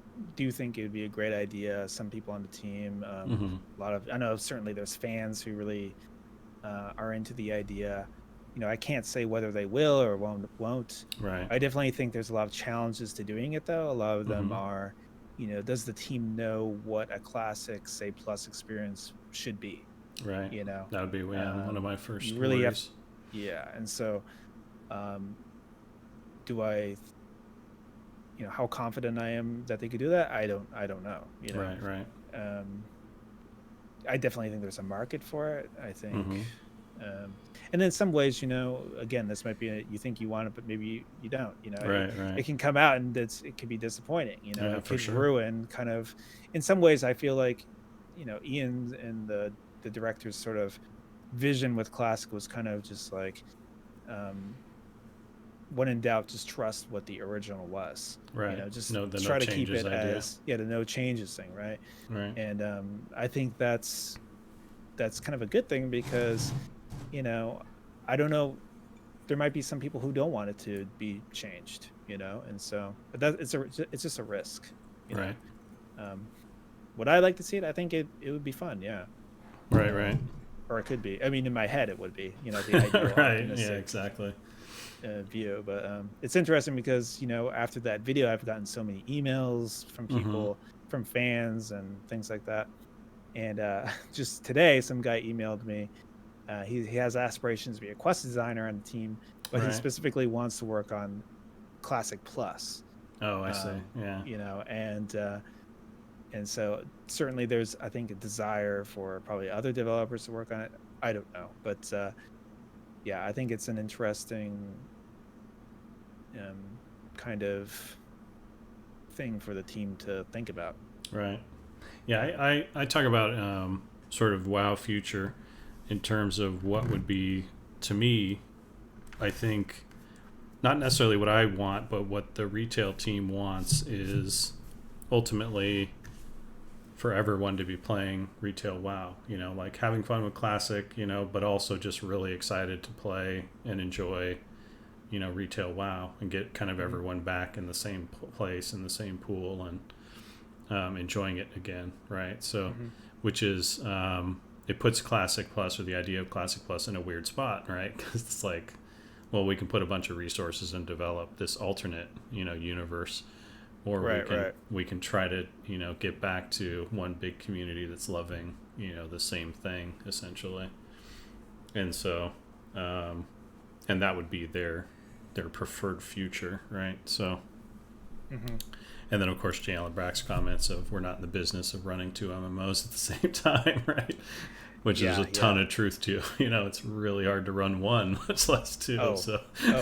[SPEAKER 2] think it would be a great idea. Some people on the team, I know certainly there's fans who really are into the idea. I can't say whether they will or won't.
[SPEAKER 1] Right.
[SPEAKER 2] I definitely think there's a lot of challenges to doing it, though. A lot of them are, does the team know what a classic, say, plus experience should be?
[SPEAKER 1] Right.
[SPEAKER 2] You know,
[SPEAKER 1] that would be one of my first
[SPEAKER 2] you really
[SPEAKER 1] worries.
[SPEAKER 2] And so, do I, how confident I am that they could do that? I don't know. You know,
[SPEAKER 1] Right.
[SPEAKER 2] I definitely think there's a market for it. I think,
[SPEAKER 1] Mm-hmm.
[SPEAKER 2] and in some ways, again, this might be you think you want it, but maybe you don't.
[SPEAKER 1] Right.
[SPEAKER 2] It can come out and it can be disappointing.
[SPEAKER 1] Yeah,
[SPEAKER 2] It
[SPEAKER 1] for
[SPEAKER 2] could
[SPEAKER 1] sure.
[SPEAKER 2] ruin kind of. In some ways, I feel like, Ian and the director's sort of vision with Classic was kind of just like, when in doubt, just trust what the original was.
[SPEAKER 1] Right.
[SPEAKER 2] Just
[SPEAKER 1] No, the
[SPEAKER 2] try
[SPEAKER 1] no
[SPEAKER 2] to keep
[SPEAKER 1] changes
[SPEAKER 2] it
[SPEAKER 1] idea.
[SPEAKER 2] as the no changes thing, right?
[SPEAKER 1] Right.
[SPEAKER 2] And I think that's kind of a good thing because, I don't know, there might be some people who don't want it to be changed, and so but that it's just a risk,
[SPEAKER 1] Right.
[SPEAKER 2] Would I like to see it? I think it would be fun, yeah.
[SPEAKER 1] Right.
[SPEAKER 2] Or it could be. I mean, in my head, it would be, the ideal
[SPEAKER 1] right.
[SPEAKER 2] optimistic
[SPEAKER 1] Yeah, exactly.
[SPEAKER 2] View. But it's interesting because after that video, I've gotten so many emails from people, from fans, and things like that. And just today, some guy emailed me. He has aspirations to be a quest designer on the team, but he specifically wants to work on Classic Plus.
[SPEAKER 1] Oh, I see. Yeah.
[SPEAKER 2] And so certainly there's, I think, a desire for probably other developers to work on it. I don't know, but yeah, I think it's an interesting kind of thing for the team to think about.
[SPEAKER 1] Right. Yeah, I talk about sort of WoW future in terms of what would be, to me, I think, not necessarily what I want, but what the retail team wants is ultimately for everyone to be playing retail WoW, like having fun with Classic, but also just really excited to play and enjoy, retail WoW and get kind of everyone back in the same place, in the same pool, and enjoying it again, right? So, which is, it puts Classic Plus, or the idea of Classic Plus, in a weird spot, right? Because it's like, well, we can put a bunch of resources and develop this alternate, universe, or we can try to, get back to one big community that's loving, the same thing essentially. And so, and that would be their preferred future, right? So, and then of course Jalen Brack's comments of we're not in the business of running two MMOs at the same time, right? Which there's a ton of truth to. It's really hard to run one, much less two.
[SPEAKER 2] It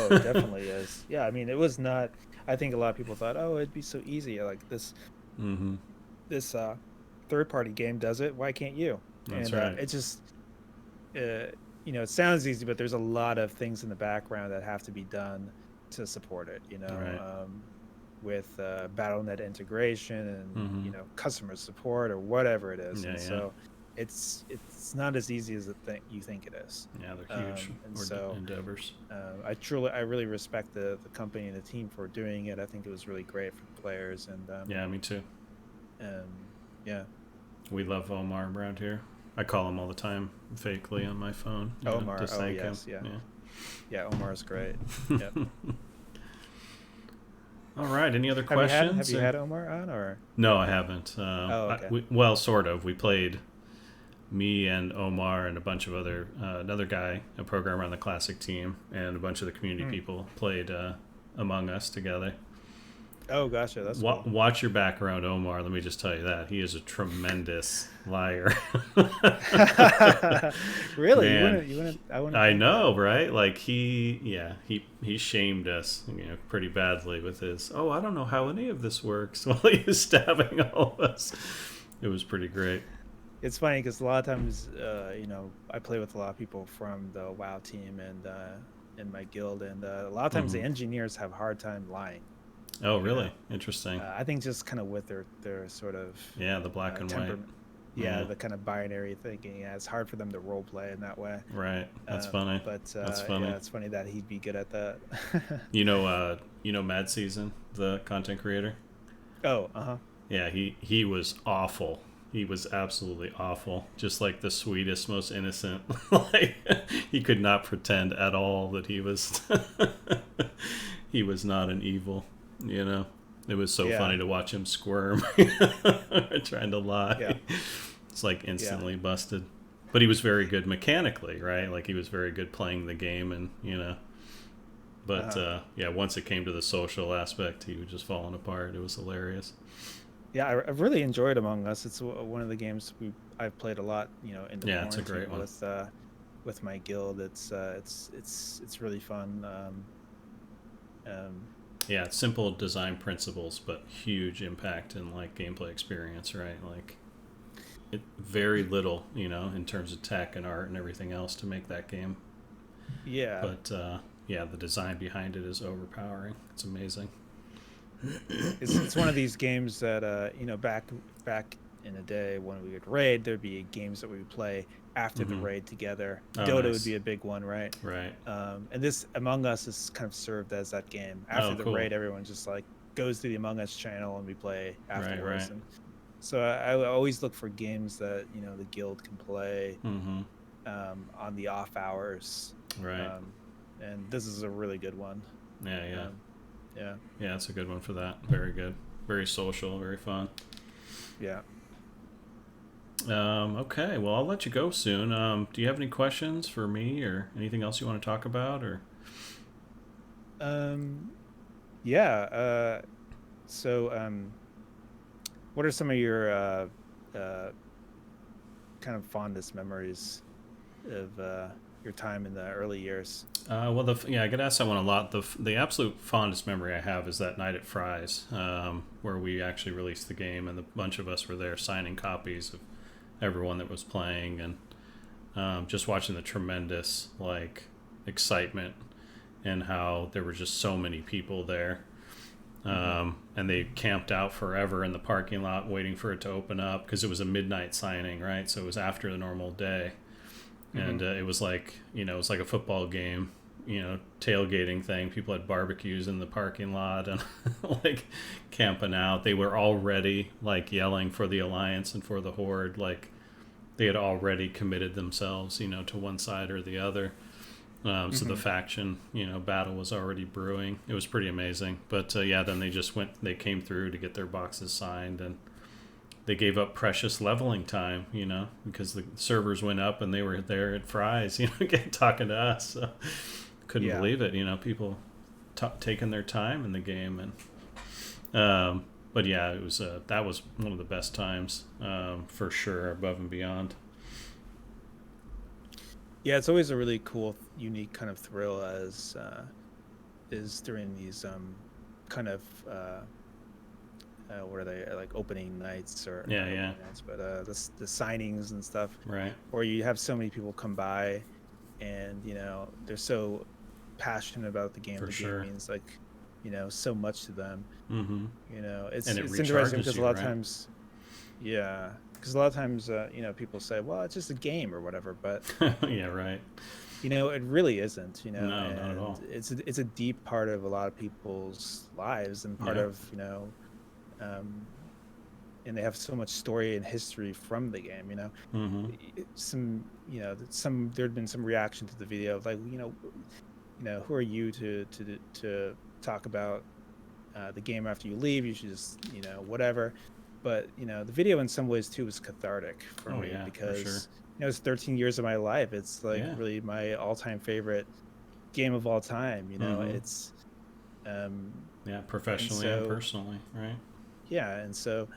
[SPEAKER 2] definitely is. Yeah, I mean, it was not. I think a lot of people thought, oh, it'd be so easy. Like this, this third-party game does it. Why can't you?
[SPEAKER 1] That's right.
[SPEAKER 2] It just, it sounds easy, but there's a lot of things in the background that have to be done to support it. With BattleNet integration and customer support or whatever it is. So it's not as easy as you think it is.
[SPEAKER 1] Yeah, they're huge endeavors.
[SPEAKER 2] I really respect the company and the team for doing it. I think it was really great for the players. And
[SPEAKER 1] yeah, me too.
[SPEAKER 2] Yeah,
[SPEAKER 1] we love Omar around here. I call him all the time, fakely on my phone.
[SPEAKER 2] Omar,
[SPEAKER 1] to thank him.
[SPEAKER 2] Yeah, Omar's great. Yep.
[SPEAKER 1] All right. Any other questions?
[SPEAKER 2] Have you had Omar on, or?
[SPEAKER 1] No, I haven't.
[SPEAKER 2] Okay.
[SPEAKER 1] Well, sort of. We played, me and Omar and a bunch of other, another guy, a programmer on the Classic team, and a bunch of the community people played Among Us together.
[SPEAKER 2] Oh, gotcha. That's cool.
[SPEAKER 1] Watch your back around Omar. Let me just tell you that. He is a tremendous liar.
[SPEAKER 2] Really?
[SPEAKER 1] Man, I know, right? Like he shamed us, pretty badly with his, I don't know how any of this works, while he was stabbing all of us. It was pretty great.
[SPEAKER 2] It's funny because a lot of times, I play with a lot of people from the WoW team and in my guild, and a lot of times the engineers have a hard time lying.
[SPEAKER 1] Oh, really? Interesting.
[SPEAKER 2] I think just kind of with their sort of
[SPEAKER 1] the black and white.
[SPEAKER 2] Yeah, the kind of binary thinking. Yeah, it's hard for them to role play in that way.
[SPEAKER 1] Right. That's funny.
[SPEAKER 2] But
[SPEAKER 1] that's funny.
[SPEAKER 2] Yeah, it's funny that he'd be good at that.
[SPEAKER 1] Mad Season, the content creator?
[SPEAKER 2] Oh,
[SPEAKER 1] Yeah, he was awful. He was absolutely awful. Just like the sweetest, most innocent. Like he could not pretend at all that he was he was not an evil. It was so funny to watch him squirm trying to lie. It's like instantly busted. But he was very good mechanically, right? Like he was very good playing the game, and But yeah, once it came to the social aspect, he was just falling apart. It was hilarious.
[SPEAKER 2] Yeah, I've really enjoyed Among Us. It's one of the games I've played a lot. In the
[SPEAKER 1] Yeah, it's a great one.
[SPEAKER 2] With my guild. It's really fun.
[SPEAKER 1] Yeah, it's simple design principles, but huge impact in like gameplay experience, right? Like very little, in terms of tech and art and everything else to make that game.
[SPEAKER 2] Yeah.
[SPEAKER 1] But yeah, the design behind it is overpowering. It's amazing.
[SPEAKER 2] It's one of these games that back in the day when we would raid, there'd be games that we would play after the raid together. Dota
[SPEAKER 1] nice.
[SPEAKER 2] would be a big one, right?
[SPEAKER 1] Right.
[SPEAKER 2] And this Among Us is kind of served as that game. After the raid, everyone just like goes to the Among Us channel and we play afterwards.
[SPEAKER 1] Right.
[SPEAKER 2] And so I always look for games that the guild can play on the off hours.
[SPEAKER 1] Right.
[SPEAKER 2] And this is a really good one.
[SPEAKER 1] Yeah.
[SPEAKER 2] Yeah,
[SPEAKER 1] it's a good one for that. Very good. Very social, very fun.
[SPEAKER 2] Yeah.
[SPEAKER 1] Okay, well, I'll let you go soon. Do you have any questions for me or anything else you want to talk about? Or
[SPEAKER 2] yeah. So what are some of your kind of fondest memories of your time in the early years?
[SPEAKER 1] Well, I get asked that one a lot. The absolute fondest memory I have is that night at Fry's, where we actually released the game, and a bunch of us were there signing copies of everyone that was playing, and just watching the tremendous like excitement and how there were just so many people there. And they camped out forever in the parking lot waiting for it to open up because it was a midnight signing, right? So it was after the normal day. And it was like, it was like a football game, tailgating thing. People had barbecues in the parking lot and like camping out. They were already like yelling for the Alliance and for the Horde. Like they had already committed themselves, to one side or the other. So the faction, battle was already brewing. It was pretty amazing. But yeah, then they came through to get their boxes signed, and they gave up precious leveling time, because the servers went up and they were there at Fry's, talking to us. So couldn't believe it, people taking their time in the game. And but yeah, it was that was one of the best times for sure, above and beyond.
[SPEAKER 2] Yeah, it's always a really cool, unique kind of thrill as is during these kind of what are they, like opening nights or nights, but the signings and stuff,
[SPEAKER 1] right?
[SPEAKER 2] Or you have so many people come by, and they're so passionate about the game.
[SPEAKER 1] For
[SPEAKER 2] the
[SPEAKER 1] sure.
[SPEAKER 2] game means like so much to them. It's
[SPEAKER 1] it
[SPEAKER 2] interesting because
[SPEAKER 1] you,
[SPEAKER 2] a lot of
[SPEAKER 1] right?
[SPEAKER 2] times, because a lot of times people say, well, it's just a game or whatever, but
[SPEAKER 1] yeah, right.
[SPEAKER 2] it really isn't.
[SPEAKER 1] No, not at all.
[SPEAKER 2] It's a deep part of a lot of people's lives, and part of and they have so much story and history from the game. There'd been some reaction to the video of like, who are you to talk about the game after you leave? You should just whatever. But the video in some ways too was cathartic for me, because it's 13 years of my life. It's like really my all-time favorite game of all time. It's
[SPEAKER 1] professionally and personally, right?
[SPEAKER 2] Yeah, and so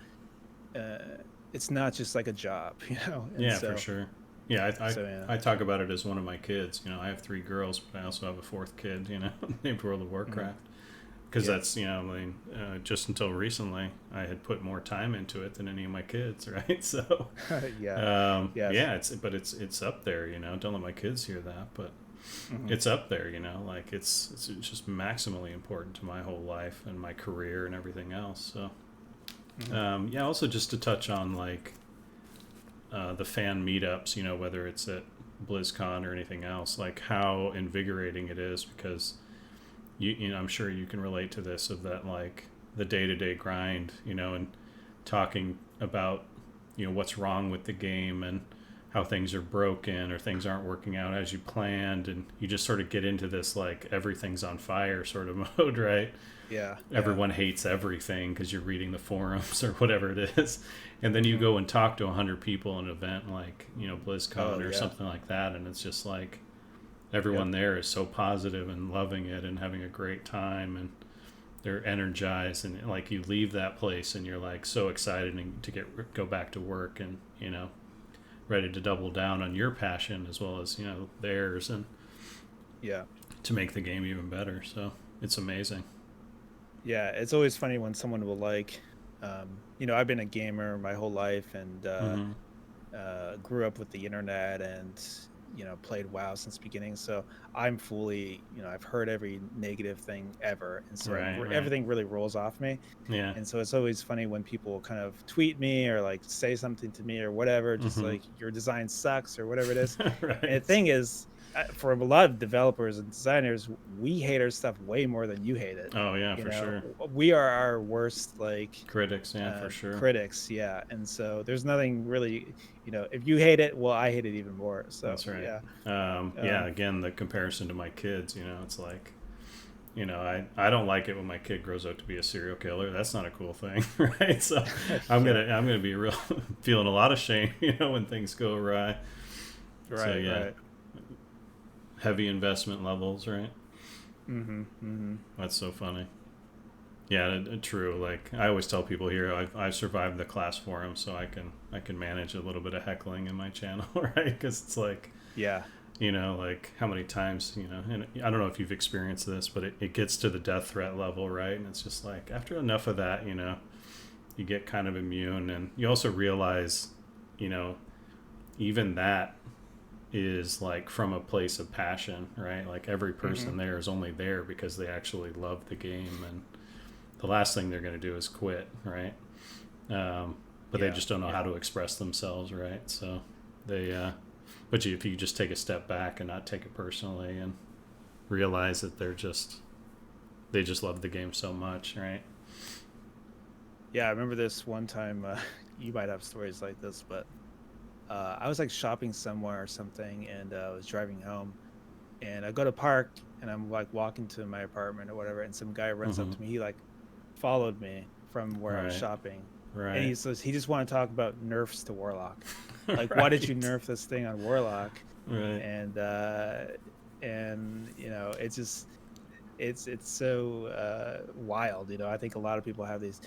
[SPEAKER 2] it's not just like a job,
[SPEAKER 1] For sure. I talk about it as one of my kids. I have 3 girls, but I also have a 4th kid, named World of Warcraft. Because that's, just until recently, I had put more time into it than any of my kids, right? So, it's up there, Don't let my kids hear that, but it's up there, like it's just maximally important to my whole life and my career and everything else. So, also just to touch on like the fan meetups, whether it's at BlizzCon or anything else, like how invigorating it is, because I'm sure you can relate to this, of that, like the day-to-day grind, and talking about, what's wrong with the game and how things are broken or things aren't working out as you planned, and you just sort of get into this like everything's on fire sort of mode, right?
[SPEAKER 2] Yeah.
[SPEAKER 1] Everyone hates everything because you're reading the forums or whatever it is, and then you
[SPEAKER 2] Mm-hmm.
[SPEAKER 1] go and talk to 100 people in an event like BlizzCon or
[SPEAKER 2] Yeah.
[SPEAKER 1] something like that, and it's just like everyone there is so positive and loving it and having a great time, and they're energized, and like you leave that place and you're like so excited and to go back to work, and ready to double down on your passion as well as theirs, and
[SPEAKER 2] Yeah.
[SPEAKER 1] to make the game even better. So it's amazing.
[SPEAKER 2] Yeah, it's always funny when someone will I've been a gamer my whole life, and
[SPEAKER 1] Mm-hmm.
[SPEAKER 2] grew up with the internet, and played WoW since the beginning. So I'm fully, I've heard every negative thing ever, and so
[SPEAKER 1] Right.
[SPEAKER 2] everything really rolls off me.
[SPEAKER 1] Yeah.
[SPEAKER 2] And so it's always funny when people kind of tweet me or like say something to me or whatever, just
[SPEAKER 1] Mm-hmm.
[SPEAKER 2] like your design sucks or whatever it is. And the
[SPEAKER 1] Right.
[SPEAKER 2] thing is, for a lot of developers and designers, we hate our stuff way more than you hate it.
[SPEAKER 1] Oh yeah, for sure.
[SPEAKER 2] We are our worst
[SPEAKER 1] Critics, yeah, for sure.
[SPEAKER 2] critics, yeah. And so there's nothing really, if you hate it, well, I hate it even more. So
[SPEAKER 1] That's right.
[SPEAKER 2] yeah.
[SPEAKER 1] Yeah, again, the comparison to my kids, it's like, I don't like it when my kid grows up to be a serial killer. That's not a cool thing, right? So I'm gonna be real feeling a lot of shame, when things go awry.
[SPEAKER 2] Right,
[SPEAKER 1] So yeah,
[SPEAKER 2] right.
[SPEAKER 1] heavy investment levels, right?
[SPEAKER 2] Mm-hmm. Mm-hmm.
[SPEAKER 1] That's so funny. Yeah, true. Like I always tell people here, I've survived the class forum, so I can manage a little bit of heckling in my channel, right? Because it's like,
[SPEAKER 2] Yeah.
[SPEAKER 1] like how many times, and I don't know if you've experienced this, but it gets to the death threat level, right? And it's just like after enough of that, you get kind of immune, and you also realize, even that is like from a place of passion, right? Like every person
[SPEAKER 2] Mm-hmm.
[SPEAKER 1] there is only there because they actually love the game, and the last thing they're going to do is quit, right? But they
[SPEAKER 2] Yeah.
[SPEAKER 1] just don't know how to express themselves, right? So they, but if you just take a step back and not take it personally and realize that they just love the game so much, right?
[SPEAKER 2] Yeah, I remember this one time. You might have stories like this, but I was like shopping somewhere or something, and I was driving home, and I go to park, and I'm like walking to my apartment or whatever, and some guy runs up
[SPEAKER 1] Mm-hmm.
[SPEAKER 2] to me. He like followed me from where I was
[SPEAKER 1] Right.
[SPEAKER 2] shopping, and
[SPEAKER 1] Right.
[SPEAKER 2] he says he just wanted to talk about nerfs to Warlock. Like, why did you
[SPEAKER 1] Right.
[SPEAKER 2] nerf this thing on Warlock?
[SPEAKER 1] Right.
[SPEAKER 2] And it's just it's so wild. I think a lot of people have these.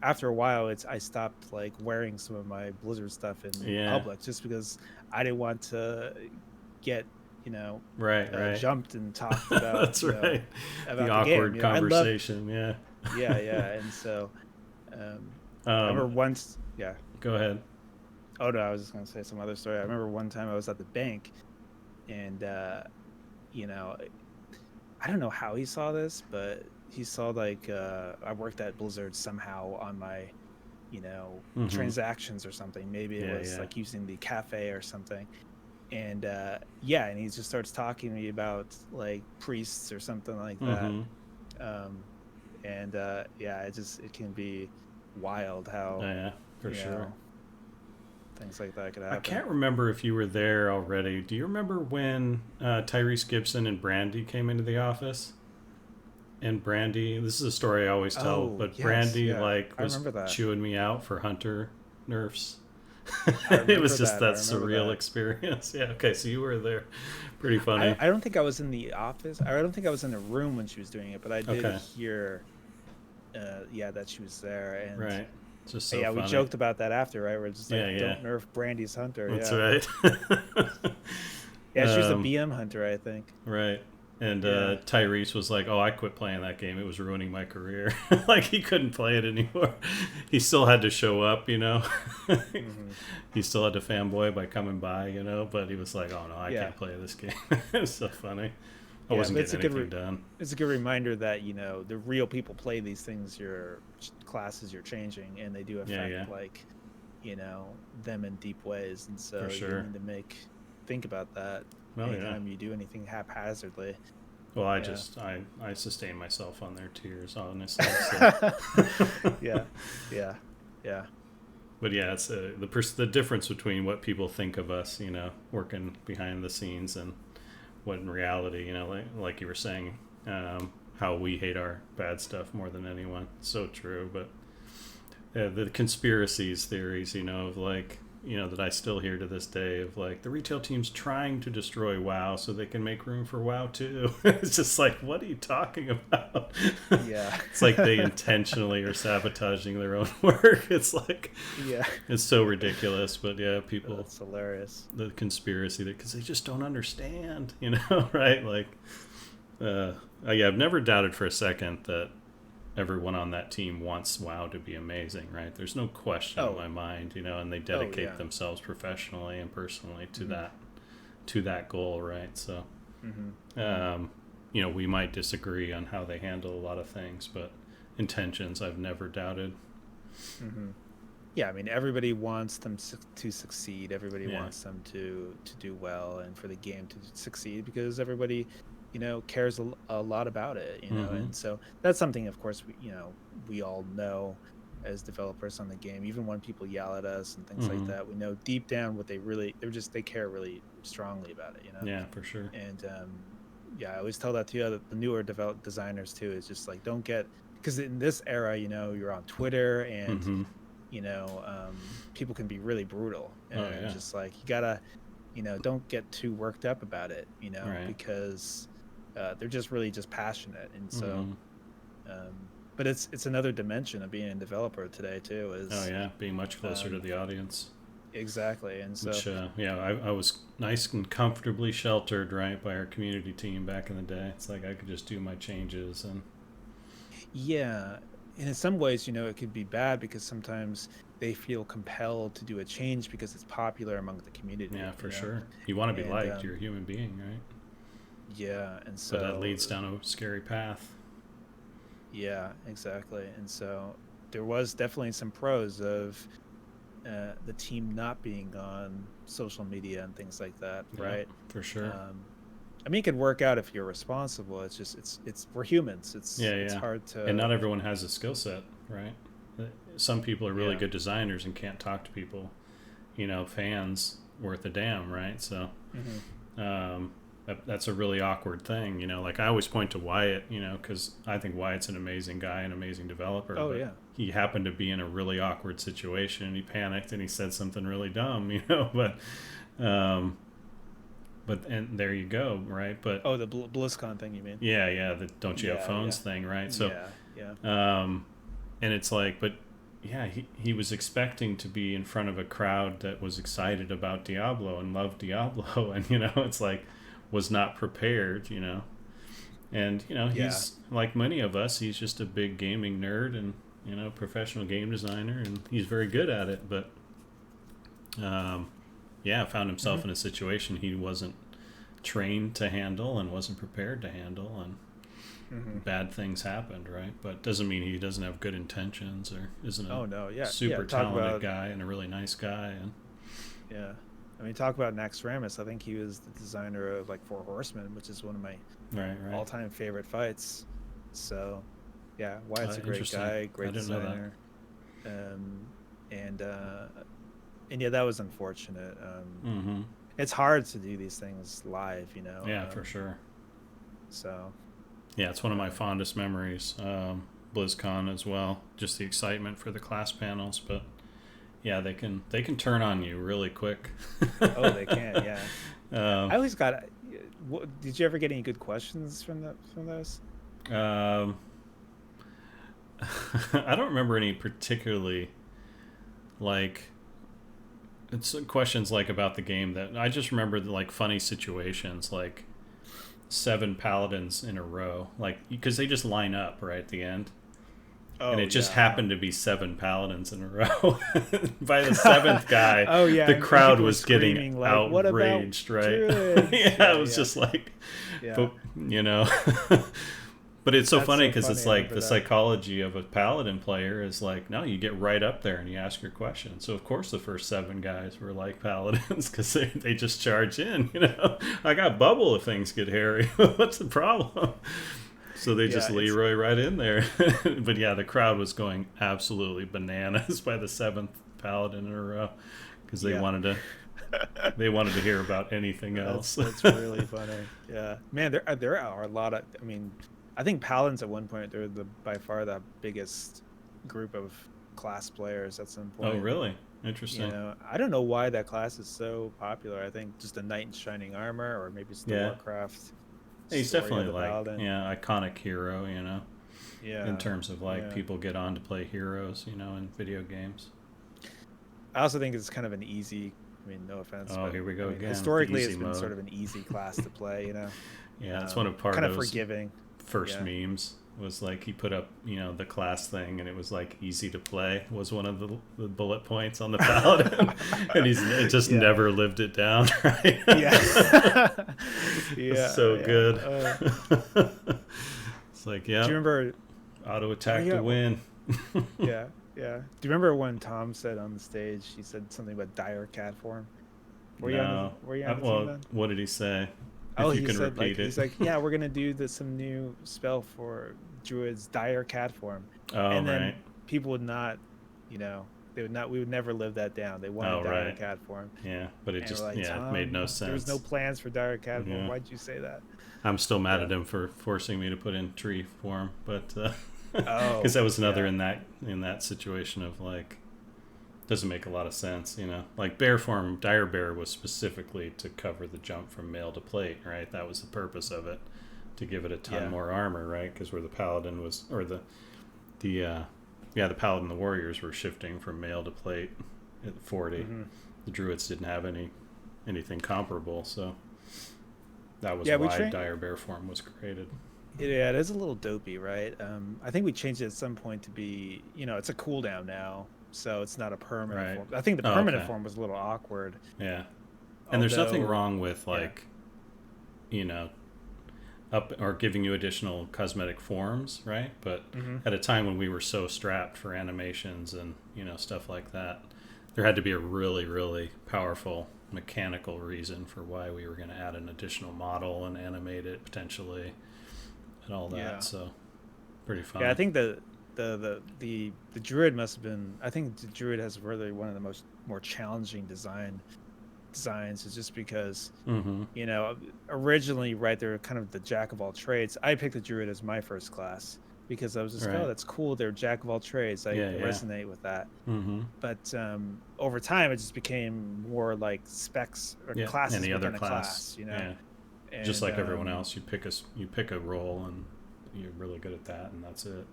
[SPEAKER 2] After a while, I stopped like wearing some of my Blizzard stuff in
[SPEAKER 1] Yeah.
[SPEAKER 2] public just because I didn't want to get
[SPEAKER 1] Right. Right.
[SPEAKER 2] jumped and talked about
[SPEAKER 1] That's right. The
[SPEAKER 2] about the game.
[SPEAKER 1] awkward
[SPEAKER 2] I love,
[SPEAKER 1] conversation. Yeah.
[SPEAKER 2] yeah, and so I remember
[SPEAKER 1] Um,
[SPEAKER 2] once, yeah.
[SPEAKER 1] Go ahead.
[SPEAKER 2] Oh no, I was just gonna say some other story. I remember one time I was at the bank, and you know, I don't know how he saw this, but he saw like I worked at Blizzard somehow on my,
[SPEAKER 1] Mm-hmm.
[SPEAKER 2] transactions or something. Maybe it
[SPEAKER 1] Yeah.
[SPEAKER 2] was
[SPEAKER 1] Yeah.
[SPEAKER 2] like using the cafe or something. And yeah, and he just starts talking to me about like priests or something like that.
[SPEAKER 1] Mm-hmm.
[SPEAKER 2] Um, and yeah, it can be wild how
[SPEAKER 1] Yeah. For
[SPEAKER 2] you
[SPEAKER 1] sure.
[SPEAKER 2] know things like that could
[SPEAKER 1] I
[SPEAKER 2] happen.
[SPEAKER 1] can't remember if you were there already. Do you remember when Tyrese Gibson and Brandy came into the office? And Brandy, this is a story I always tell,
[SPEAKER 2] Oh
[SPEAKER 1] but
[SPEAKER 2] yes,
[SPEAKER 1] Brandy
[SPEAKER 2] yeah,
[SPEAKER 1] like
[SPEAKER 2] I
[SPEAKER 1] was
[SPEAKER 2] remember that.
[SPEAKER 1] chewing me out for Hunter nerfs.
[SPEAKER 2] I
[SPEAKER 1] It was
[SPEAKER 2] remember
[SPEAKER 1] just
[SPEAKER 2] that. I
[SPEAKER 1] that
[SPEAKER 2] remember
[SPEAKER 1] surreal
[SPEAKER 2] that.
[SPEAKER 1] experience. Yeah. Okay. So you were there. Pretty funny.
[SPEAKER 2] I don't think I was in the office. I don't think I was in the room when she was doing it, but I did
[SPEAKER 1] Okay.
[SPEAKER 2] hear, yeah, that she was there. And
[SPEAKER 1] Right. Just so
[SPEAKER 2] yeah, we
[SPEAKER 1] funny.
[SPEAKER 2] joked about that after, right? We're just like,
[SPEAKER 1] Yeah. Yeah.
[SPEAKER 2] don't nerf Brandy's Hunter.
[SPEAKER 1] That's
[SPEAKER 2] Yeah,
[SPEAKER 1] right.
[SPEAKER 2] yeah, she was the
[SPEAKER 1] um,
[SPEAKER 2] BM Hunter, I think.
[SPEAKER 1] Right. And
[SPEAKER 2] Yeah.
[SPEAKER 1] Tyrese was like, "Oh, I quit playing that game. It was ruining my career. Like he couldn't play it anymore. He still had to show up,
[SPEAKER 2] Hmm.
[SPEAKER 1] He still had to fanboy by coming by, But he was like, "Oh no, I
[SPEAKER 2] Yeah.
[SPEAKER 1] can't play this game." It was so funny. I
[SPEAKER 2] Yeah,
[SPEAKER 1] wasn't
[SPEAKER 2] but it's a
[SPEAKER 1] getting
[SPEAKER 2] good
[SPEAKER 1] anything done.
[SPEAKER 2] it's a good reminder that the real people play these things. Your classes you're changing, and they do
[SPEAKER 1] Yeah.
[SPEAKER 2] affect
[SPEAKER 1] Yeah.
[SPEAKER 2] like them in deep ways, and so
[SPEAKER 1] For
[SPEAKER 2] you
[SPEAKER 1] sure.
[SPEAKER 2] need to think about that
[SPEAKER 1] Oh yeah.
[SPEAKER 2] anytime you do anything haphazardly.
[SPEAKER 1] Well,
[SPEAKER 2] Yeah.
[SPEAKER 1] I sustain myself on their tears, honestly. So.
[SPEAKER 2] Yeah, yeah, yeah.
[SPEAKER 1] But yeah, it's the difference between what people think of us, working behind the scenes, and what in reality, like you were saying, how we hate our bad stuff more than anyone. So true. But the conspiracies theories, of like, that I still hear to this day, of like the retail team's trying to destroy WoW so they can make room for WoW 2. It's just like, what are you talking about?
[SPEAKER 2] Yeah.
[SPEAKER 1] It's like they intentionally are sabotaging their own work. It's like,
[SPEAKER 2] yeah,
[SPEAKER 1] it's so ridiculous. But yeah, people,
[SPEAKER 2] that's hilarious.
[SPEAKER 1] the conspiracy, because they just don't understand, right? Like, I've never doubted for a second that everyone on that team wants WoW to be amazing, right? There's no question in my mind, and they dedicate themselves professionally and personally to that goal, right? So, we might disagree on how they handle a lot of things, but intentions I've never doubted.
[SPEAKER 2] Yeah, I mean, everybody wants them to succeed. Everybody wants them to do well, and for the game to succeed, because everybody cares a lot about it, and so that's something, of course, we all know as developers on the game. Even when people yell at us and things like that, we know deep down what they care really strongly about it,
[SPEAKER 1] Yeah, for sure.
[SPEAKER 2] And I always tell that to the newer designers too, is just like, don't get, because in this era, you're on Twitter, and people can be really brutal, and just like, you gotta, don't get too worked up about it,
[SPEAKER 1] right.
[SPEAKER 2] because they're just really just passionate. And so but it's another dimension of being a developer today too, is
[SPEAKER 1] being much closer to the audience.
[SPEAKER 2] Exactly. And so
[SPEAKER 1] which I was nice and comfortably sheltered, right, by our community team back in the day. It's like I could just do my changes, and
[SPEAKER 2] and in some ways, it could be bad, because sometimes they feel compelled to do a change because it's popular among the community.
[SPEAKER 1] Yeah, for sure. You want to be liked. You're a human being, right?
[SPEAKER 2] Yeah, and so...
[SPEAKER 1] But that leads down a scary path.
[SPEAKER 2] Yeah, exactly. And so there was definitely some pros of the team not being on social media and things like that, right?
[SPEAKER 1] For sure.
[SPEAKER 2] I mean, it could work out if you're responsible. It's just, we're humans. It's hard to...
[SPEAKER 1] And not everyone has a skill set, right? Some people are really good designers and can't talk to people, fans worth a damn, right? So... that's a really awkward thing, like I always point to Wyatt, because I think Wyatt's an amazing guy, an amazing developer. He happened to be in a really awkward situation, and he panicked and he said something really dumb, but and there you go, right? But
[SPEAKER 2] the BlizzCon thing, you mean?
[SPEAKER 1] The don't you have phones thing, right? So and it's like, but he was expecting to be in front of a crowd that was excited about Diablo and loved Diablo, and it's like, was not prepared, and he's like many of us, he's just a big gaming nerd and professional game designer, and he's very good at it, but found himself in a situation he wasn't trained to handle and wasn't prepared to handle, and bad things happened, right? But doesn't mean he doesn't have good intentions or isn't a super talented guy and a really nice guy. And
[SPEAKER 2] I mean, talk about Nax Ramus. I think he was the designer of like Four Horsemen, which is one of my all-time favorite fights. So, Wyatt's a great guy, great designer. And that was unfortunate. It's hard to do these things live,
[SPEAKER 1] for sure.
[SPEAKER 2] So,
[SPEAKER 1] it's one of my fondest memories. BlizzCon as well, just the excitement for the class panels, but. Yeah, they can turn on you really quick.
[SPEAKER 2] Oh, they can, I always got... Did you ever get any good questions from those?
[SPEAKER 1] I don't remember any particularly, like... It's questions like about the game that... I just remember like funny situations, like 7 paladins in a row, like, because they just line up right at the end. And it just happened to be 7 paladins in a row. By the 7th guy, the crowd was getting like, outraged, right? It was just like, but, but it's so funny because it's like the psychology of a paladin player is like, no, you get right up there and you ask your question. So of course the first 7 guys were like paladins because they just charge in. I got bubble if things get hairy. What's the problem? So they just Leroy right in there. But the crowd was going absolutely bananas by the 7th paladin in a row because they wanted to hear about anything else.
[SPEAKER 2] That's really funny. Yeah, man, there are a lot of. I mean, I think paladins at one point they're by far the biggest group of class players at some point.
[SPEAKER 1] Oh, really? Interesting.
[SPEAKER 2] You know, I don't know why that class is so popular. I think just a knight in shining armor, or maybe it's the Warcraft.
[SPEAKER 1] He's definitely like iconic hero.
[SPEAKER 2] Yeah.
[SPEAKER 1] In terms of people get on to play heroes, in video games.
[SPEAKER 2] I also think it's kind of an easy. I mean, no offense.
[SPEAKER 1] Oh, here we go again.
[SPEAKER 2] Historically, it's been sort of an easy class to play.
[SPEAKER 1] Yeah, that's one of part
[SPEAKER 2] kind
[SPEAKER 1] of
[SPEAKER 2] of forgiving.
[SPEAKER 1] First memes was like he put up the class thing and it was like easy to play was one of the bullet points on the paladin. And he's just never lived it down, right? So good. It's like, do you
[SPEAKER 2] remember
[SPEAKER 1] auto attack to win?
[SPEAKER 2] Yeah. Do you remember when Tom said on the stage, he said something about dire cat form? Were you on the team then?
[SPEAKER 1] What did he say?
[SPEAKER 2] He can said repeat it. He's like, yeah, we're gonna do some new spell for druids, dire cat form. And then people would not, we would never live that down. They wanted dire cat form.
[SPEAKER 1] Yeah, but it just made no sense.
[SPEAKER 2] There was no plans for dire cat form. Why'd you say that?
[SPEAKER 1] I'm still mad at him for forcing me to put in tree form, but because that was another in that situation of like doesn't make a lot of sense, like bear form. Dire bear was specifically to cover the jump from mail to plate, right? That was the purpose of it, to give it a ton more armor, right? Because where the paladin was, or the paladin and the warriors were shifting from mail to plate at 40. The druids didn't have anything comparable, so that was why dire bear form was created.
[SPEAKER 2] Yeah, it is a little dopey, right? I think we changed it at some point to be, it's a cooldown now, so it's not a permanent form. I think the permanent form was a little awkward.
[SPEAKER 1] Yeah, and there's nothing wrong with up or giving you additional cosmetic forms, right? But at a time when we were so strapped for animations and stuff like that, there had to be a really, really powerful mechanical reason for why we were going to add an additional model and animate it potentially. And all that, so pretty fun.
[SPEAKER 2] Yeah, I think the druid must have been. I think the druid has really one of the more challenging designs. Is just because originally, right, they're kind of the jack of all trades. I picked the druid as my first class because I was just that's cool. They're jack of all trades. I resonate with that. But over time, it just became more like specs or classes
[SPEAKER 1] any other
[SPEAKER 2] within a class.
[SPEAKER 1] And, just like everyone else, you pick a role and you're really good at that, and that's it.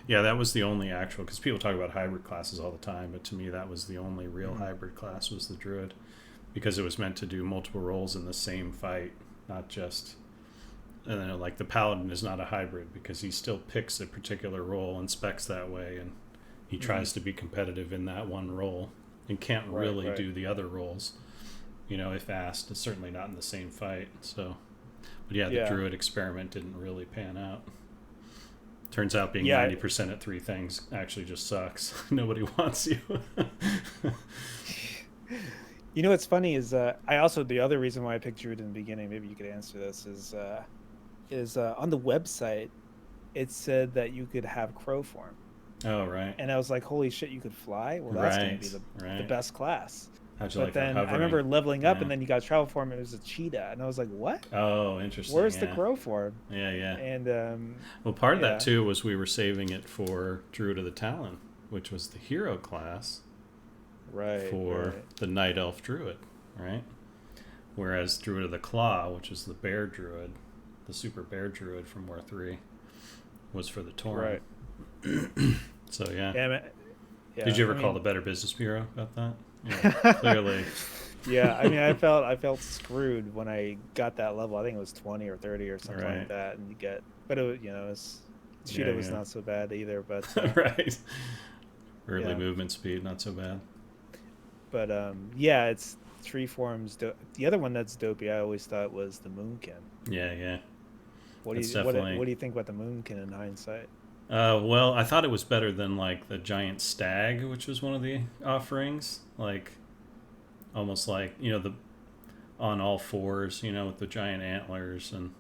[SPEAKER 1] Yeah, that was the only actual, because people talk about hybrid classes all the time, but to me that was the only real hybrid class was the druid, because it was meant to do multiple roles in the same fight, not just. And then like the paladin is not a hybrid because he still picks a particular role and specs that way, and he tries to be competitive in that one role and can't really do the other roles. If asked, it's certainly not in the same fight. So, but the druid experiment didn't really pan out. Turns out being 90% at three things actually just sucks. Nobody wants you.
[SPEAKER 2] What's funny is I also, the other reason why I picked druid in the beginning, maybe you could answer this, is on the website it said that you could have crow form.
[SPEAKER 1] Oh, right.
[SPEAKER 2] And I was like, holy shit, you could fly? Well, that's going to be the best class.
[SPEAKER 1] How'd you
[SPEAKER 2] but
[SPEAKER 1] like
[SPEAKER 2] then I remember leveling up, and then you got travel form, and it was a cheetah, and I was like, "What?
[SPEAKER 1] Oh, interesting.
[SPEAKER 2] Where's the crow form?"
[SPEAKER 1] Yeah.
[SPEAKER 2] And
[SPEAKER 1] well, part of that too was we were saving it for Druid of the Talon, which was the hero class, for the Night Elf Druid, right? Whereas Druid of the Claw, which is the Bear Druid, the Super Bear Druid from War 3, was for the Tauren. Right. So Did you ever call the Better Business Bureau about that? Clearly.
[SPEAKER 2] I felt screwed when I got that level. I think it was 20 or 30 or something like that, and but it was cheetah was not so bad either. But
[SPEAKER 1] early movement speed, not so bad.
[SPEAKER 2] But it's tree forms. The other one that's dopey, I always thought, was the Moonkin.
[SPEAKER 1] Yeah.
[SPEAKER 2] What do you think about the Moonkin in hindsight?
[SPEAKER 1] Well, I thought it was better than like the giant stag, which was one of the offerings, like almost like the on all fours, with the giant antlers, and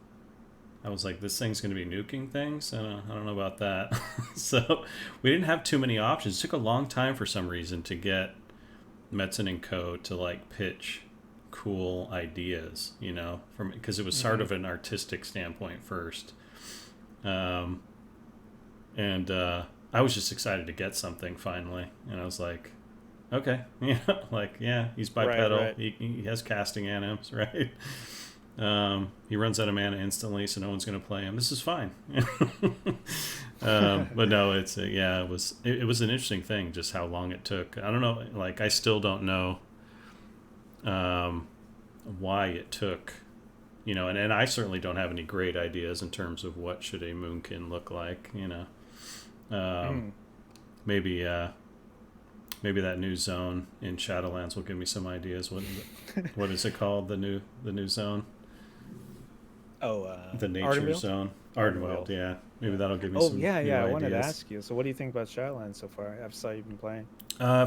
[SPEAKER 1] I was like, this thing's going to be nuking things? I don't know about that. So we didn't have too many options. It took a long time for some reason to get Metzen and Co. to like pitch cool ideas, you know, from because it was sort of an artistic standpoint first. And I was just excited to get something finally. And I was like, okay, yeah, like, yeah, he's bipedal.
[SPEAKER 2] Right.
[SPEAKER 1] He has casting anims, right? He runs out of mana instantly, so no one's going to play him. This is fine. But no, it was an interesting thing, just how long it took. I don't know, like, I still don't know why it took, you know, and I certainly don't have any great ideas in terms of what should a moonkin look like, you know. Maybe that new zone in Shadowlands will give me some ideas. What is it called? The new zone? The nature
[SPEAKER 2] Ardenvale?
[SPEAKER 1] zone. Ardenvale, yeah. Maybe that'll give me some
[SPEAKER 2] yeah.
[SPEAKER 1] new
[SPEAKER 2] I
[SPEAKER 1] ideas.
[SPEAKER 2] wanted to ask you. So, what do you think about Shadowlands so far? I've saw you've been playing.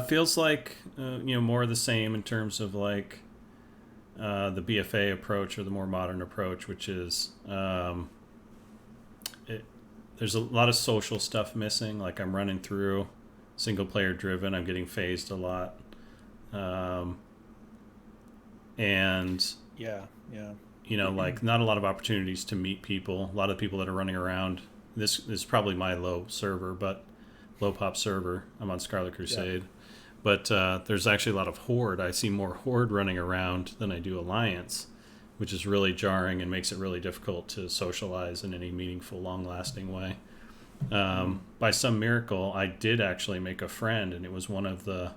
[SPEAKER 1] Feels like you know, more of the same in terms of like the BFA approach or the more modern approach, which is there's a lot of social stuff missing. Like I'm running through single player driven. I'm getting phased a lot, and
[SPEAKER 2] Yeah.
[SPEAKER 1] you know, like not a lot of opportunities to meet people. A lot of people that are running around. This is probably my low pop server. I'm on Scarlet Crusade, but there's actually a lot of Horde. I see more Horde running around than I do Alliance, which is really jarring and makes it really difficult to socialize in any meaningful, long-lasting way. By some miracle, I did actually make a friend, and it was one of the.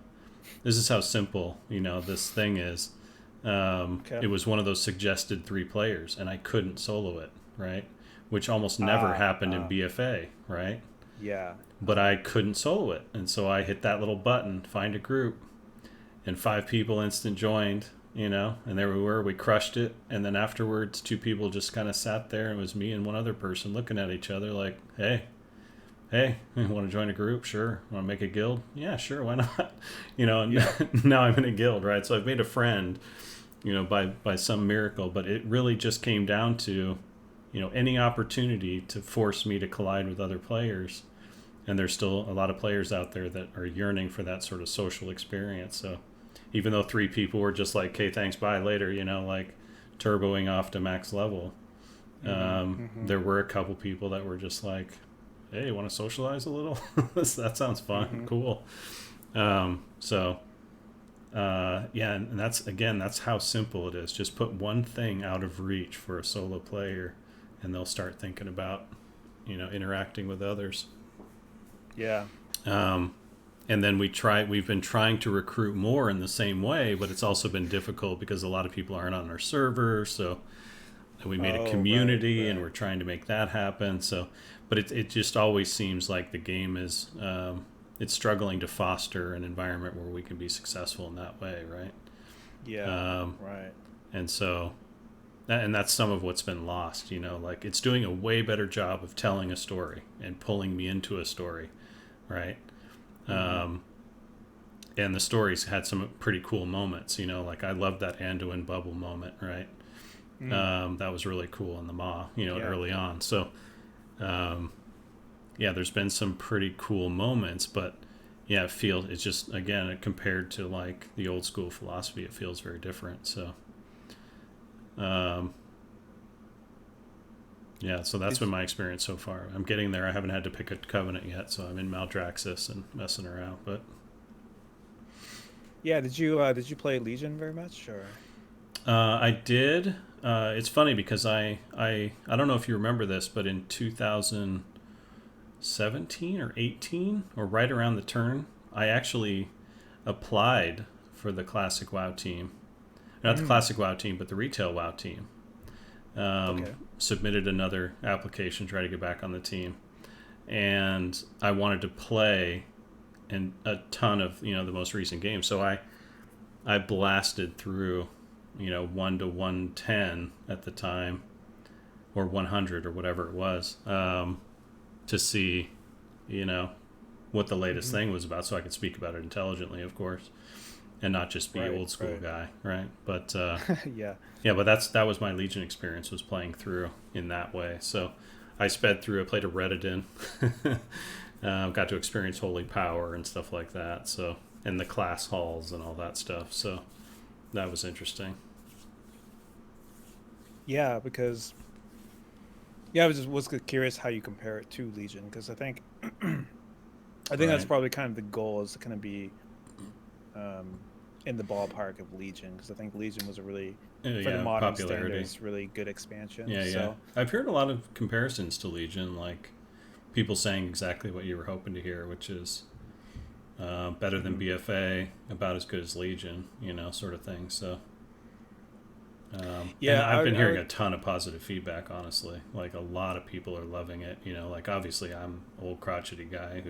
[SPEAKER 1] This is how simple, you know, this thing is. It was one of those suggested 3 players, and I couldn't solo it, right? Which almost never happened in BFA, right?
[SPEAKER 2] Yeah.
[SPEAKER 1] But I couldn't solo it, and so I hit that little button, find a group, and 5 people instant joined, you know, and there we were, we crushed it, and then afterwards 2 people just kind of sat there, and it was me and one other person looking at each other like, hey, want to join a group? Sure. Want to make a guild? Yeah, sure, why not? You know, and now I'm in a guild, right? So I've made a friend, you know, by some miracle, but it really just came down to, you know, any opportunity to force me to collide with other players. And there's still a lot of players out there that are yearning for that sort of social experience. So even though 3 people were just like, okay, thanks, bye, later, you know, like turboing off to max level, there were a couple people that were just like, hey, want to socialize a little? That sounds fun. Cool. And that's how simple it is. Just put one thing out of reach for a solo player, and they'll start thinking about, you know, interacting with others.
[SPEAKER 2] Yeah.
[SPEAKER 1] And then we've been trying to recruit more in the same way, but it's also been difficult because a lot of people aren't on our server. So we made a community, and we're trying to make that happen. So, but it just always seems like the game is, it's struggling to foster an environment where we can be successful in that way, right?
[SPEAKER 2] Yeah. Right.
[SPEAKER 1] And so, and that's some of what's been lost, you know, like it's doing a way better job of telling a story and pulling me into a story, right? And the stories had some pretty cool moments, you know, like I loved that Anduin bubble moment, right? That was really cool in the Maw, you know, early on. So, there's been some pretty cool moments, but it's just, again, compared to like the old school philosophy, it feels very different. So, so that's been my experience so far. I'm getting there. I haven't had to pick a covenant yet, so I'm in Maldraxxus and messing around, but.
[SPEAKER 2] Yeah, did you play Legion very much, or?
[SPEAKER 1] I did. It's funny because I don't know if you remember this, but in 2017 or 18, or right around the turn, I actually applied for the Classic WoW team. Not the Classic WoW team, but the Retail WoW team. Submitted another application, try to get back on the team. And I wanted to play in a ton of, you know, the most recent games. So I blasted through, you know, 1 to 110 at the time, or 100 or whatever it was, to see, you know, what the latest thing was about, so I could speak about it intelligently, of course. and not just be old school guy, right? But
[SPEAKER 2] yeah,
[SPEAKER 1] but that was my Legion experience, was playing through in that way. So I sped through. I played a Redidin, got to experience Holy Power and stuff like that. So, and the class halls and all that stuff. So that was interesting.
[SPEAKER 2] Yeah, because I was curious how you compare it to Legion, because I think that's probably kind of the goal, is to kind of be in the ballpark of Legion, because I think Legion was a really, for the modern standards, really good expansion.
[SPEAKER 1] Yeah. I've heard a lot of comparisons to Legion, like people saying exactly what you were hoping to hear, which is better than BFA, about as good as Legion, sort of thing. So and I've been hearing a ton of positive feedback, honestly. Like, a lot of people are loving it. Like, obviously I'm an old crotchety guy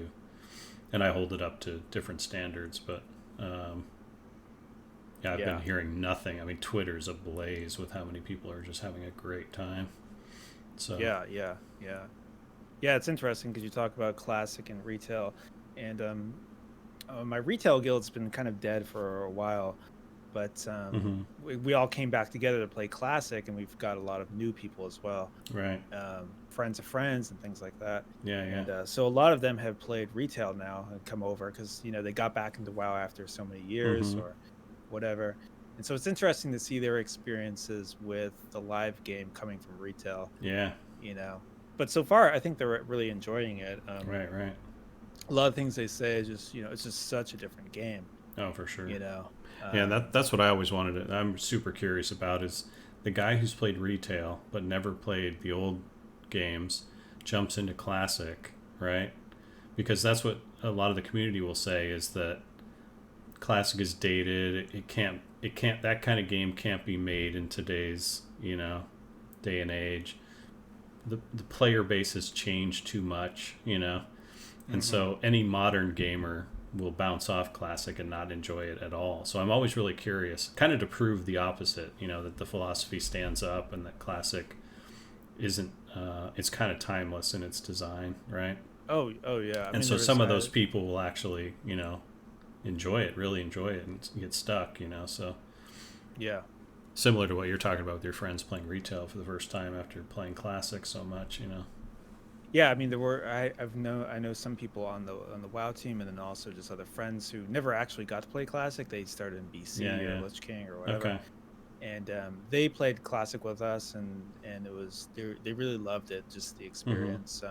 [SPEAKER 1] and I hold it up to different standards, but I've been hearing nothing. I mean, Twitter's ablaze with how many people are just having a great time. So
[SPEAKER 2] yeah, it's interesting because you talk about classic and retail, and my retail guild's been kind of dead for a while, but we all came back together to play classic, and we've got a lot of new people as well,
[SPEAKER 1] right?
[SPEAKER 2] Friends of friends and things like that.
[SPEAKER 1] And
[SPEAKER 2] so a lot of them have played retail now and come over because they got back into WoW after so many years or whatever. And so it's interesting to see their experiences with the live game coming from retail. But so far I think they're really enjoying it.
[SPEAKER 1] Right.
[SPEAKER 2] A lot of things they say is just it's just such a different game.
[SPEAKER 1] Oh, for sure. That's what I always wanted. I'm super curious about, is the guy who's played retail but never played the old games jumps into classic, right? Because that's what a lot of the community will say, is that classic is dated. It can't that kind of game can't be made in today's day and age. The player base has changed too much, and so any modern gamer will bounce off classic and not enjoy it at all. So I'm always really curious, kind of to prove the opposite, that the philosophy stands up and that classic isn't it's kind of timeless in its design, right?
[SPEAKER 2] Oh yeah.
[SPEAKER 1] And so some of those people will actually enjoy it, really enjoy it, and get stuck, so
[SPEAKER 2] yeah,
[SPEAKER 1] similar to what you're talking about with your friends playing retail for the first time after playing classic so much.
[SPEAKER 2] Yeah, I mean, there were I know some people on the WoW team, and then also just other friends who never actually got to play classic. They started in BC or Lich King or whatever.
[SPEAKER 1] Okay.
[SPEAKER 2] And they played classic with us, and it was they really loved it, just the experience.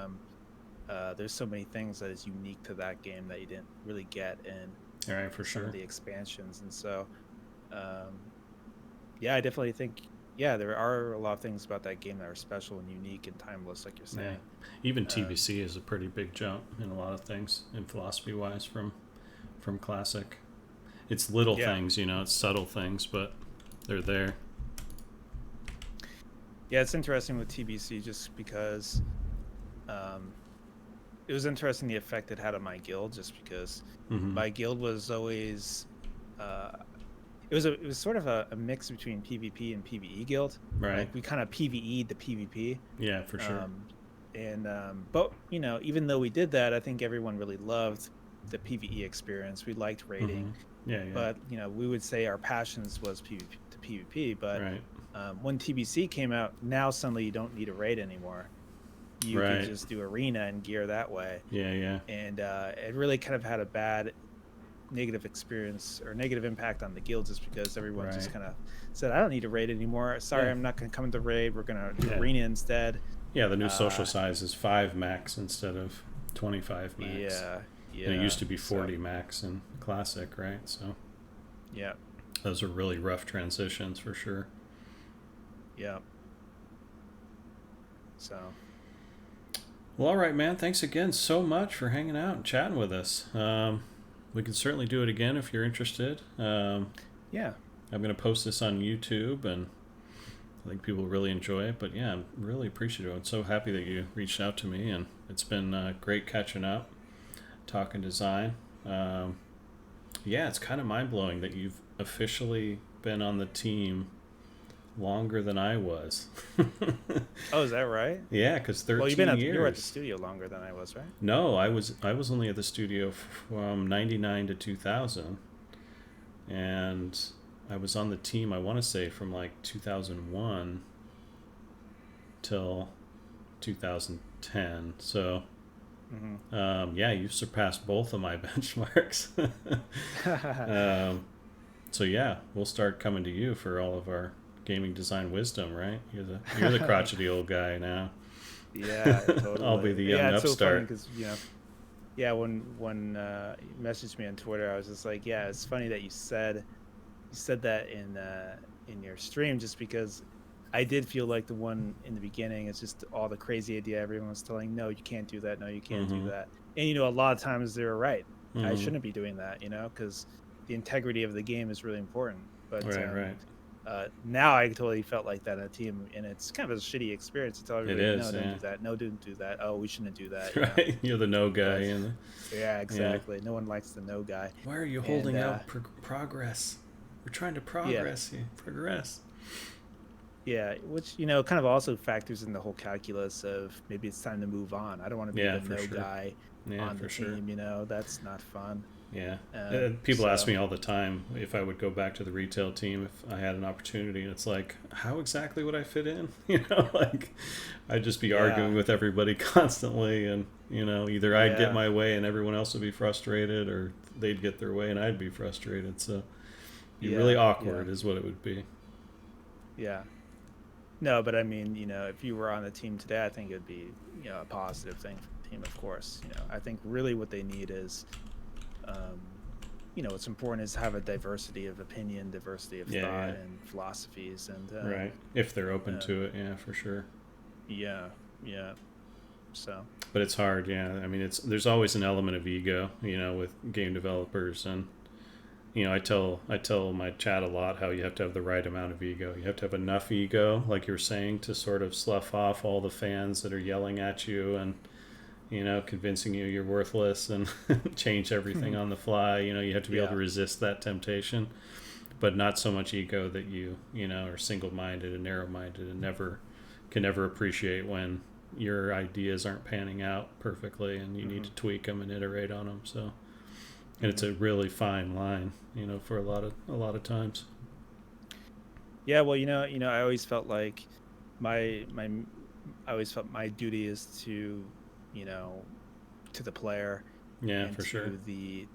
[SPEAKER 2] There's so many things that is unique to that game that you didn't really get in some of the expansions, and so I definitely think there are a lot of things about that game that are special and unique and timeless, like you're saying.
[SPEAKER 1] Even TBC is a pretty big jump in a lot of things, in philosophy wise, from classic. It's little things, it's subtle things, but they're there.
[SPEAKER 2] Yeah, it's interesting with TBC just because it was interesting the effect it had on my guild, just because my guild was always it was sort of a mix between PvP and PvE guild.
[SPEAKER 1] Right.
[SPEAKER 2] Like, we kind of PvE'd the PvP.
[SPEAKER 1] Yeah, for sure.
[SPEAKER 2] But even though we did that, I think everyone really loved the PvE experience. We liked raiding. But we would say our passions was PvP to PvP. But when TBC came out, now suddenly you don't need a raid anymore. You can just do arena and gear that way. And it really kind of had a bad negative experience or negative impact on the guild, just because everyone just kind of said, I don't need to raid anymore. Sorry, I'm not going to come into raid. We're going to do arena instead.
[SPEAKER 1] Yeah, the new social size is 5 max instead of 25 max.
[SPEAKER 2] Yeah.
[SPEAKER 1] And it used to be 40 max in classic, right? So those are really rough transitions for sure.
[SPEAKER 2] Yeah. So.
[SPEAKER 1] Well, all right, man. Thanks again so much for hanging out and chatting with us. We can certainly do it again if you're interested. I'm going to post this on YouTube, and I think people really enjoy it. But I'm really appreciative. I'm so happy that you reached out to me, and it's been great catching up, talking design. It's kind of mind-blowing that you've officially been on the team longer than I was.
[SPEAKER 2] Oh, is that right?
[SPEAKER 1] Yeah, because 13 years.
[SPEAKER 2] You were at the studio longer than I was, right?
[SPEAKER 1] No, I was only at the studio from 99 to 2000. and I was on the team, I want to say, from like 2001 till 2010. So, yeah, you've surpassed both of my benchmarks. So yeah, we'll start coming to you for all of our gaming design wisdom, right? You're the crotchety old guy now.
[SPEAKER 2] Yeah, totally.
[SPEAKER 1] I'll be the young
[SPEAKER 2] it's
[SPEAKER 1] upstart.
[SPEAKER 2] So funny because yeah, when you messaged me on Twitter, I was just like, yeah, it's funny that you said that in your stream, just because I did feel like the one in the beginning is just all the crazy idea everyone was telling, no, you can't do that, no, you can't do that, and a lot of times they were right. I shouldn't be doing that, because the integrity of the game is really important. But
[SPEAKER 1] right.
[SPEAKER 2] Now I totally felt like that in a team, and it's kind of a shitty experience to tell everybody,
[SPEAKER 1] It is,
[SPEAKER 2] no, don't do that, no, don't do that, oh, we shouldn't do that.
[SPEAKER 1] Right, you're the no guy.
[SPEAKER 2] Yeah, exactly. No one likes the no guy.
[SPEAKER 1] Why are you holding out progress? We're trying to progress.
[SPEAKER 2] Yeah, which kind of also factors in the whole calculus of maybe it's time to move on. I don't want to be the no guy on the team. That's not fun.
[SPEAKER 1] Yeah, people ask me all the time if I would go back to the retail team if I had an opportunity. And it's like, how exactly would I fit in? Like I'd just be arguing with everybody constantly, and either I'd get my way and everyone else would be frustrated, or they'd get their way and I'd be frustrated. So really awkward is what it would be. Yeah.
[SPEAKER 2] No, but I mean, if you were on the team today, I think it'd be a positive thing for the team, of course. I think really what they need is what's important is to have a diversity of opinion, diversity of thought, and philosophies, and
[SPEAKER 1] right, if they're open to it, for sure.
[SPEAKER 2] So,
[SPEAKER 1] but it's hard. I mean, there's always an element of ego, with game developers, and I tell my chat a lot how you have to have the right amount of ego. You have to have enough ego, like you're saying, to sort of slough off all the fans that are yelling at you and convincing you're worthless and change everything on the fly. You have to be able to resist that temptation, but not so much ego that you are single-minded and narrow-minded and can never appreciate when your ideas aren't panning out perfectly and you need to tweak them and iterate on them. So, and it's a really fine line, for a lot of times.
[SPEAKER 2] Yeah, well, I always felt like my duty is to to the player,
[SPEAKER 1] and for sure,
[SPEAKER 2] to the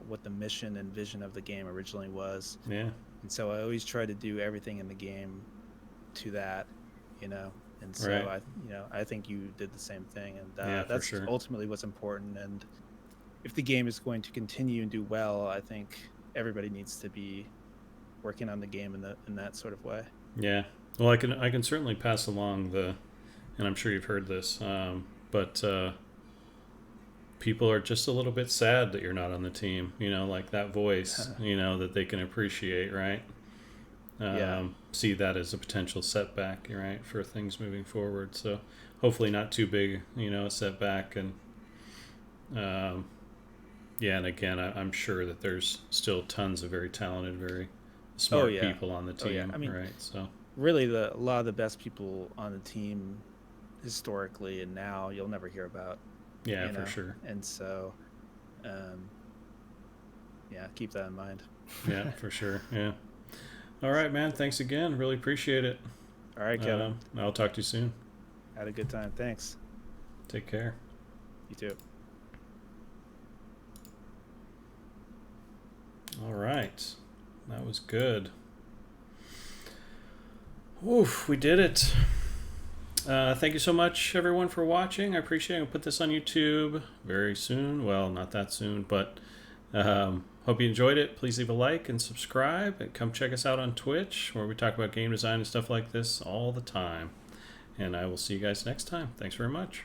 [SPEAKER 2] what the mission and vision of the game originally was.
[SPEAKER 1] And
[SPEAKER 2] so I always try to do everything in the game to that, and so I think you did the same thing, and that's ultimately what's important. And if the game is going to continue and do well, I think everybody needs to be working on the game in that sort of way. Yeah,
[SPEAKER 1] well, I can certainly pass along and I'm sure you've heard this. But people are just a little bit sad that you're not on the team, like that voice, that they can appreciate, right? See that as a potential setback, right, for things moving forward. So hopefully not too big, a setback. And and again, I'm sure that there's still tons of very talented, very smart people on the team, I mean, right? So
[SPEAKER 2] really, a lot of the best people on the team historically and now you'll never hear about.
[SPEAKER 1] For sure.
[SPEAKER 2] And so keep that in mind.
[SPEAKER 1] For sure. All right, man, thanks again, really appreciate it.
[SPEAKER 2] All right, Kevin,
[SPEAKER 1] I'll talk to you soon.
[SPEAKER 2] Had a good time. Thanks.
[SPEAKER 1] Take care.
[SPEAKER 2] You too.
[SPEAKER 1] All right, that was good. Oof, we did it. Thank you so much, everyone, for watching. I appreciate it. I'll put this on YouTube very soon. Well, not that soon, but hope you enjoyed it. Please leave a like and subscribe. And come check us out on Twitch, where we talk about game design and stuff like this all the time. And I will see you guys next time. Thanks very much.